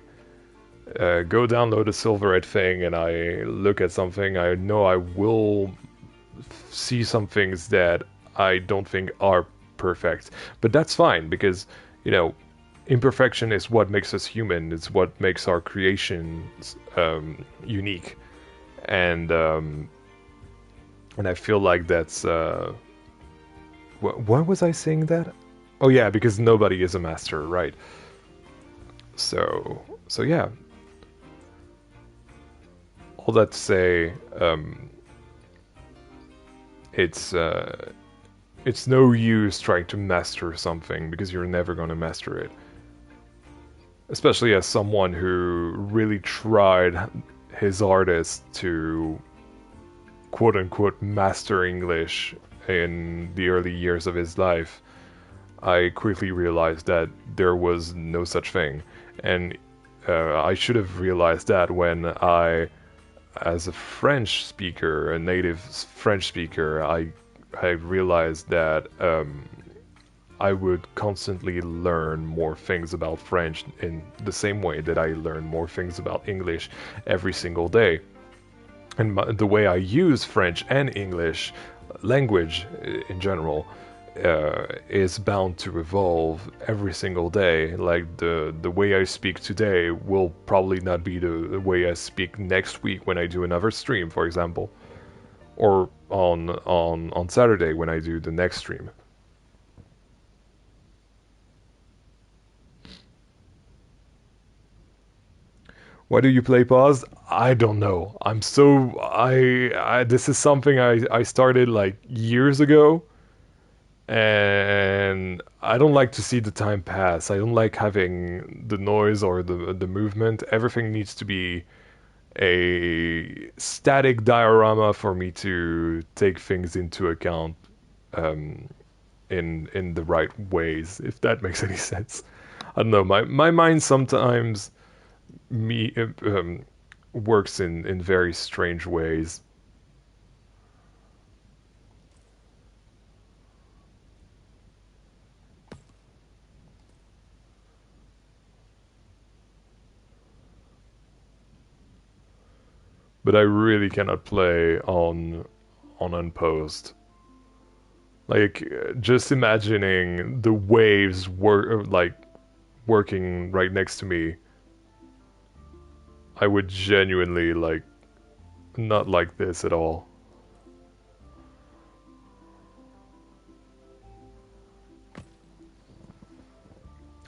go download a Silverhead thing and I look at something, I know I will see some things that I don't think are perfect. But that's fine because, you know, imperfection is what makes us human. It's what makes our creations unique. And I feel like that's what was I saying that? Oh yeah, because nobody is a master, right? So yeah. All that to say, it's no use trying to master something because you're never going to master it. Especially as someone who really tried his hardest to quote unquote master English in the early years of his life, I quickly realized that there was no such thing. And I should have realized that when as a French speaker, a native French speaker, I realized that I would constantly learn more things about French in the same way that I learn more things about English every single day. And the way I use French and English language in general is bound to evolve every single day. Like the way I speak today will probably not be the way I speak next week when I do another stream, for example, or on Saturday when I do the next stream. Why do you play pause? I don't know. I this is something I started like years ago, And I don't like to see the time pass. I don't like having the noise or the movement. Everything needs to be a static diorama for me to take things into account um, in the right ways, if that makes any sense. I don't know. My mind sometimes me works in very strange ways. But I really cannot play on unposed. Like just imagining the waves working right next to me, I would genuinely like not like this at all.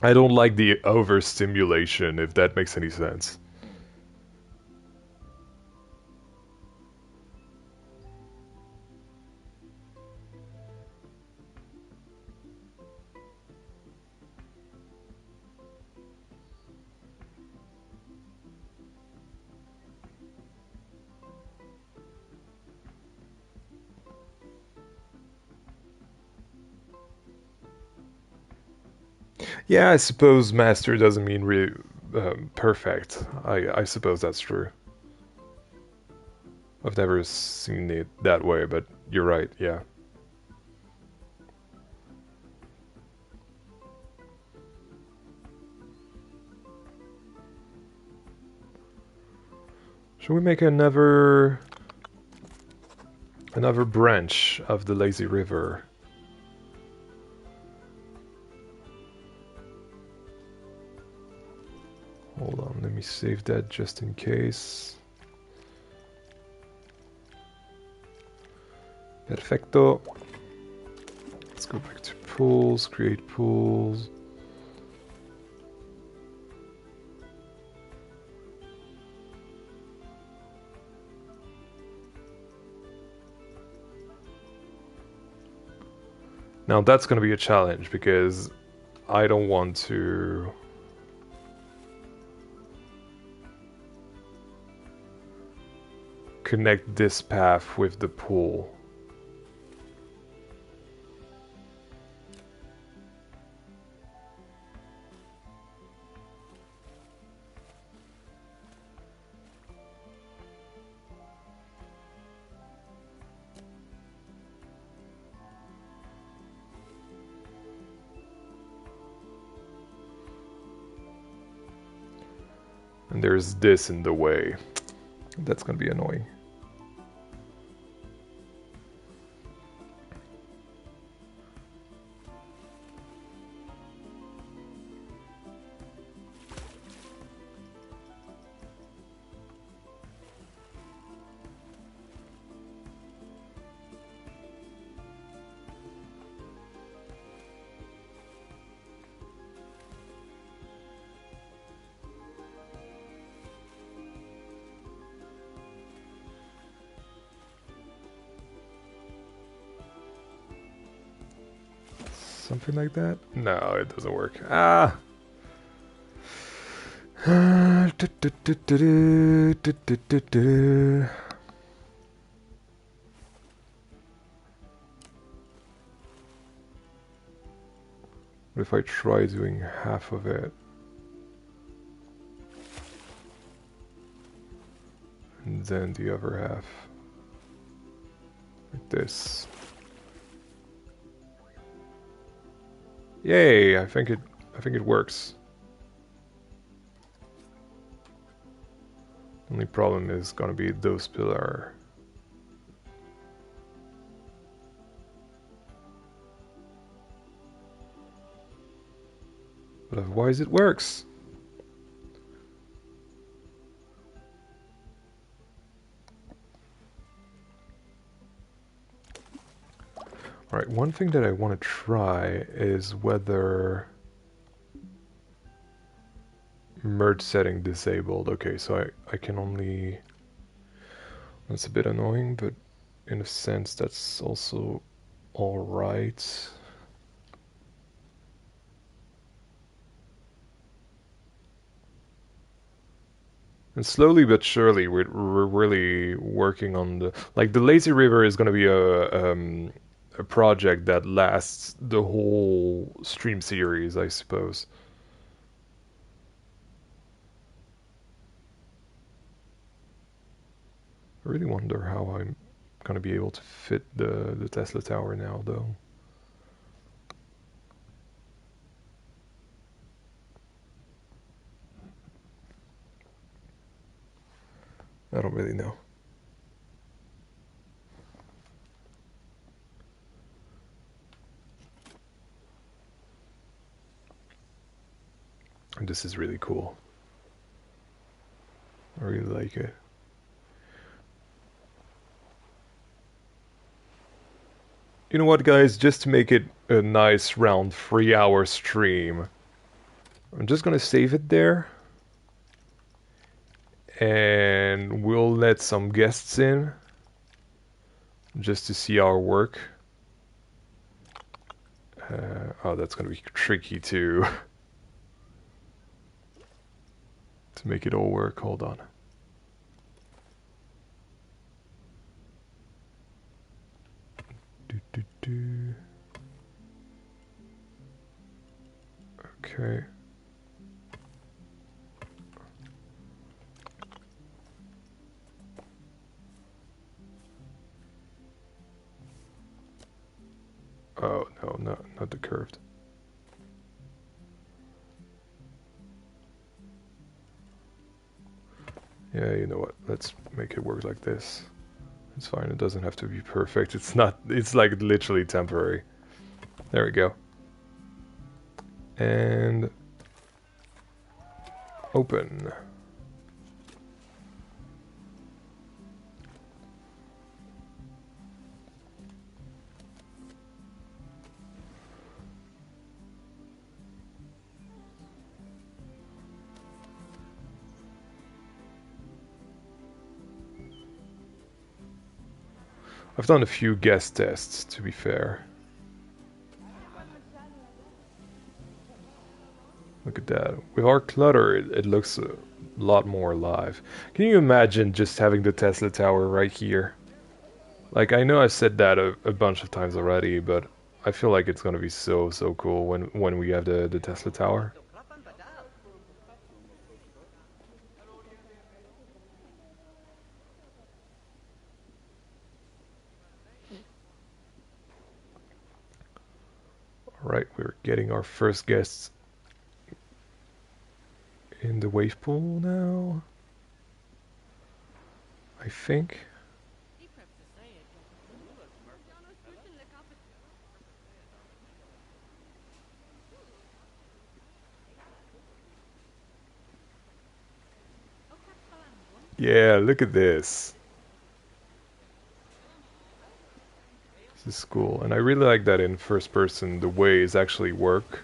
I don't like the overstimulation, if that makes any sense. Yeah, I suppose master doesn't mean perfect. I suppose that's true. I've never seen it that way, but you're right, yeah. Should we make another branch of the lazy river? Hold on, let me save that just in case. Perfecto. Let's go back to pools, create pools. Now that's going to be a challenge because I don't want to connect this path with the pool. And there's this in the way. That's going to be annoying. Something like that? No, it doesn't work. Ah! What if I try doing half of it? And then the other half. Like this. Yay, I think it works. Only problem is gonna be those pillar. But otherwise it works. Alright, one thing that I want to try is whether merge setting disabled. Okay, so I can only... That's a bit annoying, but in a sense that's also alright. And slowly but surely, we're really working on the like the lazy river is going to be a project that lasts the whole stream series, I suppose. I really wonder how I'm going to be able to fit the Tesla tower now, though. I don't really know. And this is really cool. I really like it. You know what, guys? Just to make it a nice round 3-hour stream, I'm just gonna save it there, and we'll let some guests in just to see our work. Oh, that's gonna be tricky to to make it all work. Hold on. Okay. Oh, no, not the curved. Yeah, you know what? Let's make it work like this. It's fine. It doesn't have to be perfect. It's not. It's like literally temporary. There we go. And open. I've done a few guest tests, to be fair. Look at that. With our clutter, it looks a lot more alive. Can you imagine just having the Tesla tower right here? Like, I know I've said that a bunch of times already, but I feel like it's gonna be so cool when we have the Tesla tower. Alright, we're getting our first guests in the wave pool now, I think. Yeah, look at this. This is cool. And I really like that in first person the ways actually work.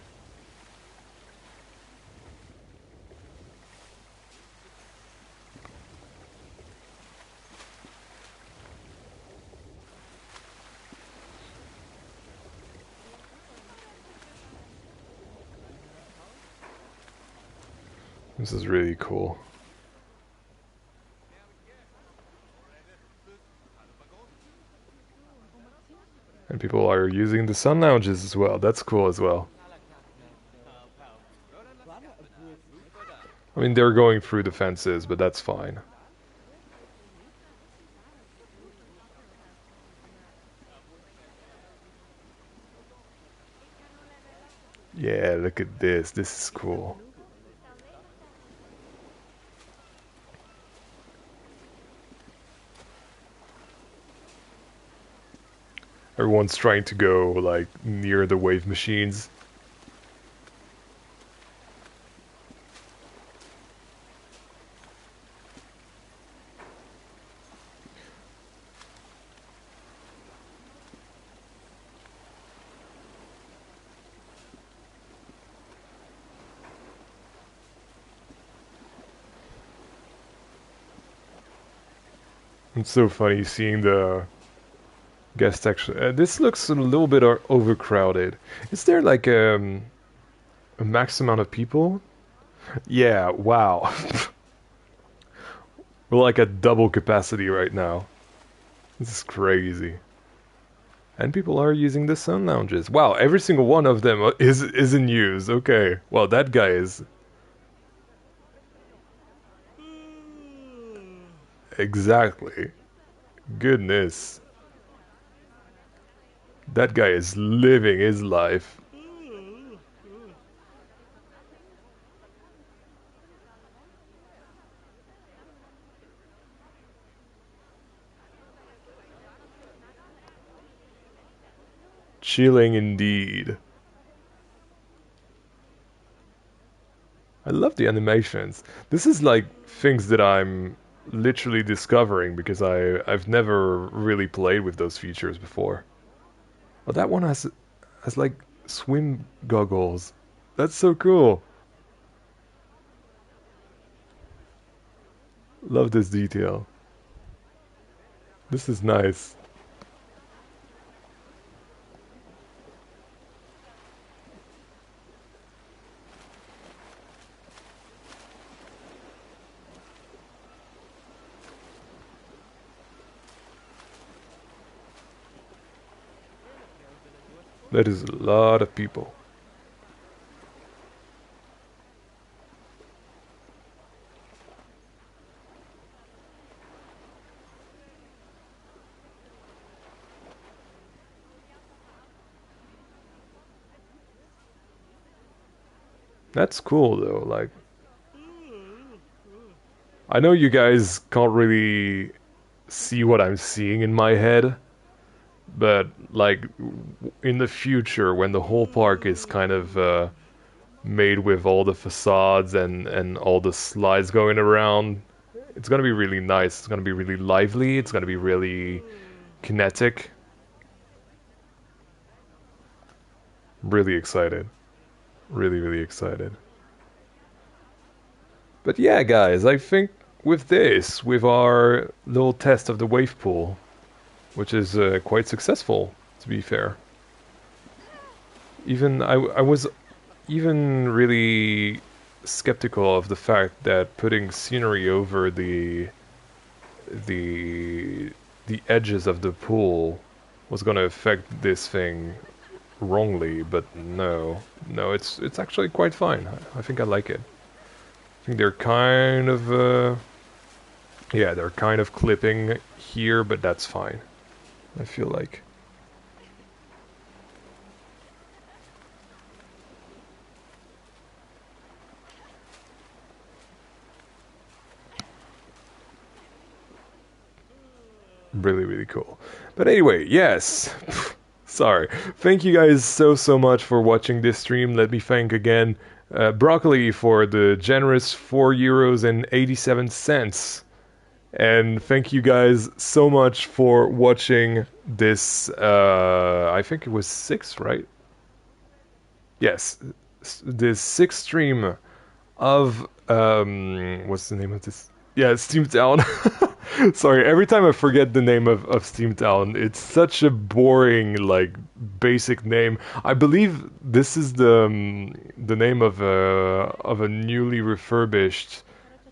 This is really cool. And people are using the sun lounges as well. That's cool as well. I mean, they're going through the fences, but that's fine. Yeah, look at this. This is cool. Everyone's trying to go, like, near the wave machines. It's so funny seeing the guest section. This looks a little bit overcrowded. Is there like a max amount of people? Yeah, wow. We're like at double capacity right now. This is crazy. And people are using the sun lounges. Wow, every single one of them is in use. Okay. Well, that guy is exactly. Goodness. That guy is living his life. Chilling indeed. I love the animations. This is like things that I'm literally discovering because I've never really played with those features before. Oh, that one has like swim goggles. That's so cool. Love this detail. This is nice. That is a lot of people. That's cool though. Like, I know you guys can't really see what I'm seeing in my head, but like in the future when the whole park is kind of made with all the facades and all the slides going around, it's gonna be really nice. It's gonna be really lively. It's gonna be really kinetic. Really excited. Really, really excited. But yeah, guys, I think with this, with our little test of the wave pool, which is quite successful, to be fair. Even I was even really skeptical of the fact that putting scenery over the the edges of the pool was going to affect this thing wrongly, but no, it's actually quite fine. I think I like it. I think they're kind of yeah, they're kind of clipping here, but that's fine. I feel like. Really, really cool. But anyway, yes. Sorry. Thank you guys so much for watching this stream. Let me thank again Broccoli for the generous €4 and 87 cents. And thank you guys so much for watching this. I think it was 6, right? Yes, this 6th stream of what's the name of this? Yeah, SteamTown. Sorry, every time I forget the name of SteamTown, it's such a boring, like, basic name. I believe this is the name of a newly refurbished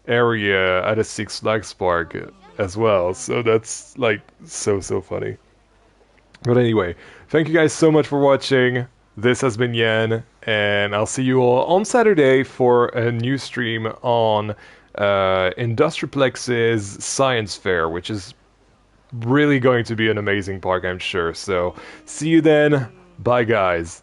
area at a Six Flags park as well. So that's like so funny. But anyway, thank you guys so much for watching. This has been Yan, and I'll see you all on Saturday for a new stream on Industriplex's Science Fair, which is really going to be an amazing park, I'm sure. So, see you then. Bye, guys.